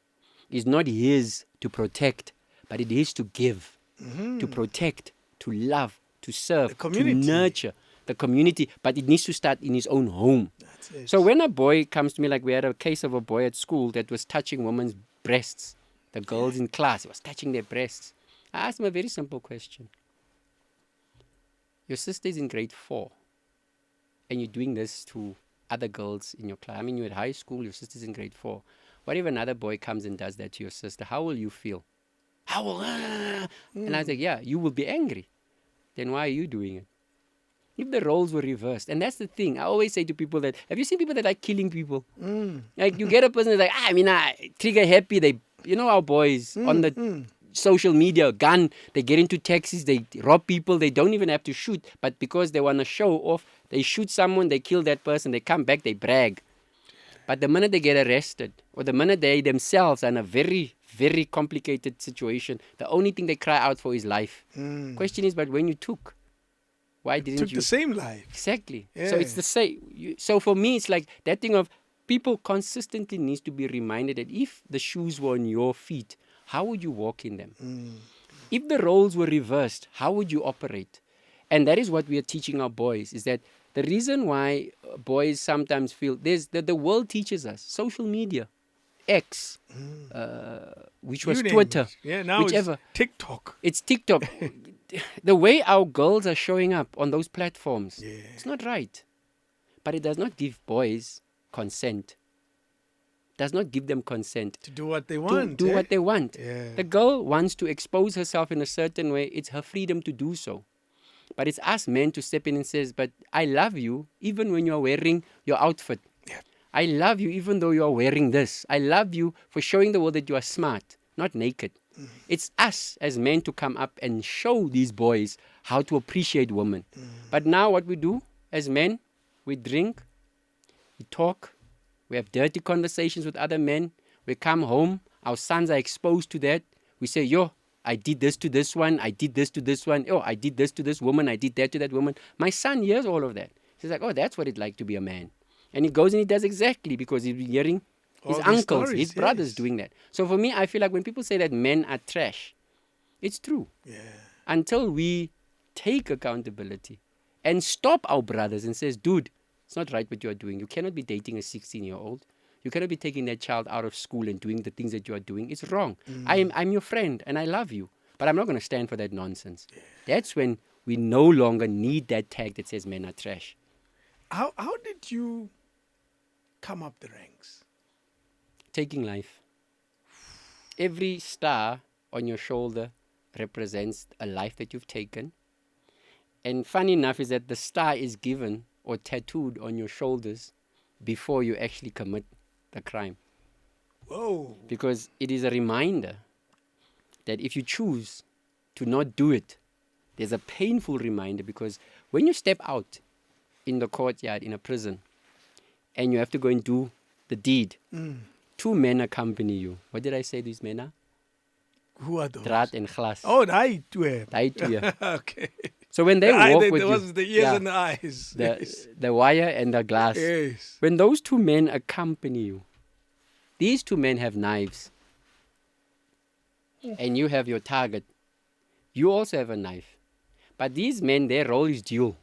is not his to protect, but it is to give, to protect, to love, to serve, to nurture the community, but it needs to start in his own home. That's it. So when a boy comes to me, like we had a case of a boy at school that was touching women's breasts, the girls in class, he was touching their breasts. I asked him a very simple question. Your sister is in grade 4, and you're doing this to other girls in your class. I mean, you're at high school, your sister's in grade 4. What if another boy comes and does that to your sister? How will you feel? And I was like, yeah, you will be angry. Then why are you doing it? If the roles were reversed, and that's the thing, I always say to people that, have you seen people that like killing people? Like you get a person that's like, trigger happy, they, you know our boys on the social media, gun, they get into taxis, they rob people, they don't even have to shoot, but because they want to show off, they shoot someone, they kill that person, they come back, they brag. But the minute they get arrested, or the minute they themselves are in a very, very complicated situation, the only thing they cry out for is life. Question is, but when you took, why didn't you? Took the same life. Exactly. Yeah. So it's the same. So for me, it's like that thing of people consistently needs to be reminded that if the shoes were on your feet, how would you walk in them? If the roles were reversed, how would you operate? And that is what we are teaching our boys, is that the reason why boys sometimes feel, the world teaches us, social media, X, which was Twitter, now whichever. it's TikTok. It's TikTok. The way our girls are showing up on those platforms, it's not right. But it does not give boys consent. Does not give them consent. To do what they want. To do what they want. Yeah. The girl wants to expose herself in a certain way. It's her freedom to do so. But it's us men to step in and says, but I love you even when you're wearing your outfit. I love you even though you are wearing this. I love you for showing the world that you are smart. not naked. It's us as men to come up and show these boys how to appreciate women. But now what we do as men, we drink, we talk, we have dirty conversations with other men. We come home, our sons are exposed to that. We say, yo, I did this to this one, I did this to this one, oh, I did this to this woman, I did that to that woman. My son hears all of that. He's like, oh, that's what it's like to be a man. And he goes and he does exactly because he's hearing his All these uncles, stories, his brothers yes. doing that. So for me, I feel like when people say that men are trash, it's true. Yeah. Until we take accountability and stop our brothers and says, dude, it's not right what you are doing. You cannot be dating a 16-year-old. You cannot be taking that child out of school and doing the things that you are doing. It's wrong. I'm your friend and I love you, but I'm not going to stand for that nonsense. Yeah. That's when we no longer need that tag that says men are trash. How did you come up the ranks? Taking life. Every star on your shoulder represents a life that you've taken. And funny enough is that the star is given or tattooed on your shoulders before you actually commit the crime. Whoa. Because it is a reminder that if you choose to not do it, there's a painful reminder, because when you step out in the courtyard in a prison and you have to go and do the deed, two men accompany you. What did I say these men are? Who are those? Draad and glas. Oh, the two. Okay. So when they walk with there you, was the ears and the eyes. Yes. the wire and the glass. Yes. When those two men accompany you, these two men have knives, and you have your target. You also have a knife. But these men, their role is dual.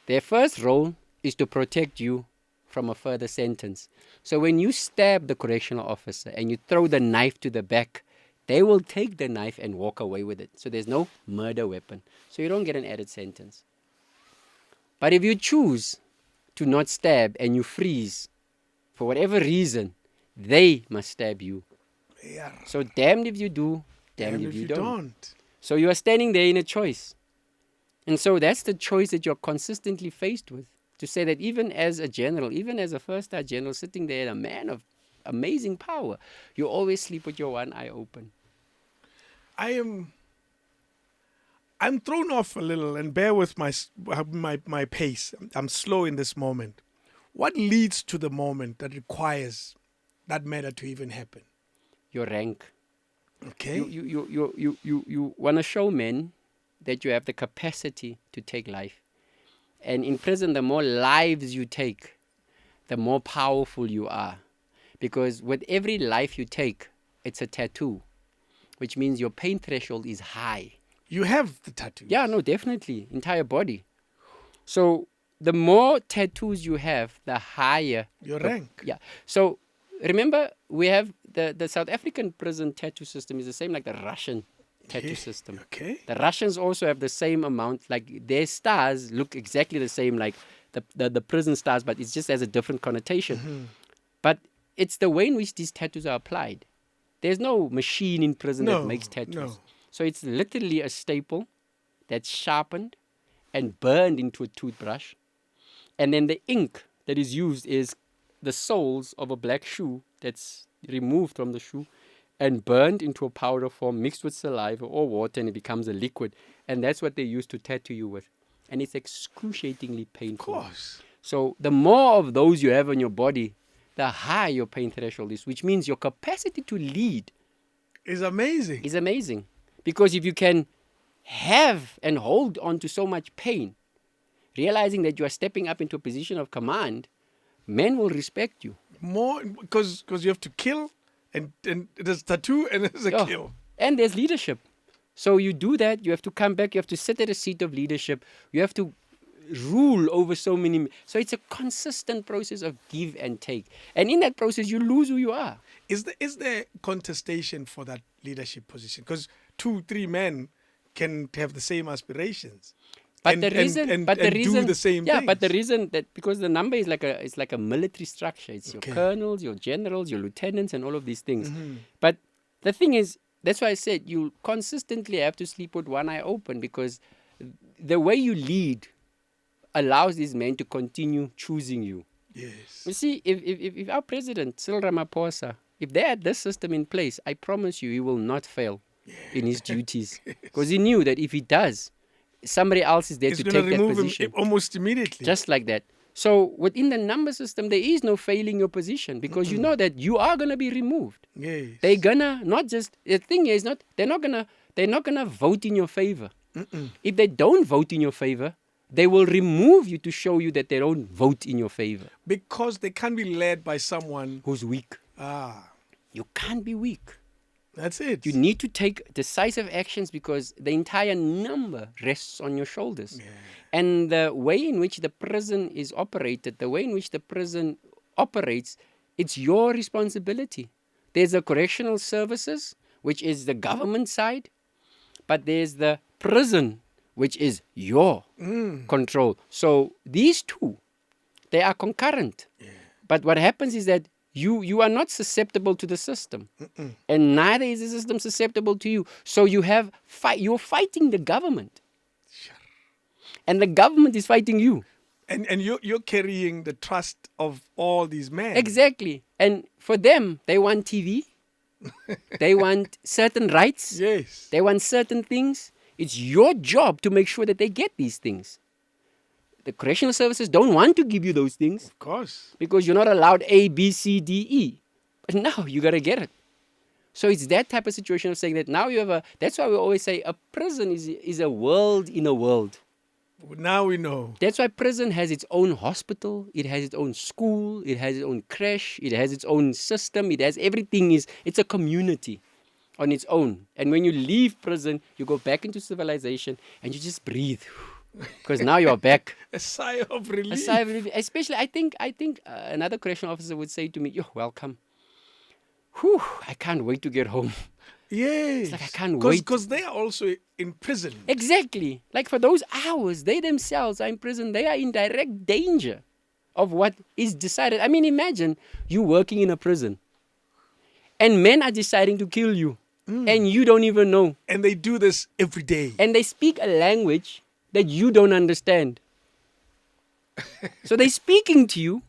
Their first role is to protect you from a further sentence. So when you stab the correctional officer and you throw the knife to the back, they will take the knife and walk away with it. So there's no murder weapon. So you don't get an added sentence. But if you choose to not stab and you freeze, for whatever reason, they must stab you. Yeah. So damned if you do, damned if you don't. don't. So you are standing there in a choice. And so that's the choice that you're consistently faced with. To say that even as a general, even as a first-star general sitting there, a man of amazing power, you always sleep with your one eye open. I'm thrown off a little, and bear with my pace. I'm slow in this moment. What leads to the moment that requires that matter to even happen? Your rank. Okay. You want to show men that you have the capacity to take life. And in prison, the more lives you take, the more powerful you are. Because with every life you take, it's a tattoo, which means your pain threshold is high. You have the tattoos. Yeah, no, definitely. Entire body. So the more tattoos you have, the higher your rank. Yeah. So remember, we have the South African prison tattoo system is the same like the Russian tattoo system. Okay. The Russians also have the same amount, like their stars look exactly the same like the prison stars, but it just has a different connotation. Mm-hmm. But it's the way in which these tattoos are applied. There's no machine in prison that makes tattoos. No. So it's literally a staple that's sharpened and burned into a toothbrush. And then the ink that is used is the soles of a black shoe that's removed from the shoe and burned into a powder form mixed with saliva or water, and it becomes a liquid. And that's what they use to tattoo you with. And it's excruciatingly painful. Of course. So the more of those you have on your body, the higher your pain threshold is, which means your capacity to lead is amazing. Is amazing. Because if you can have and hold on to so much pain, realizing that you are stepping up into a position of command, men will respect you. More because you have to kill, and there's tattoo and there's a kill. And there's leadership. So you do that, you have to come back, you have to sit at a seat of leadership, you have to rule over so many. So it's a consistent process of give and take. And in that process, you lose who you are. Is there contestation for that leadership position? Because 2-3 men can have the same aspirations. But the reason do the same things. But the reason that because the number is like a military structure. It's your colonels, your generals, your lieutenants, and all of these things. Mm-hmm. But the thing is, that's why I said you consistently have to sleep with one eye open, because the way you lead allows these men to continue choosing you. Yes. You see, if our president, Cyril Ramaphosa, If they had this system in place, I promise you, he will not fail in his duties. Because he knew that if he does, somebody else is there It's to going to take that remove him position. almost immediately. Just like that. So within the number system, there is no failing your position because you know that you are going to be removed. Yes. They're gonna not just, the thing is not, they're not gonna vote in your favor. If they don't vote in your favor, they will remove you to show you that they don't vote in your favor. Because they can't be led by someone. Who's weak. Ah, You can't be weak. that's it. You need to take decisive actions because the entire number rests on your shoulders. And the way in which the prison is operated, the way in which the prison operates, it's your responsibility. There's the correctional services, which is the government side, but there's the prison, which is your control. So these two, they are concurrent. But what happens is that you are not susceptible to the system, and neither is the system susceptible to you. So you're fighting the government, and the government is fighting you. And you're carrying the trust of all these men. Exactly. And for them, they want TV, they want certain rights, Yes. they want certain things. It's your job to make sure that they get these things. The correctional services don't want to give you those things Of course. because you're not allowed A, B, C, D, E. But now you got to get it. So it's that type of situation of saying that now you have that's why we always say a prison is a world in a world. Now we know. That's why prison has its own hospital, it has its own school, it has its own creche, it has its own system, it has everything. It's a community on its own. And when you leave prison, you go back into civilization and you just breathe. Because now you're back. A sigh of relief. A sigh of relief. Especially, I think another correctional officer would say to me, "You're welcome. Whew, I can't wait to get home." Yes. It's like I can't wait. Because they are also in prison. Exactly. Like for those hours, they themselves are in prison. They are in direct danger of what is decided. I mean, imagine you working in a prison and men are deciding to kill you and you don't even know. And they do this every day. And they speak a language that you don't understand. So they're speaking to you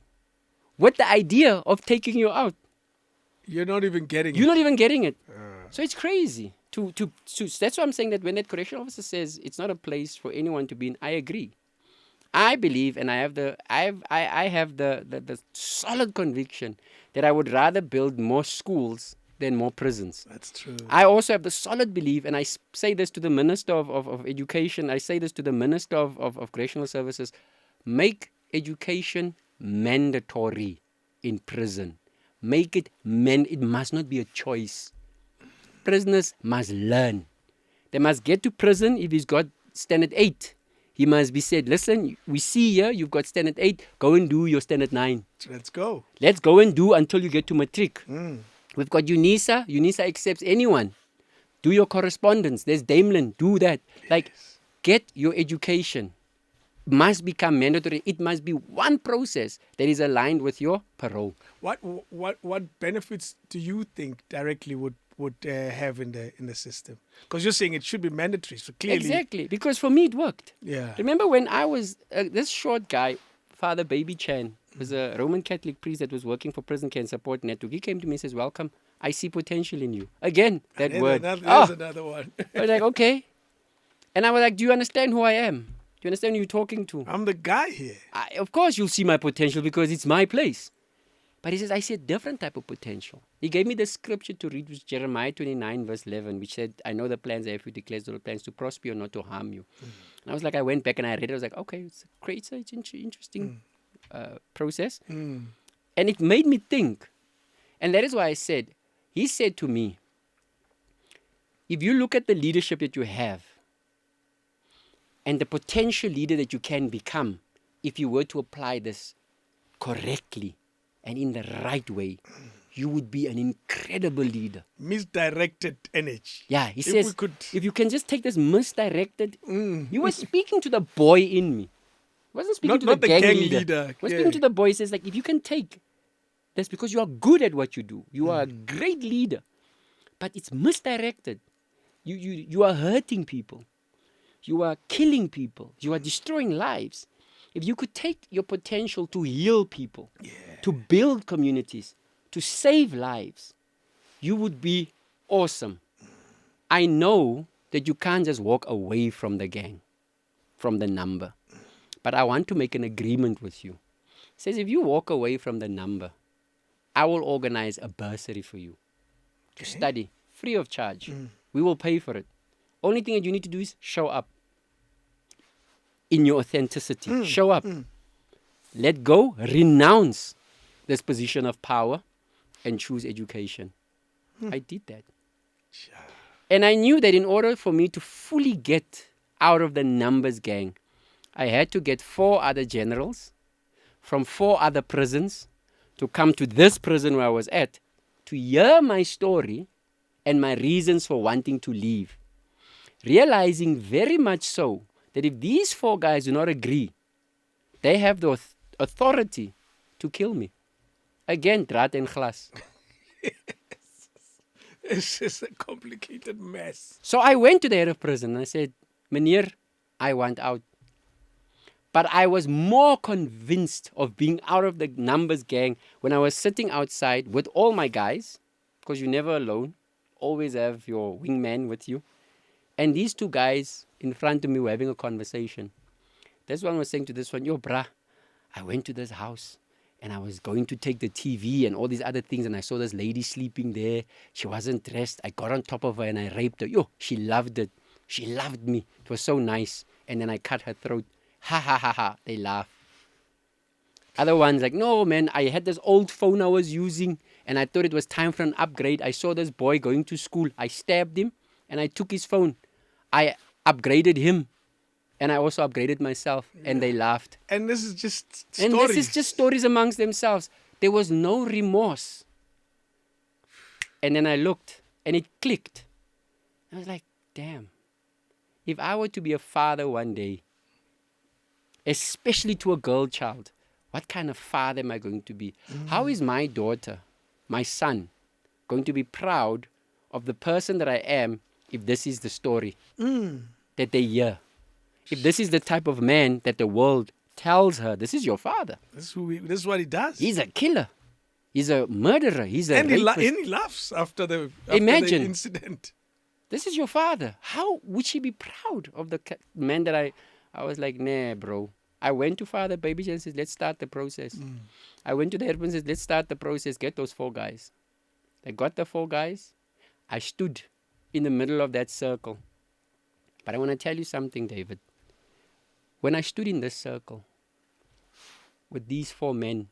with the idea of taking you out. You're not even getting You're it. not even getting it. So it's crazy. That's why I'm saying that when that correctional officer says it's not a place for anyone to be in, I agree. I believe, and I have the solid conviction that I would rather build more schools than more prisons. That's true. I also have the solid belief, and I say this to the Minister of Education, I say this to the Minister of Correctional Services, make education mandatory in prison. Make it it must not be a choice. Prisoners must learn. They must get to prison if he's got standard 8. He must be said, listen, we see here you've got standard 8, go and do your standard 9. Let's go. Let's go and do until you get to matric. We've got UNISA. UNISA accepts anyone. Do your correspondence. There's Daimlin. Do that. Like, get your education. Must become mandatory. It must be one process that is aligned with your parole. What benefits do you think directly would have in the system? Because you're saying it should be mandatory. So clearly, Exactly. Because for me, it worked. Yeah. Remember when I was this short guy, Father Baby Chan, was a Roman Catholic priest that was working for Prison Care and Support Network. He came to me and says, welcome, I see potential in you. Again, that word. There's another one. I was like, okay. And I was like, do you understand who I am? Do you understand who you're talking to? I'm the guy here. Of course you'll see my potential because it's my place. But he says, I see a different type of potential. He gave me the scripture to read, which is Jeremiah 29 verse 11, which said, I know the plans I have for you, declares the Lord, plans to prosper you, not to harm you. And I was like, I went back and I read it. I was like, okay, it's great, it's interesting process. And it made me think. And that is why I said, he said to me, if you look at the leadership that you have and the potential leader that you can become, if you were to apply this correctly and in the right way, you would be an incredible leader. Misdirected energy. Yeah, he says, if you can just take this misdirected, you were speaking to the boy in me. He wasn't speaking to Not the the gang gang leader. leader. He was speaking to the boy. He says, like, if you can take this because you are good at what you do, you are a great leader, but it's misdirected. You are hurting people. You are killing people. You are destroying lives. If you could take your potential to heal people, to build communities, to save lives, you would be awesome. I know that you can't just walk away from the gang, from the number. But I want to make an agreement with you. He says, if you walk away from the number, I will organize a bursary for you to study, free of charge. We will pay for it. Only thing that you need to do is show up in your authenticity. Show up. Let go, renounce this position of power and choose education. I did that. And I knew that in order for me to fully get out of the numbers gang, I had to get 4 other generals from 4 other prisons to come to this prison where I was at to hear my story and my reasons for wanting to leave. Realizing very much so that if these 4 guys do not agree, they have the authority to kill me. Again, draad en glas. It's just a complicated mess. So I went to the head of prison and I said, Meneer, I want out. But I was more convinced of being out of the numbers gang when I was sitting outside with all my guys, because you're never alone. Always have your wingman with you. And these 2 guys in front of me were having a conversation. This one was saying to this one, yo, brah, I went to this house and I was going to take the TV and all these other things, and I saw this lady sleeping there. She wasn't dressed. I got on top of her and I raped her. Yo, she loved it. She loved me. It was so nice. And then I cut her throat. Ha ha ha ha. They laugh. Other ones like, no, man, I had this old phone I was using and I thought it was time for an upgrade. I saw this boy going to school. I stabbed him and I took his phone. I upgraded him and I also upgraded myself, and they laughed. And this is just stories. And this is just stories amongst themselves. There was no remorse. And then I looked and it clicked. I was like, damn. If I were to be a father one day, especially to a girl child, what kind of father am I going to be? How is my daughter, my son, going to be proud of the person that I am if this is the story that they hear? If this is the type of man that the world tells her, this is your father. This is what he does. He's a killer. He's a murderer. He's a rapist. And he laughs after the incident. This is your father. How would she be proud of the man that I was like, nah, bro. I went to Father Baby and said, let's start the process. I went to the head and said, let's start the process. Get those 4 guys. They got the 4 guys. I stood in the middle of that circle. But I want to tell you something, David. When I stood in this circle with these 4 men,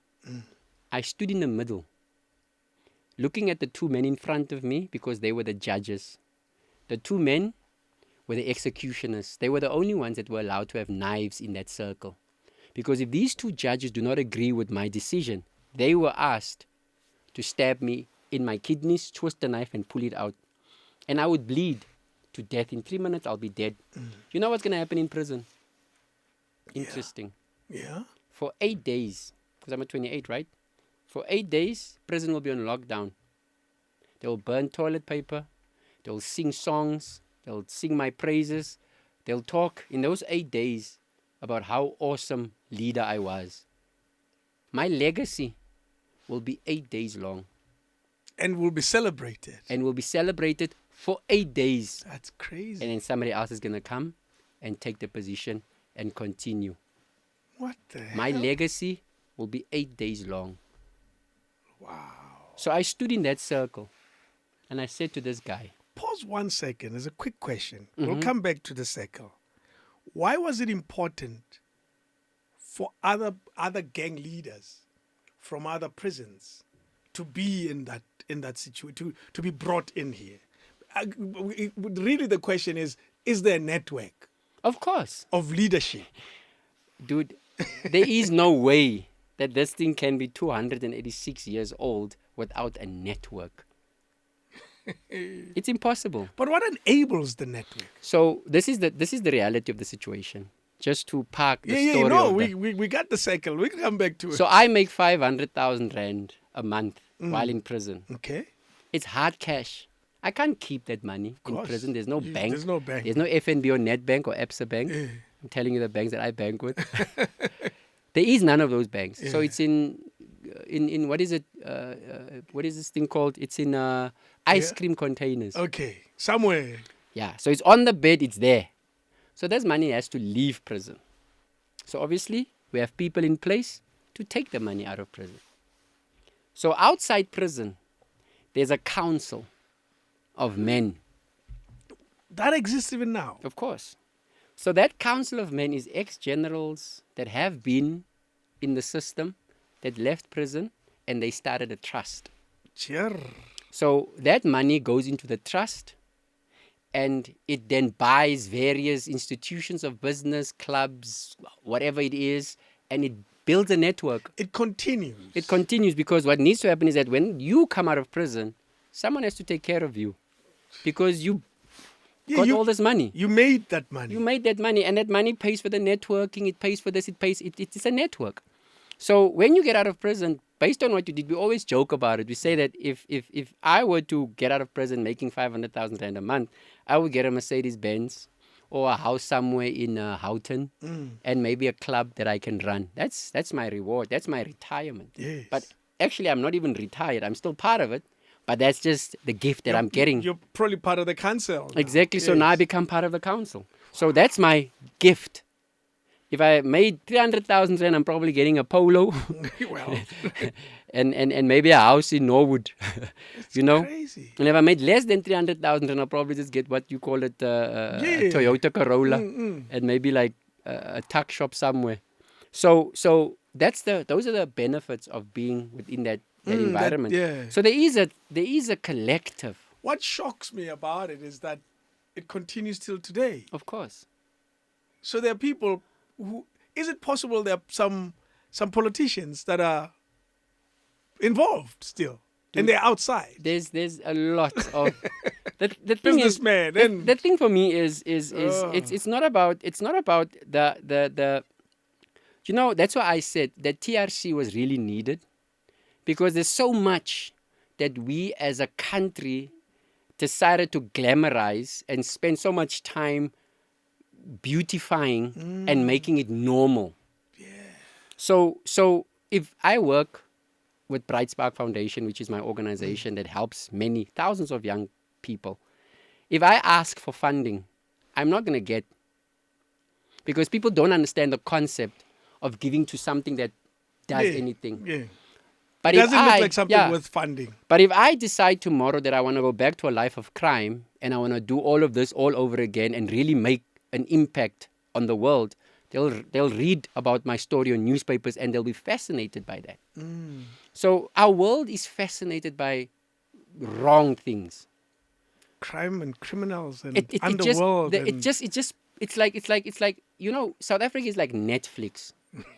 I stood in the middle, looking at the 2 men in front of me because they were the judges. The 2 men were the executioners. They were the only ones that were allowed to have knives in that circle. Because if these 2 judges do not agree with my decision, they were asked to stab me in my kidneys, twist the knife and pull it out. And I would bleed to death. In 3 minutes, I'll be dead. You know what's going to happen in prison? Interesting. Yeah. For 8 days, because I'm at 28, right? For 8 days, prison will be on lockdown. They will burn toilet paper. They'll sing songs. They'll sing my praises. They'll talk in those 8 days about how awesome leader I was. My legacy will be 8 days long. And will be celebrated. And will be celebrated for 8 days. That's crazy. And then somebody else is going to come and take the position and continue. What the hell? My legacy will be 8 days long. Wow. So I stood in that circle and I said to this guy, pause 1 second. There's a quick question. We'll come back to the circle. Why was it important for other gang leaders from other prisons to be in that situation, to be brought in here? Really, the question is there a network? Of course. Of leadership? Dude, there is no way that this thing can be 286 years old without a network. It's impossible. But what enables the network? So this is the reality of the situation. Just to park the story of we got the cycle. We can come back to it. So I make 500,000 rand a month while in prison. Okay. It's hard cash. I can't keep that money in prison. There's no bank. There's no bank. There's no FNB or Netbank or Absa Bank. I'm telling you the banks that I bank with. There is none of those banks. So it's in what is it? What is this thing called? It's in ice cream containers. Okay. Somewhere. Yeah, so it's on the bed, it's there. So this money has to leave prison. So obviously, we have people in place to take the money out of prison. So outside prison, there's a council of men. That exists even now. Of course. So that council of men is ex-generals that have been in the system, that left prison, and they started a trust. Sure. So that money goes into the trust, and it then buys various institutions of business, clubs, whatever it is, and it builds a network. It continues. It continues because what needs to happen is that when you come out of prison, someone has to take care of you because you got all this money. You made that money. You made that money, and that money pays for the networking, it pays for this, it's a network. So when you get out of prison, based on what you did, we always joke about it. We say that if I were to get out of prison making 500,000 rand a month, I would get a Mercedes-Benz or a house somewhere in Houghton and maybe a club that I can run. That's my reward. That's my retirement. Yes. But actually, I'm not even retired. I'm still part of it. But that's just the gift that I'm getting. You're probably part of the council. Now. Exactly. So now I become part of the council. So that's my gift. If I made 300,000 rand, I'm probably getting a polo. Well, and maybe a house in Norwood. You know? crazy. And if I made less than 300,000 rand, I'll probably just get what you call it, a Toyota Corolla. And maybe like a tuck shop somewhere. So those are the benefits of being within that environment. So there is a collective. What shocks me about it is that it continues till today. Of course. So there are people who, is it possible there are some politicians that are involved still and they're outside? There's a lot of the thing businessmen. The thing for me is it's not about the you know, that's why I said that TRC was really needed, because there's so much that we as a country decided to glamorize and spend so much time beautifying and making it normal. Yeah. So if I work with BrightSpark Foundation, which is my organization that helps many thousands of young people, if I ask for funding, I'm not going to get, because people don't understand the concept of giving to something that does anything. Yeah. But it doesn't look like something worth funding. But if I decide tomorrow that I want to go back to a life of crime and I want to do all of this all over again and really make an impact on the world, they'll read about my story on newspapers and they'll be fascinated by that. So our world is fascinated by wrong things. Crime and criminals and underworld. It's like, you know, South Africa is like Netflix.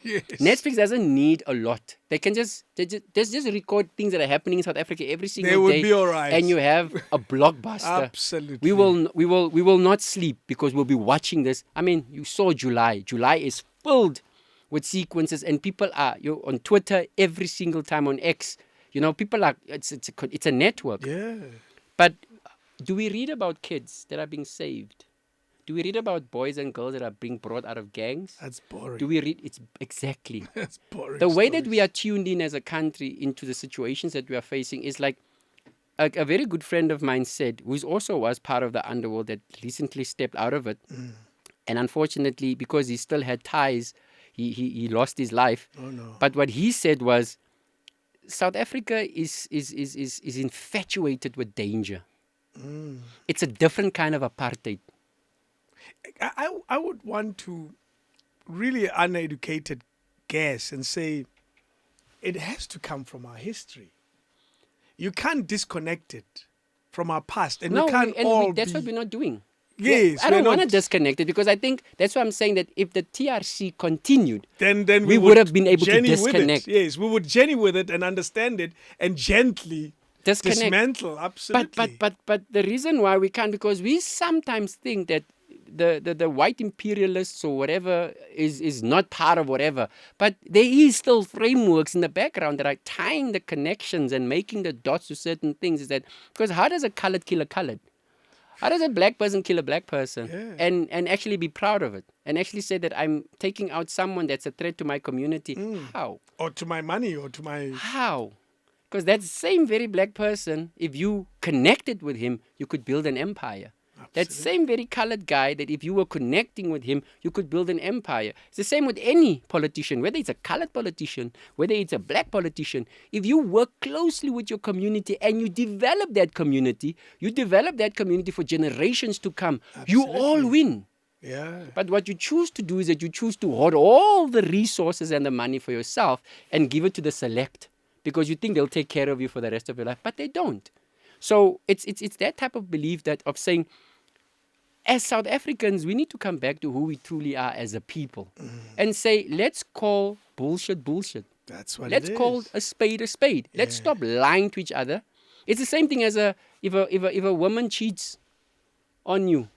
Yes. Netflix doesn't need a lot. They just record things that are happening in South Africa every single day. They would be all right. And you have a blockbuster. Absolutely. We will not sleep because we'll be watching this. I mean, you saw July. July is filled with sequences, and people are on Twitter every single time, on X. You know, people are. It's a network. Yeah. But do we read about kids that are being saved? Do we read about boys and girls that are being brought out of gangs? That's boring. Do we read? It's exactly. That's boring. The way that we are tuned in as a country into the situations that we are facing is like a very good friend of mine said, who also was part of the underworld that recently stepped out of it. And unfortunately, because he still had ties, he lost his life. Oh, no. But what he said was, South Africa is infatuated with danger. It's a different kind of apartheid. I would want to really uneducated guess and say it has to come from our history. You can't disconnect it from our past, and No, we can't that's what we're not doing. Yes, I don't we're want to not- disconnect it, because I think that's why I'm saying that if the TRC continued, Then we would have been able to journey with it. disconnect. Yes, we would journey with it and understand it and gently Disconnect. dismantle. Absolutely. But the reason why we can't, because we sometimes think that the white imperialists or whatever is not part of whatever, but there is still frameworks in the background that are tying the connections and making the dots to certain things. Is that because how does a colored kill a colored? How does a black person kill a black person and actually be proud of it and actually say that I'm taking out someone that's a threat to my community? How? Or to my money or to my... How? Because that same very black person, if you connected with him, you could build an empire. That same very colored guy, that if you were connecting with him, you could build an empire. It's the same with any politician, whether it's a colored politician, whether it's a black politician. If you work closely with your community and you develop that community for generations to come, you all win. Yeah. But what you choose to do is that you choose to hoard all the resources and the money for yourself and give it to the select because you think they'll take care of you for the rest of your life, but they don't. So it's that type of belief of saying, as South Africans, we need to come back to who we truly are as a people and say, let's call bullshit bullshit. That's what Let's it is. call a spade a spade. Yeah. Let's stop lying to each other. It's the same thing as if a woman cheats on you.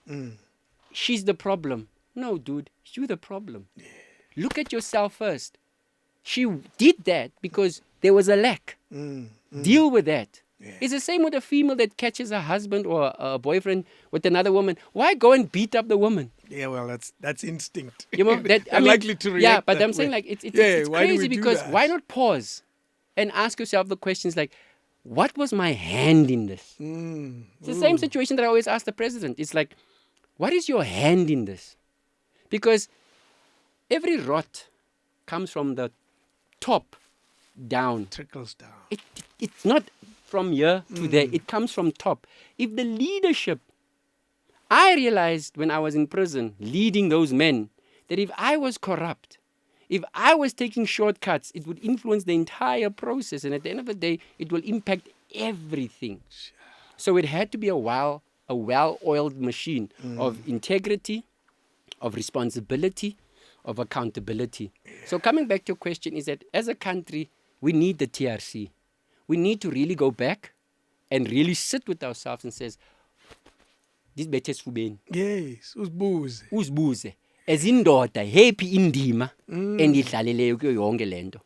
She's the problem. No, dude, you're the problem. Yeah. Look at yourself first. She did that because there was a lack. Deal with that. Yeah. It's the same with a female that catches a husband or a boyfriend with another woman. Why go and beat up the woman? Yeah, well, that's instinct. You know, that, I mean, likely to react. Yeah, but that I'm saying way. like it's crazy because that? why not pause and ask yourself the questions like, what was my hand in this? It's the same situation that I always ask the president. It's like, what is your hand in this? Because every rot comes from the top down. Trickles down. It's not from here to there. It comes from top. If the leadership, I realized when I was in prison leading those men that if I was corrupt, if I was taking shortcuts, it would influence the entire process. And at the end of the day, it will impact everything. So it had to be a well-oiled machine of integrity, of responsibility, of accountability. So coming back to your question is that as a country, we need the TRC. We need to really go back and really sit with ourselves and says, this better is fubeni. Yes, uzibuze. Uzibuze. As indoda, happy indima, endidlaleleyo kuyo yonke lento.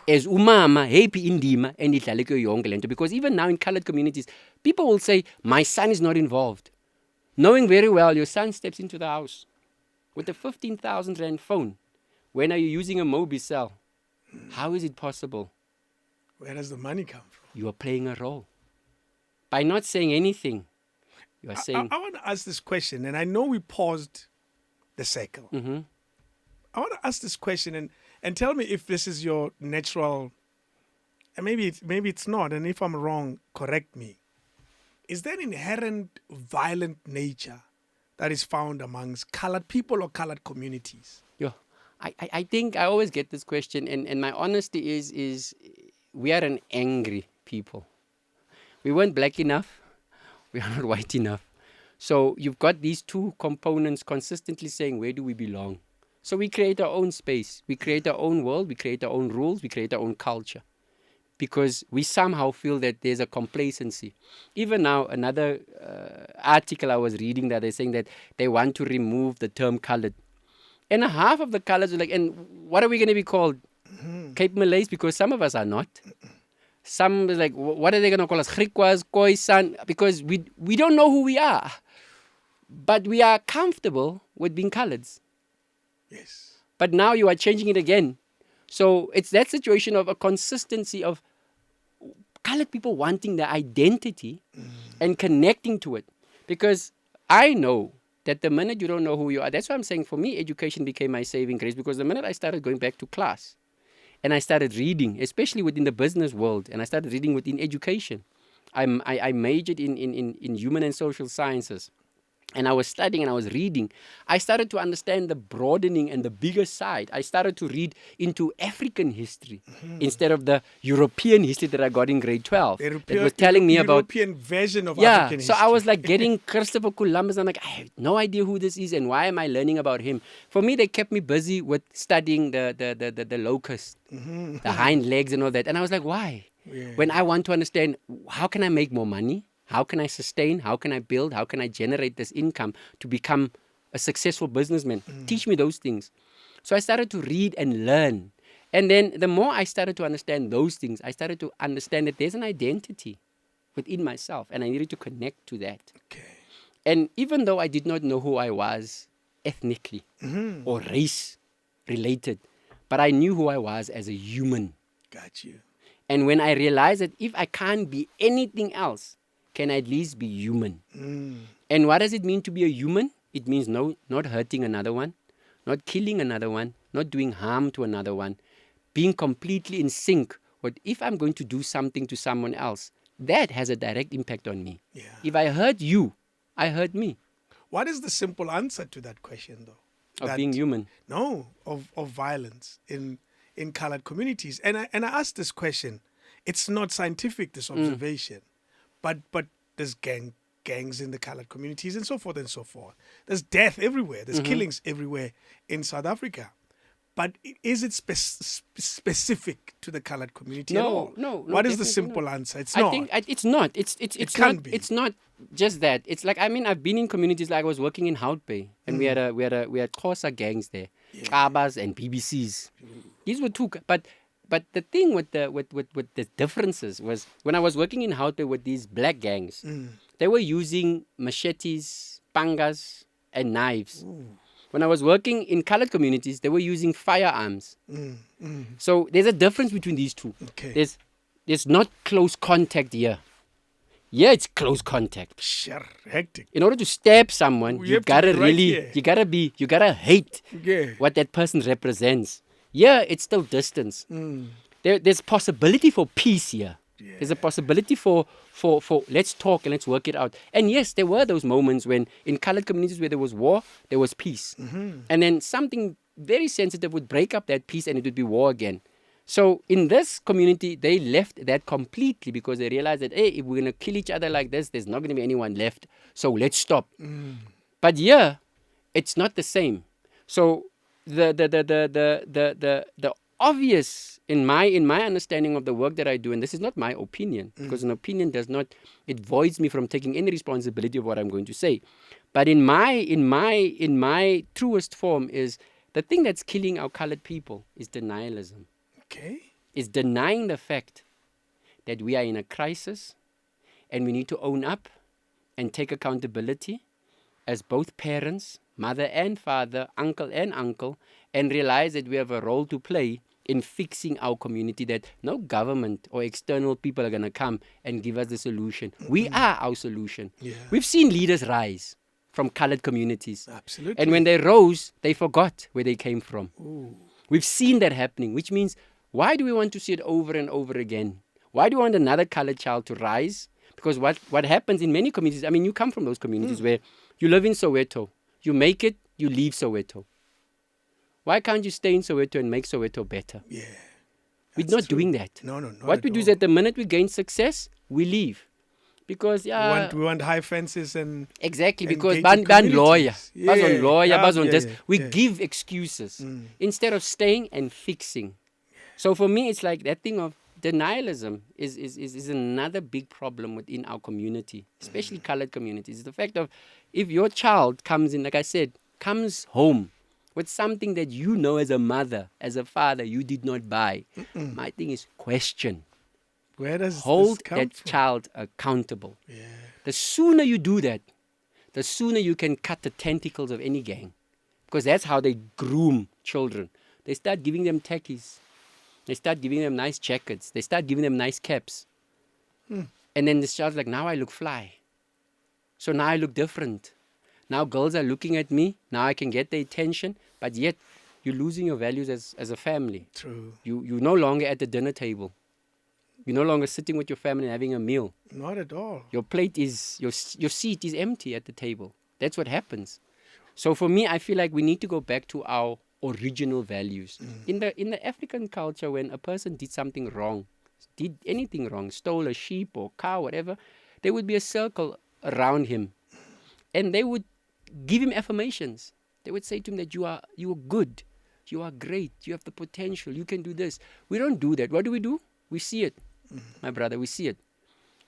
As umama, happy indima, endidlale kuyo yonke lento. Because even now in colored communities, people will say, my son is not involved. Knowing very well your son steps into the house with a 15,000 rand phone. When are you using a Mobicel? How is it possible? Where does the money come from? You are playing a role. By not saying anything, you are saying... I want to ask this question, and I know we paused the cycle. I want to ask this question and tell me if this is your natural... And maybe it's not, and if I'm wrong, correct me. Is there inherent violent nature that is found amongst colored people or colored communities? Yeah, I think I always get this question, and my honesty is we are an angry people. We weren't black enough. We are not white enough. So you've got these two components consistently saying, where do we belong? So we create our own space. We create our own world. We create our own rules. We create our own culture. Because we somehow feel that there's a complacency. Even now, another article I was reading that they're saying that they want to remove the term colored. And half of the colors are like, and what are we going to be called? Cape Malays? Because some of us are not. Some is like, what are they going to call us? Griquas, Khoisan? Because we don't know who we are. But we are comfortable with being coloreds. Yes. But now you are changing it again. So it's that situation of a consistency of colored people wanting their identity and connecting to it. Because I know that the minute you don't know who you are, that's why I'm saying for me, education became my saving grace. Because the minute I started going back to class and I started reading, especially within the business world, and I started reading within education. I majored in human and social sciences. And I was studying and I was reading. I started to understand the broadening and the bigger side. I started to read into African history instead of the European history that I got in grade 12. It was telling me about European version of African history. So I was like getting Christopher Columbus. I'm like, I have no idea who this is and why am I learning about him? For me, they kept me busy with studying the locust, the hind legs and all that. And I was like, why? Yeah. When I want to understand, how can I make more money? How can I sustain? How can I build? How can I generate this income to become a successful businessman? Teach me those things. So I started to read and learn. And then the more I started to understand those things, I started to understand that there's an identity within myself and I needed to connect to that. Okay. And even though I did not know who I was ethnically or race related, but I knew who I was as a human. Got you. And when I realized that if I can't be anything else, can I at least be human? And what does it mean to be a human? It means not hurting another one, not killing another one, not doing harm to another one, being completely in sync with if I'm going to do something to someone else, that has a direct impact on me. Yeah. If I hurt you, I hurt me. What is the simple answer to that question, though? Of being human. No, of violence in colored communities. And I asked this question. It's not scientific, this observation, but there's gangs in the colored communities and so forth and so forth. There's death everywhere. There's killings everywhere in South Africa. But is it specific to the colored community at all? No. What is the Definitely simple not. answer? It's I not. think it's not. It's can't not. be. It's not just that. It's like, I mean, I've been in communities, like I was working in Hout Bay, and we had Xhosa gangs there, Kabas and BBCs. These were two. But the thing with the differences was when I was working in Hout Bay with these black gangs, they were using machetes, pangas, and knives. When I was working in colored communities, they were using firearms. So there's a difference between these two. Okay. There's not close contact here. Yeah, it's close contact. Sure, hectic. In order to stab someone, You you have to gotta be right really, here. you gotta hate Yeah. what that person represents. Yeah, it's still distance. There's possibility for peace here. Yeah. There's a possibility for let's talk and let's work it out. And yes, there were those moments when in colored communities where there was war, there was peace. And then something very sensitive would break up that peace and it would be war again. So in this community, they left that completely because they realized that, hey, if we're going to kill each other like this, there's not going to be anyone left. So let's stop. But yeah, it's not the same. So the obvious in my understanding of the work that I do, and this is not my opinion, because an opinion does not, it voids me from taking any responsibility of what I'm going to say. But in my truest form is the thing that's killing our colored people is denialism. Okay. Is denying the fact that we are in a crisis and we need to own up and take accountability as both parents, mother and father, uncle and uncle, and realize that we have a role to play in fixing our community, that no government or external people are going to come and give us the solution. We are our solution. Yeah. We've seen leaders rise from colored communities. Absolutely. And when they rose, they forgot where they came from. Ooh. We've seen that happening, which means, why do we want to see it over and over again? Why do we want another colored child to rise? Because what happens in many communities, I mean, you come from those communities where you live in Soweto, you make it, you leave Soweto. Why can't you stay in Soweto and make Soweto better? Yeah. We're not doing that. No. What we do is, at the minute we gain success, we leave. Because we want high fences and exactly, and because gated ban lawyer, communities. we give excuses instead of staying and fixing. So for me, it's like that thing of denialism is another big problem within our community, especially colored communities. The fact of, if your child comes in, like I said, comes home with something that you know as a mother, as a father, you did not buy, my thing is question. Where does Hold this come that from? child accountable. Yeah. The sooner you do that, the sooner you can cut the tentacles of any gang. Because that's how they groom children. They start giving them techies. They start giving them nice jackets. They start giving them nice caps. And then this child's like, now I look fly. So now I look different. Now girls are looking at me. Now I can get their attention. But yet, you're losing your values as a family. True. You're no longer at the dinner table. You're no longer sitting with your family and having a meal. Not at all. Your plate is, your seat is empty at the table. That's what happens. So for me, I feel like we need to go back to our original values. In the African culture, when a person did something wrong, did anything wrong, stole a sheep or cow, whatever, there would be a circle around him. And they would give him affirmations. They would say to him that you are good, you are great, you have the potential, you can do this. We don't do that. What do? We see it, my brother, we see it.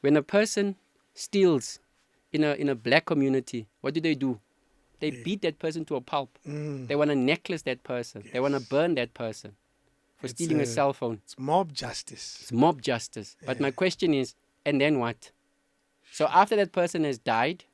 When a person steals in a black community, what do? They beat that person to a pulp. They want to necklace that person. They want to burn that person for stealing a cell phone. It's mob justice. It's mob justice. But my question is, and then what? So after that person has died,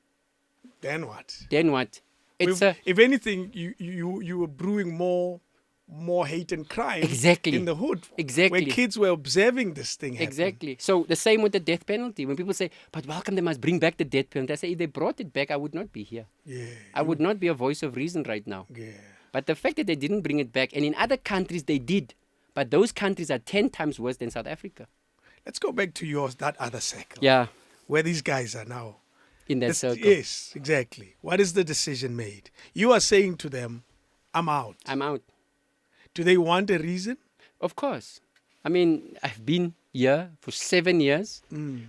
Then what? then what? It's If anything, you were brewing more more hate and crime Exactly. in the hood. Exactly. Where kids were observing this thing happen. Exactly. So the same with the death penalty. When people say, but welcome, they must bring back the death penalty. I say, if they brought it back, I would not be here. Yeah. I would not be a voice of reason right now. Yeah. But the fact that they didn't bring it back, and in other countries they did, but those countries are 10 times worse than South Africa. Let's go back to that other circle. Yeah, Where these guys are now. in that circle. Yes, exactly. What is the decision made? You are saying to them, I'm out. I'm out. Do they want a reason? Of course. I mean, I've been here for 7 years.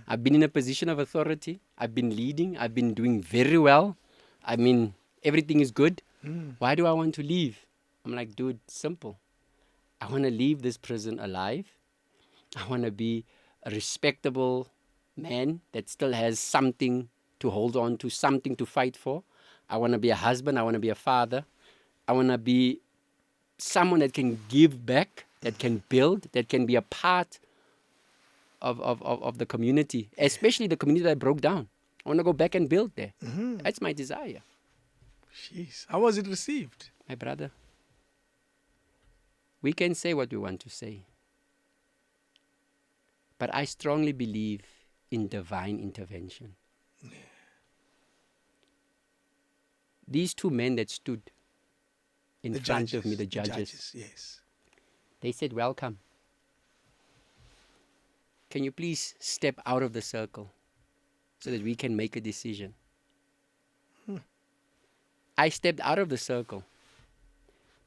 I've been in a position of authority. I've been leading. I've been doing very well. I mean, everything is good. Why do I want to leave? I'm like, dude, simple. I want to leave this prison alive. I want to be a respectable man that still has something to hold on to, something to fight for. I want to be a husband. I want to be a father. I want to be someone that can give back, that can build, that can be a part of the community, especially the community that broke down. I want to go back and build there. That's my desire. Jeez. How was it received? My brother, we can say what we want to say. But I strongly believe in divine intervention. These two men that stood in front of me, the judges, yes. they said, welcome. Can you please step out of the circle so that we can make a decision? I stepped out of the circle.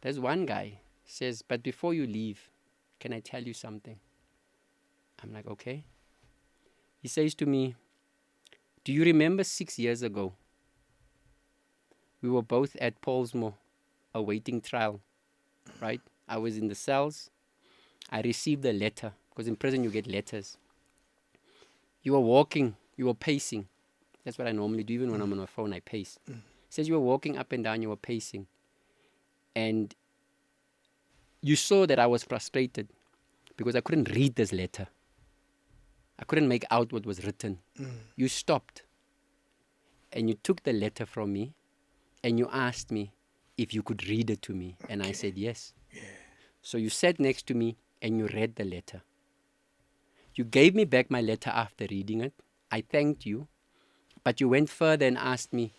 There's one guy says, but before you leave, can I tell you something? I'm like, okay. He says to me, do you remember 6 years ago? We were both at Pollsmoor awaiting trial, right? I was in the cells. I received a letter, because in prison you get letters. You were walking, you were pacing. That's what I normally do. Even when I'm on my phone, I pace. He says you were walking up and down, you were pacing. And you saw that I was frustrated because I couldn't read this letter. I couldn't make out what was written. You stopped and you took the letter from me and you asked me if you could read it to me. And I said yes. Yeah. So you sat next to me and you read the letter. You gave me back my letter after reading it. I thanked you. But you went further and asked me,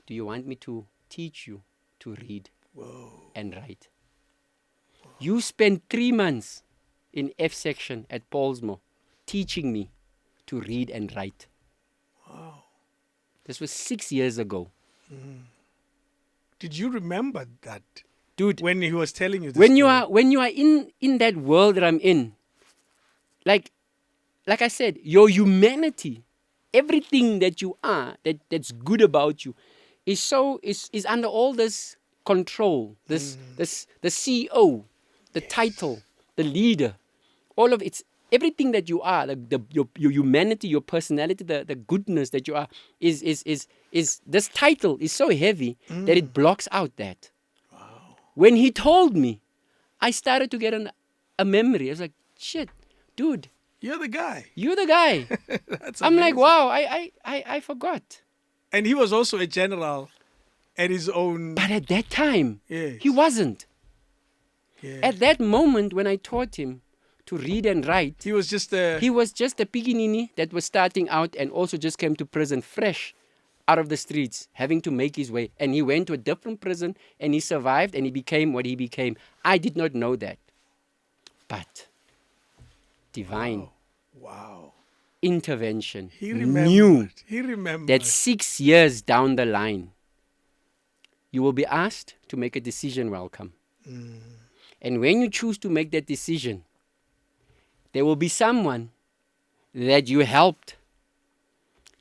do you want me to teach you to read and write? You spent 3 months in F section at Pollsmoor teaching me to read and write. Wow. This was 6 years ago. Did you remember that? Dude, when he was telling you this when story? you are in that world that I'm in, like I said, your humanity, everything that you are, that's good about you, is under all this control, the CEO, the title, the leader, all of it's everything that you are, your humanity, your personality, the goodness that you are, is this title is so heavy that it blocks out that. Wow. When he told me, I started to get a memory. I was like, shit, dude. You're the guy. You're the guy. That's I'm like, amazing. wow, I forgot. And he was also a general at his own. But at that time, Yes. he wasn't. Yeah. At that moment when I taught him to read and write, He was just a. he was just a piginini that was starting out and also just came to prison fresh out of the streets, having to make his way. And he went to a different prison and he survived and he became what he became. I did not know that. But divine Wow. intervention He remembered. knew He remembered. that 6 years down the line, you will be asked to make a decision, welcome. And when you choose to make that decision, there will be someone that you helped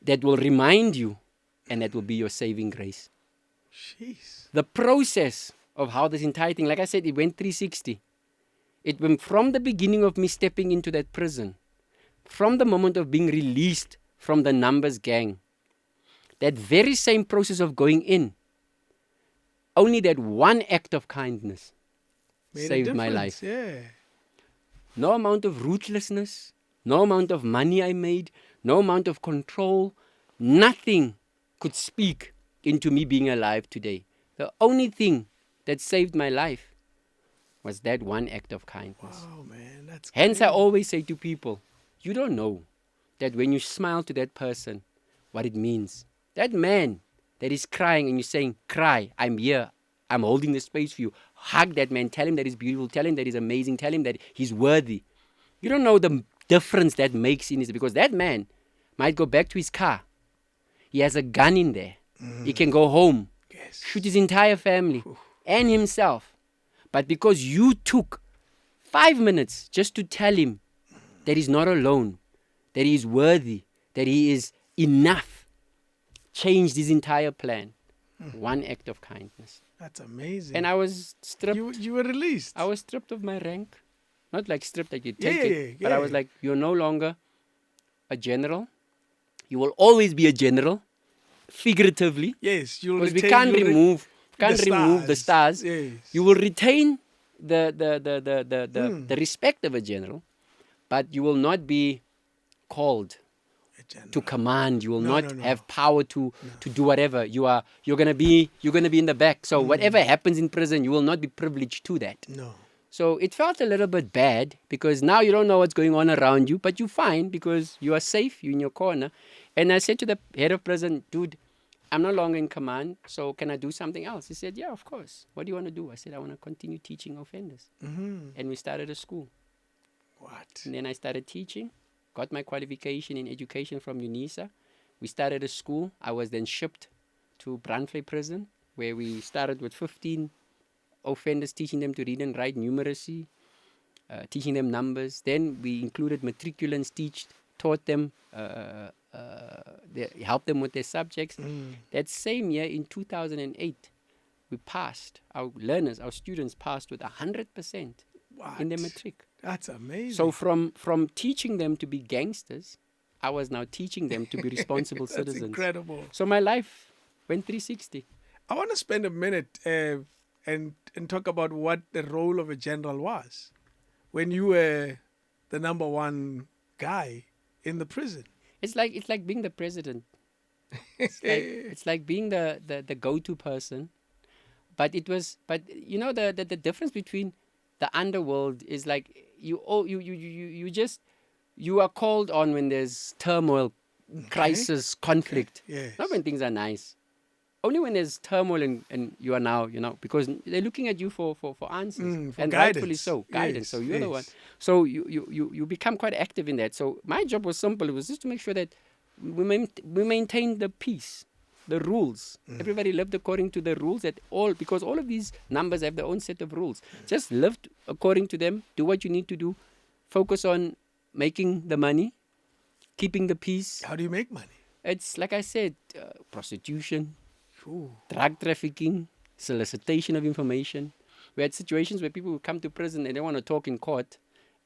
that will remind you, and that will be your saving grace. Jeez. The process of how this entire thing, like I said, it went 360. It went from the beginning of me stepping into that prison, from the moment of being released from the numbers gang, that very same process of going in, only that one act of kindness Made a saved my difference, life. Yeah. No amount of ruthlessness, no amount of money I made, no amount of control, nothing could speak into me being alive today. The only thing that saved my life was that one act of kindness. Oh, man, that's Hence, I crazy. always say to people, you don't know that when you smile to that person, what it means. That man that is crying and you're saying, cry, I'm here, I'm holding the space for you. Hug that man, tell him that he's beautiful, tell him that he's amazing, tell him that he's worthy. You don't know the difference that makes in his, because that man might go back to his car. He has a gun in there. He can go home, Yes. shoot his entire family and himself. But because you took 5 minutes just to tell him that he's not alone, that he is worthy, that he is enough, changed his entire plan. One act of kindness. That's amazing. And I was stripped. you were released. I was stripped of my rank. Not like stripped like you Yeah, take yeah, it. yeah, But I was yeah. like, you're no longer a general. You will always be a general, figuratively. Yes, you'll Because we retain- can't you'll re- remove the stars. Yes. You will retain the respect of a general, but you will not be called A general. to command. You will No, not no. have power to do whatever. You're gonna be in the back. So whatever happens in prison, you will not be privileged to that. No. So it felt a little bit bad because now you don't know what's going on around you, but you're fine because you are safe, you're in your corner. And I said to the head of prison, dude, I'm no longer in command, so can I do something else? He said, yeah, of course. What do you want to do? I said, I want to continue teaching offenders. Mm-hmm. And we started a school. What? And then I started teaching, got my qualification in education from UNISA. We started a school. I was then shipped to Brandvlei Prison, where we started with 15 offenders, teaching them to read and write numeracy, teaching them numbers. Then we included matriculants, taught them, helped them with their subjects. That same year, in 2008, we passed. Our learners, our students passed with 100% in their What? matric. That's amazing. So from teaching them to be gangsters, I was now teaching them to be responsible That's citizens. incredible. So my life went 360. I want to spend a minute and talk about what the role of a general was when you were the number one guy in the prison. It's like being the president. It's like being the go-to person. But you know the difference between the underworld is like you are called on when there's turmoil, crisis, conflict. Yes. Not when things are nice. Only when there's turmoil and you are now, because they're looking at you for answers. For and guidance. rightfully so, guidance. Yes, So you're the one. yes. So you become quite active in that. So my job was simple. It was just to make sure that we maintain the peace, the rules. Everybody lived according to the rules because all of these numbers have their own set of rules. Just live according to them. Do what you need to do. Focus on making the money, keeping the peace. How do you make money? It's like I said, prostitution, Ooh. drug trafficking, solicitation of information. We had situations where people would come to prison and they want to talk in court,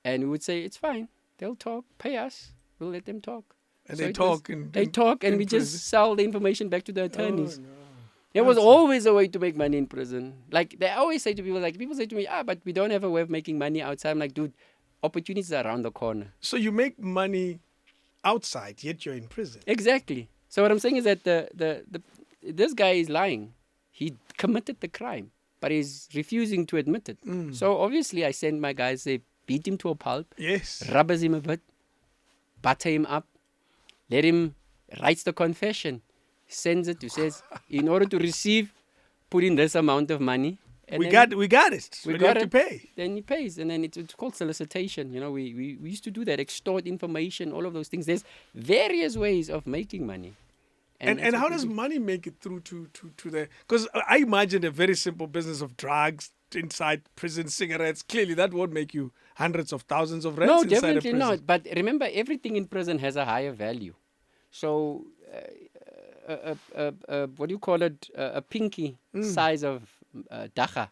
and we would say, it's fine, they'll talk, pay us, we'll let them talk. And So they it was- talk in- They talk, and in we prison. just sell the information back to the attorneys. Oh, no. There was always a way to make money in prison. Like, they always say to people, people say to me, but we don't have a way of making money outside. I'm like, dude, opportunities are around the corner. So you make money outside, yet you're in prison. Exactly. So what I'm saying is that this guy is lying. He committed the crime, but he's refusing to admit it. So obviously I send my guys, they beat him to a pulp, Yes. rubbers him a bit, butter him up, let him writes the confession, sends it, says, in order to receive, put in this amount of money. And We then got it. we But got you have it. to pay. Then he pays, and then it's called solicitation. We used to do that, extort information, all of those things. There's various ways of making money. And that's how what we does do. money make it through to the... Because I imagine a very simple business of drugs inside prison, cigarettes. Clearly, that won't make you hundreds of thousands of rands No, inside a definitely prison. not. But remember, everything in prison has a higher value. So, what do you call it? A pinky size of dacha,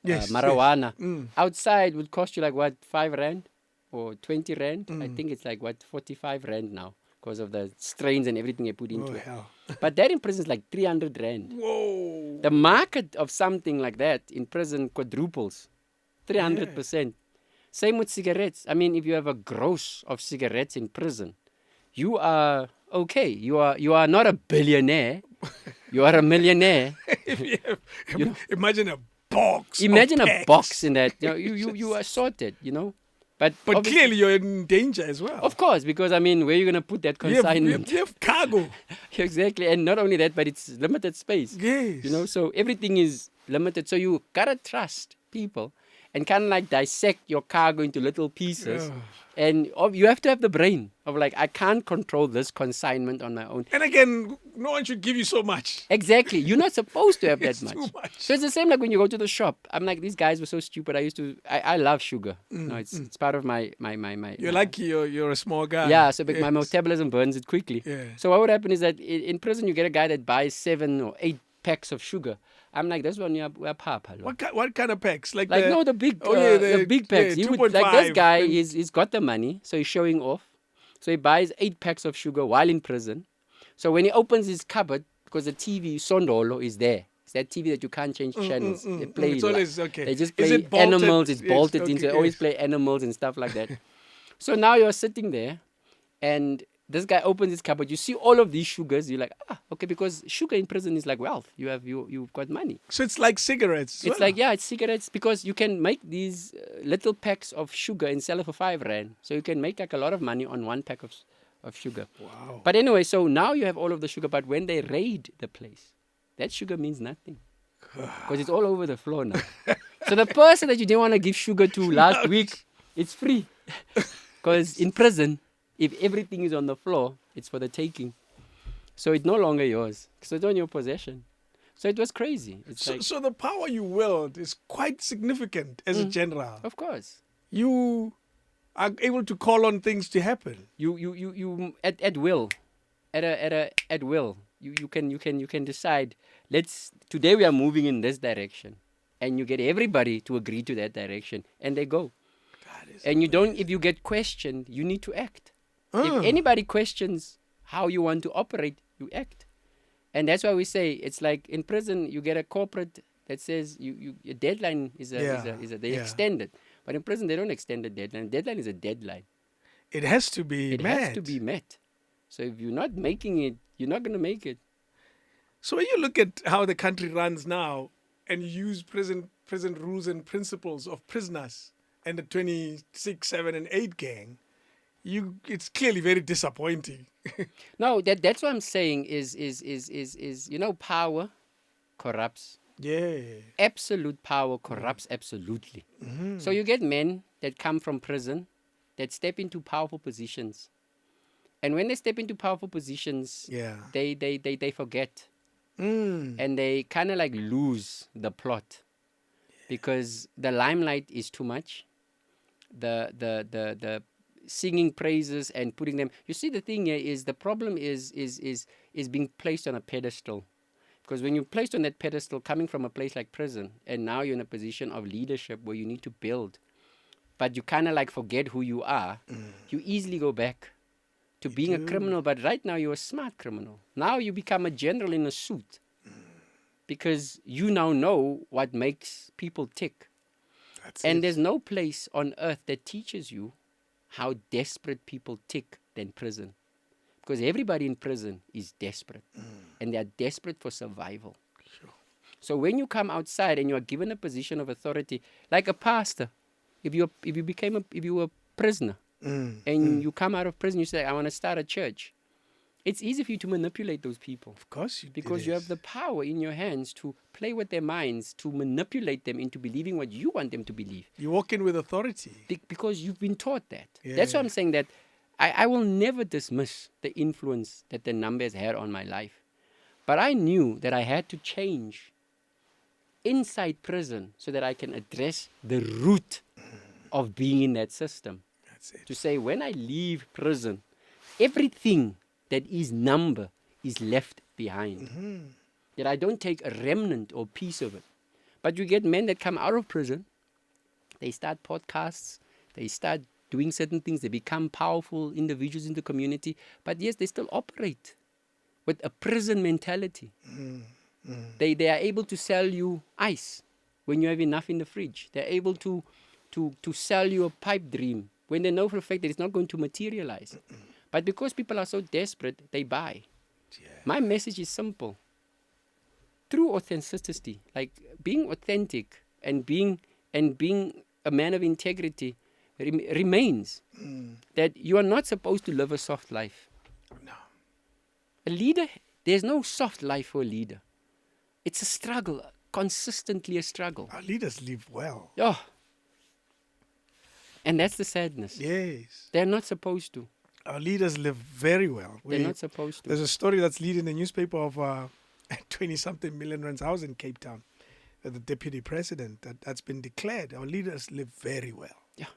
Yes, marijuana, yes. outside would cost you like what, 5 rand or 20 rand? Mm. I think it's like what, 45 rand now because of the strains and everything they put into Oh, it. hell. But that in prison is like 300 rand. Whoa. The market of something like that in prison quadruples, 300%. Same with cigarettes. I mean, if you have a gross of cigarettes in prison, you are okay. You are not a billionaire. You are a millionaire. If you have, imagine a box. Imagine of a packs. box in that. You are sorted, But But clearly you're in danger as well. of course, because where are you going to put that consignment? You have cargo. Exactly. And not only that, but it's limited space. Yes. So everything is limited. So you gotta trust people and kind of like dissect your cargo into little pieces. And you have to have the brain of like, I can't control this consignment on my own. And again, no one should give you so much. Exactly. You're not supposed to have that It's much. too much. So it's the same like when you go to the shop. I'm like, these guys were so stupid. I love sugar. It's part of my. You're lucky you're a small guy. Yeah, so my Yes. metabolism burns it quickly. Yeah. So what would happen is that in prison you get a guy that buys 7 or 8 packs of sugar. I'm like, this one we're papa. What kind of packs? Like the big, the big packs. Yeah, He would like this 2.5. guy. He's got the money, so he's showing off. So he buys 8 packs of sugar while in prison. So when he opens his cupboard, because the TV Sondolo is there. It's that TV that you can't change channels. They play. It's always okay. They just Is play it bolted? animals. It's Yes, bolted okay, in. So they always yes. play animals and stuff like that. So now you're sitting there, and this guy opens his cupboard. You see all of these sugars. You're like, okay, because sugar in prison is like wealth. You've got money. So it's like cigarettes. It's like, it's cigarettes, because you can make these little packs of sugar and sell it for 5 rand. So you can make like a lot of money on 1 pack of sugar. Wow. But anyway, so now you have all of the sugar, but when they raid the place, that sugar means nothing. Because it's all over the floor now. So the person that you didn't want to give sugar to last week, it's free. Because in prison, if everything is on the floor, it's for the taking. So it's no longer yours. So it's on your possession. So it was crazy. So the power you wield is quite significant as a general. Of course. You are able to call on things to happen. You at will. At will. You can decide, today we are moving in this direction. And you get everybody to agree to that direction. And they go. And if you get questioned, you need to act. If anybody questions how you want to operate, you act. And that's why we say it's like in prison you get a corporate that says your deadline they extend it. But in prison they don't extend the deadline. Deadline is a deadline. It has to be met. It has to be met. So if you're not making it, you're not going to make it. So when you look at how the country runs now and you use prison rules and principles of prisoners and the 26, 7, and 8 gang, it's clearly very disappointing. No, that's what I'm saying is power corrupts. Yeah. Absolute power corrupts absolutely. Mm-hmm. So you get men that come from prison that step into powerful positions. And when they step into powerful positions, they forget. And they kind of like lose the plot because the limelight is too much. The singing praises and putting them. You see, the thing here is the problem is being placed on a pedestal. Because when you're placed on that pedestal, coming from a place like prison, and now you're in a position of leadership where you need to build, but you kind of like forget who you are, you easily go back to being a criminal. But right now you're a smart criminal. Now you become a general in a suit because you now know what makes people tick. There's no place on earth that teaches you how desperate people tick than prison. Because everybody in prison is desperate. And they are desperate for survival. Sure. So when you come outside and you are given a position of authority, like a pastor, if you were a prisoner and you come out of prison, you say, I want to start a church. It's easy for you to manipulate those people. Of course because you have the power in your hands to play with their minds, to manipulate them into believing what you want them to believe. You walk in with authority. Because you've been taught that. Yeah. That's why I'm saying that I will never dismiss the influence that the numbers had on my life. But I knew that I had to change inside prison so that I can address the root of being in that system. That's it. To say, when I leave prison, everything that is number is left behind. That I don't take a remnant or piece of it. But you get men that come out of prison, they start podcasts, they start doing certain things, they become powerful individuals in the community, but yes, they still operate with a prison mentality. They are able to sell you ice when you have enough in the fridge. They're able to sell you a pipe dream when they know for a fact that it's not going to materialize. But because people are so desperate, they buy. Yeah. My message is simple. True authenticity, like being authentic, and being a man of integrity remains. That you are not supposed to live a soft life. No. A leader, there's no soft life for a leader. It's a struggle, consistently a struggle. Our leaders live well. Oh. And that's the sadness. Yes. They're not supposed to. Our leaders live very well. They're not supposed to. There's a story that's leading the newspaper of 20-something million rands house in Cape Town. The deputy president that's been declared. Our leaders live very well. Yeah.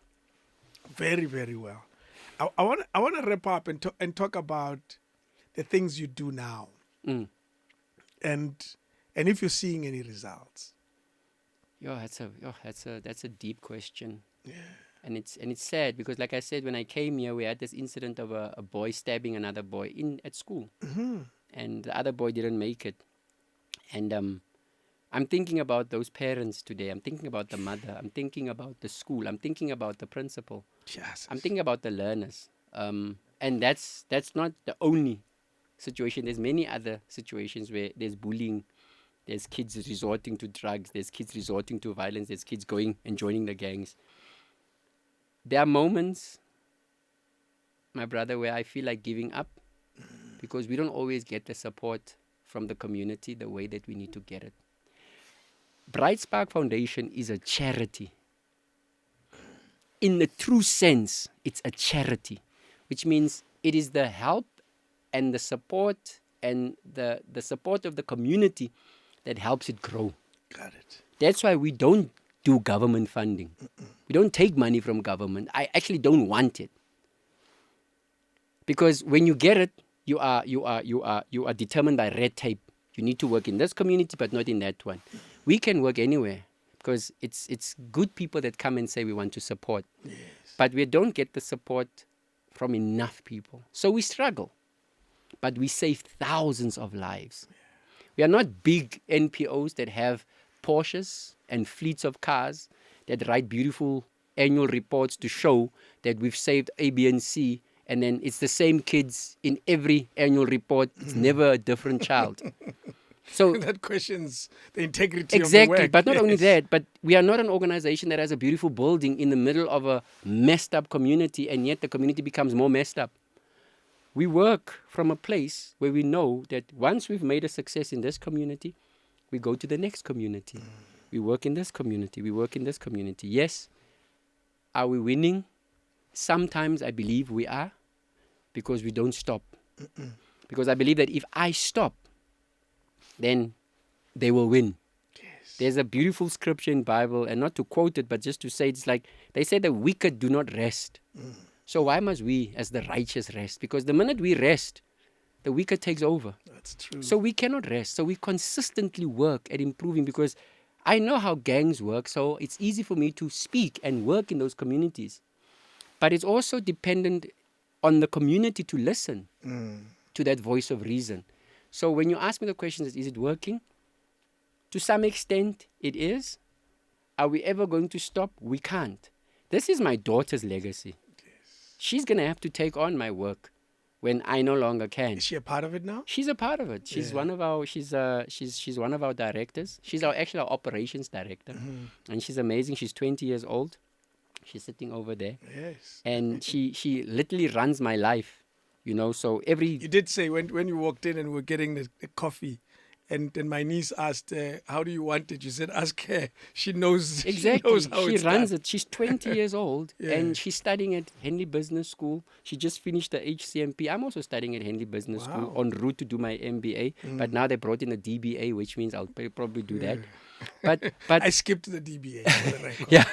Very, very well. I want to wrap up and talk about the things you do now, and if you're seeing any results. That's a deep question. Yeah. And it's sad because, like I said, when I came here, we had this incident of a boy stabbing another boy at school, and the other boy didn't make it. And I'm thinking about those parents today. I'm thinking about the mother. I'm thinking about the school. I'm thinking about the principal. Yes. I'm thinking about the learners. And that's not the only situation. There's many other situations where there's bullying. There's kids resorting to drugs. There's kids resorting to violence. There's kids going and joining the gangs. There are moments, my brother, where I feel like giving up because we don't always get the support from the community the way that we need to get it. BrightSpark Foundation is a charity. In the true sense, it's a charity, which means it is the help and the support and the support of the community that helps it grow. Got it. That's why we don't do government funding. We don't take money from government. I actually don't want it. Because when you get it, you are determined by red tape. You need to work in this community, but not in that one. We can work anywhere because it's good people that come and say we want to support. Yes. But we don't get the support from enough people. So we struggle. But we save thousands of lives. Yeah. We are not big NPOs that have Porsches and fleets of cars that write beautiful annual reports to show that we've saved A, B, and C, and then it's the same kids in every annual report. It's never a different child. So that questions the integrity exactly, of the work. But not only that, but we are not an organization that has a beautiful building in the middle of a messed up community, and yet the community becomes more messed up. We work from a place where we know that once we've made a success in this community, we go to the next community. We work in this community. We work in this community. Yes. Are we winning? Sometimes I believe we are because we don't stop. Because I believe that if I stop, then they will win. Yes. There's a beautiful scripture in Bible, and not to quote it, but just to say it's like, they say the wicked do not rest. So why must we as the righteous rest? Because the minute we rest, the wicked takes over. That's true. So we cannot rest. So we consistently work at improving because I know how gangs work. So it's easy for me to speak and work in those communities. But it's also dependent on the community to listen to that voice of reason. So when you ask me the question, is it working? To some extent, it is. Are we ever going to stop? We can't. This is my daughter's legacy. Yes. She's going to have to take on my work when I no longer can. Is she a part of it now? She's a part of it. She's one of our she's one of our directors. She's our operations director. And she's amazing. She's 20 years old. She's sitting over there. Yes. And she literally runs my life. You know, so You did say when you walked in and we were getting the coffee, and my niece asked, how do you want it? You said, ask her. She knows. Exactly. She knows how she it's runs done. it. She's 20 years old Yeah. and she's studying at Henley Business School. She just finished the HCMP. I'm also studying at Henley Business School en route to do my MBA. But now they brought in a DBA, which means I'll probably do that. But I skipped the DBA. For the record. yeah,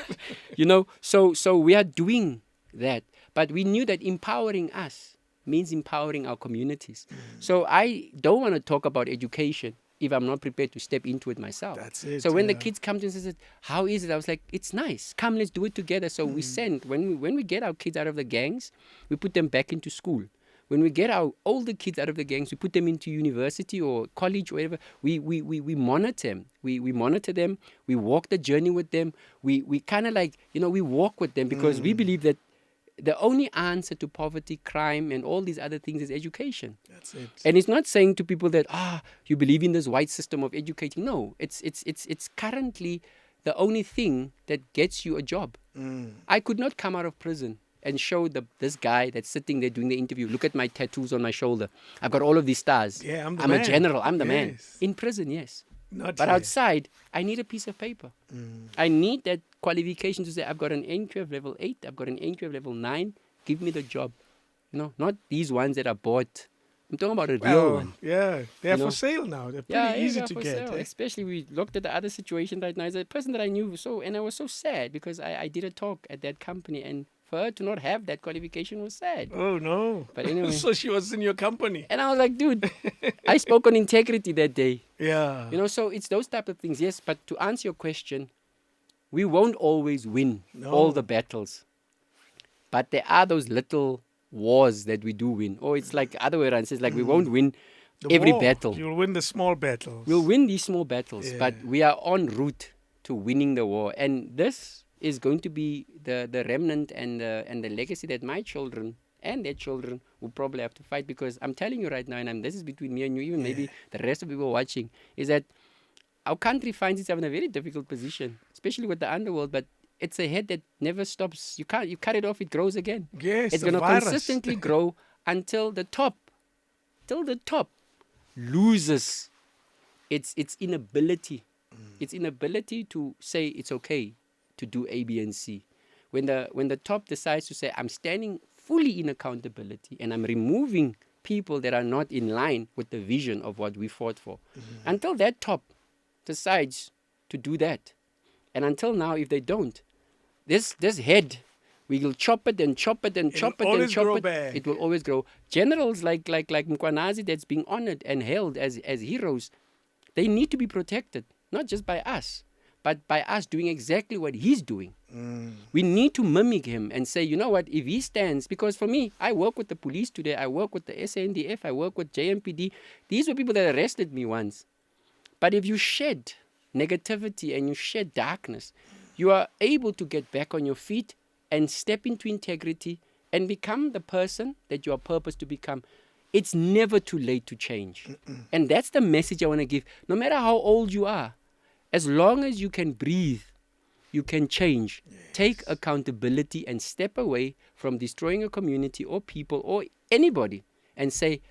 you know, so we are doing that. But we knew that empowering us means empowering our communities. So I don't want to talk about education if I'm not prepared to step into it myself. That's it. So when the kids come to us and said, how is it? I was like, it's nice. Come, let's do it together. So we send, when we get our kids out of the gangs, we put them back into school. When we get our older kids out of the gangs, we put them into university or college or whatever. We monitor them. We monitor them. We walk the journey with them. We kind of like, we walk with them because we believe that the only answer to poverty, crime, and all these other things is education. That's it. And it's not saying to people that, you believe in this white system of educating. No, it's currently the only thing that gets you a job. I could not come out of prison and show this guy that's sitting there doing the interview, look at my tattoos on my shoulder. I've got all of these stars. Yeah, I'm the I'm man. a general. I'm the man. Yes. In prison, yes. Not But here. outside, I need a piece of paper. I need that qualification to say, I've got an NQF level 8, I've got an NQF level 9, give me the job. You know, not these ones that are bought. I'm talking about a real one. Yeah, they're You know? for sale now. They're pretty easy they're to for get. sale. Eh? Especially we looked at the other situation right now. It's a person that I knew and I was so sad because I did a talk at that company, and for her to not have that qualification was sad. Oh no! But anyway. So she was in your company. And I was like, dude, I spoke on integrity that day. Yeah. You know, so it's those type of things. Yes, but to answer your question, we won't always win all the battles. But there are those little wars that we do win. Or it's like other way around. It's like we won't win The every war, battle. You'll win the small battles. We'll win these small battles, Yeah. but we are en route to winning the war. And this is going to be the remnant and the legacy that my children and their children will probably have to fight. Because I'm telling you right now, and this is between me and you, even maybe the rest of people watching, is that our country finds itself in a very difficult position, especially with the underworld. But it's a head that never stops. You cut it off, it grows again. Yes, It's the going to virus. consistently grow until the top loses its inability. Its inability to say it's okay to do A, B, and C. When the top decides to say, I'm standing fully in accountability and I'm removing people that are not in line with the vision of what we fought for. Until that top decides to do that. And until now, if they don't, this head, we will chop it and chop it and chop it and always chop grow it. back. It will always grow. Generals like Mkwanazi that's being honored and held as heroes, they need to be protected, not just by us, but by us doing exactly what he's doing. We need to mimic him and say, you know what, if he stands, because for me, I work with the police today, I work with the SANDF, I work with JMPD. These were people that arrested me once. But if you shed negativity and you shed darkness, you are able to get back on your feet and step into integrity and become the person that you are purposed to become. It's never too late to change. And that's the message I want to give. No matter how old you are, as long as you can breathe, you can change. Yes. Take accountability and step away from destroying a community or people or anybody and say,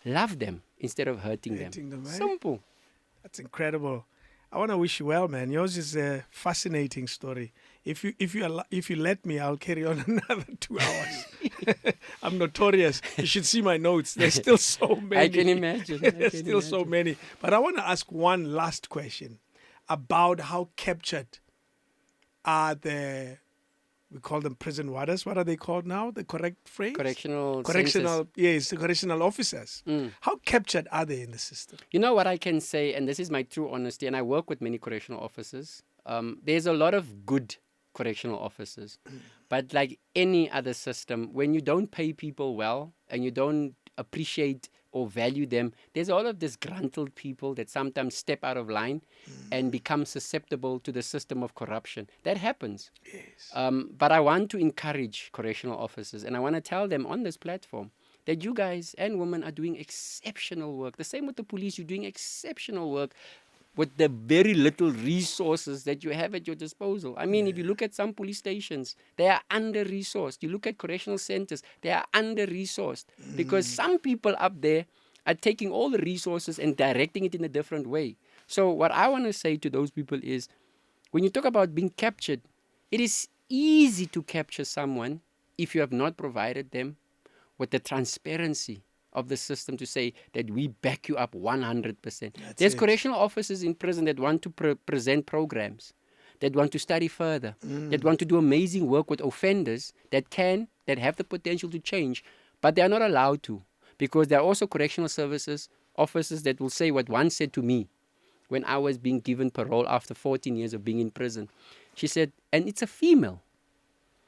love them instead of hurting them. Eh? Simple. That's incredible. I want to wish you well, man. Yours is a fascinating story. If you let me, I'll carry on another 2 hours. I'm notorious. You should see my notes. There's still so many. I can imagine. There's still so many. But I want to ask one last question about how captured are we call them prison warders. What are they called now? The correct phrase? Correctional. Yes, the correctional officers. How captured are they in the system? You know what I can say, and this is my true honesty, and I work with many correctional officers. There's a lot of good correctional officers. But like any other system, when you don't pay people well and you don't appreciate or value them, there's all of disgruntled people that sometimes step out of line and become susceptible to the system of corruption. That happens. Yes. But I want to encourage correctional officers, and I want to tell them on this platform that you guys and women are doing exceptional work. The same with the police, you're doing exceptional work with the very little resources that you have at your disposal. I mean, if you look at some police stations, they are under-resourced. You look at correctional centers, they are under-resourced because some people up there are taking all the resources and directing it in a different way. So what I want to say to those people is, when you talk about being captured, it is easy to capture someone if you have not provided them with the transparency of the system to say that we back you up 100%. There's correctional officers in prison that want to present programs, that want to study further, that want to do amazing work with offenders that have the potential to change, but they are not allowed to, because there are also correctional services officers that will say what one said to me when I was being given parole after 14 years of being in prison. She said, and it's a female.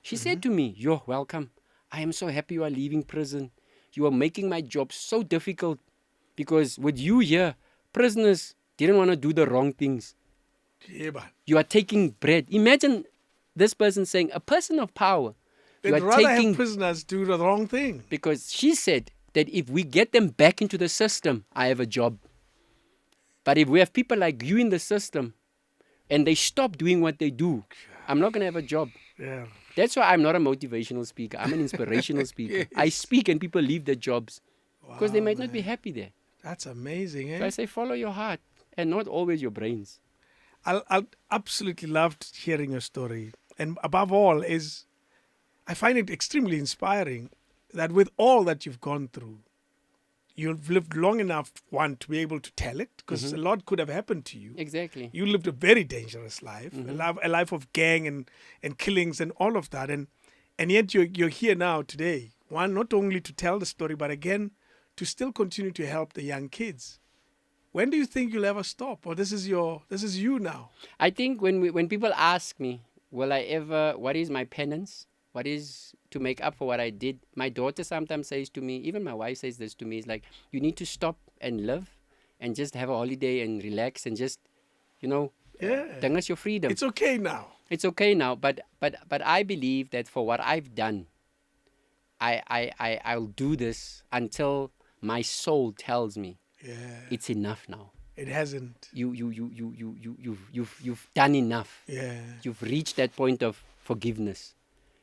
She said to me, "You're welcome. I am so happy you are leaving prison. You are making my job so difficult because with you here, prisoners didn't want to do the wrong things. Yeah, but You are taking bread." Imagine this person saying, a person of power. they'd You are rather taking, have prisoners do the wrong thing. because she said that if we get them back into the system, I have a job. But if we have people like you in the system, and they stop doing what they do, I'm not going to have a job. Yeah. That's why I'm not a motivational speaker. I'm an inspirational speaker. I Yes. speak and people leave their jobs because they Wow, might not be man. happy there. That's amazing, So I eh? say follow your heart and not always your brains. I absolutely loved hearing your story. And above all is, I find it extremely inspiring that with all that you've gone through, you've lived long enough, one, to be able to tell it, because a lot could have happened to you. Exactly. You lived a very dangerous life, a life of gang and killings and all of that. And yet you're here now today. One, not only to tell the story, but again, to still continue to help the young kids. When do you think you'll ever stop? Or this is you now? I think when people ask me, what is my penance? What is to make up for what I did? My daughter sometimes says to me, even my wife says this to me, it's like, you need to stop and live and just have a holiday and relax and just, Yeah. dangus your freedom. It's okay now. It's okay now, but I believe that for what I've done, I'll do this until my soul tells me Yeah. it's enough now. It hasn't. You've done enough. Yeah. You've reached that point of forgiveness.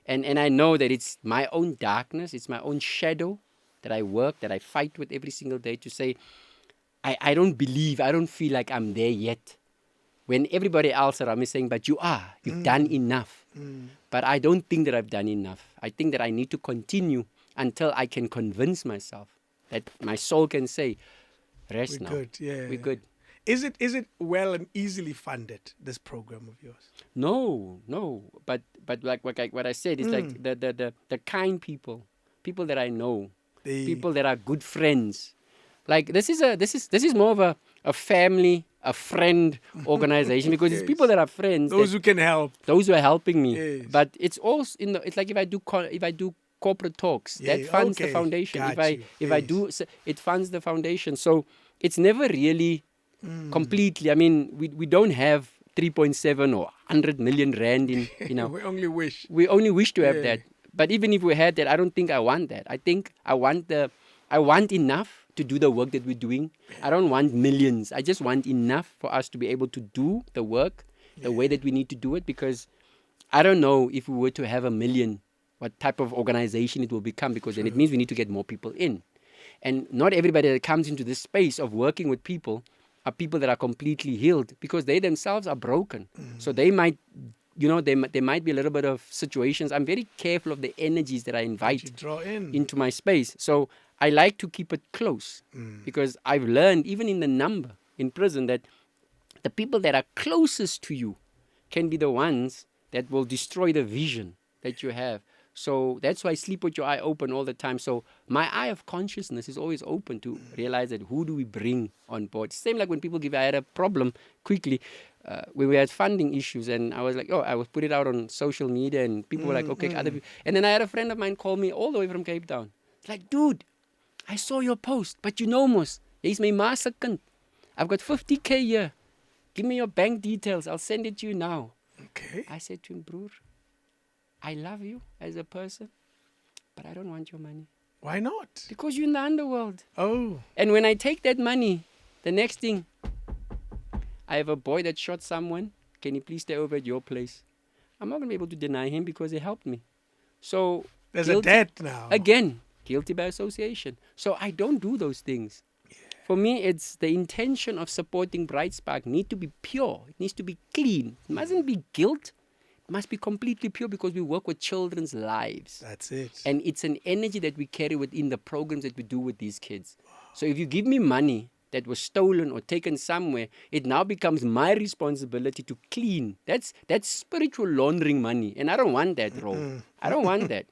And I know that it's my own darkness, it's my own shadow that I work, that I fight with every single day to say, I don't feel like I'm there yet. When everybody else around me is saying, but you've done enough. But I don't think that I've done enough. I think that I need to continue until I can convince myself that my soul can say, rest We're now. good. Yeah. We're good. Is it well and easily funded, this program of yours? No. But like what I said is like the kind people that I know, people that are good friends. Like this is more of a family, a friend organization because it's people that are friends. Those who can help. Those who are helping me. Yes. But it's also it's like if I do corporate talks, that funds the foundation. Got you. If I do, it funds the foundation. So it's never really completely. I mean, we don't have 3.7 or 100 million rand in. We only wish. We only wish to have Yeah. that. But even if we had that, I don't think I want that. I think I want enough to do the work that we're doing. I don't want millions. I just want enough for us to be able to do the work the way that we need to do it, because I don't know if we were to have 1 million, what type of organization it will become, because then it means we need to get more people in. And not everybody that comes into this space of working with people are people that are completely healed, because they themselves are broken. So they might, there might be a little bit of situations. I'm very careful of the energies that I invite You draw in. into my space. So I like to keep it close because I've learned, even in the number in prison, that the people that are closest to you can be the ones that will destroy the vision that you have. So that's why I sleep with your eye open all the time. So my eye of consciousness is always open to realize that who do we bring on board. Same like when people I had a problem quickly when we had funding issues, and I was like, I will put it out on social media, and people were like, okay, other people. And then I had a friend of mine call me all the way from Cape Town. It's like, dude, I saw your post, but mos, jy's my ma se kind. I've got 50K here. Give me your bank details. I'll send it to you now. Okay. I said to him, broer, I love you as a person, but I don't want your money. Why not? Because you're in the underworld. Oh. And when I take that money, the next thing, I have a boy that shot someone. Can he please stay over at your place? I'm not going to be able to deny him because he helped me. So There's guilty, a debt now. Again, guilty by association. So I don't do those things. For me, it's the intention of supporting BrightSpark need to be pure. It needs to be clean. It mustn't be guilt. It must be completely pure, because we work with children's lives. That's it. And it's an energy that we carry within the programs that we do with these kids. So if you give me money that was stolen or taken somewhere, it now becomes my responsibility to clean. That's spiritual laundering money. And I don't want that role. I don't want that.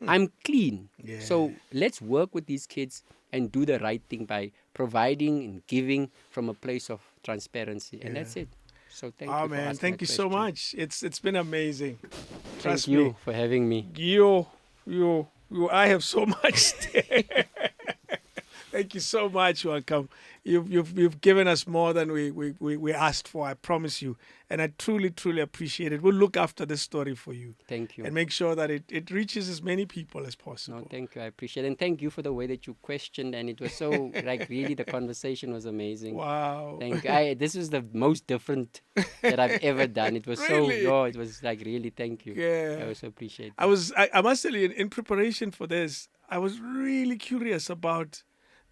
I'm clean. Yeah. So let's work with these kids and do the right thing by providing and giving from a place of transparency. And that's it. So thank you for man, asking thank that you so question. much. It's been amazing. Trust Thank you me. for having me. You, I have so much Thank you so much. Welcome. You've given us more than we asked for. I promise you, and I truly appreciate it. We'll look after this story for you. Thank you. And make sure that it reaches as many people as possible. No, thank you. I appreciate it. And thank you for the way that you questioned. And it was so, like, really, the conversation was amazing. Wow. Thank you. This was the most different that I've ever done. It was Really? it was like, really, thank you. Yeah. I also appreciate I it. I must tell you, in preparation for this, I was really curious about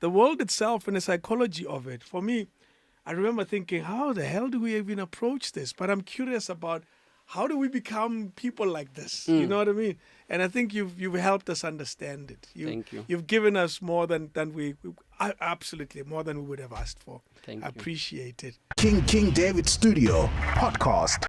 the world itself and the psychology of it. For me, I remember thinking, how the hell do we even approach this? But I'm curious about how do we become people like this? You know what I mean? And I think you've helped us understand it. Thank you. You've given us more than absolutely more than we would have asked for. Thank I you. appreciate it. King David Studio Podcast.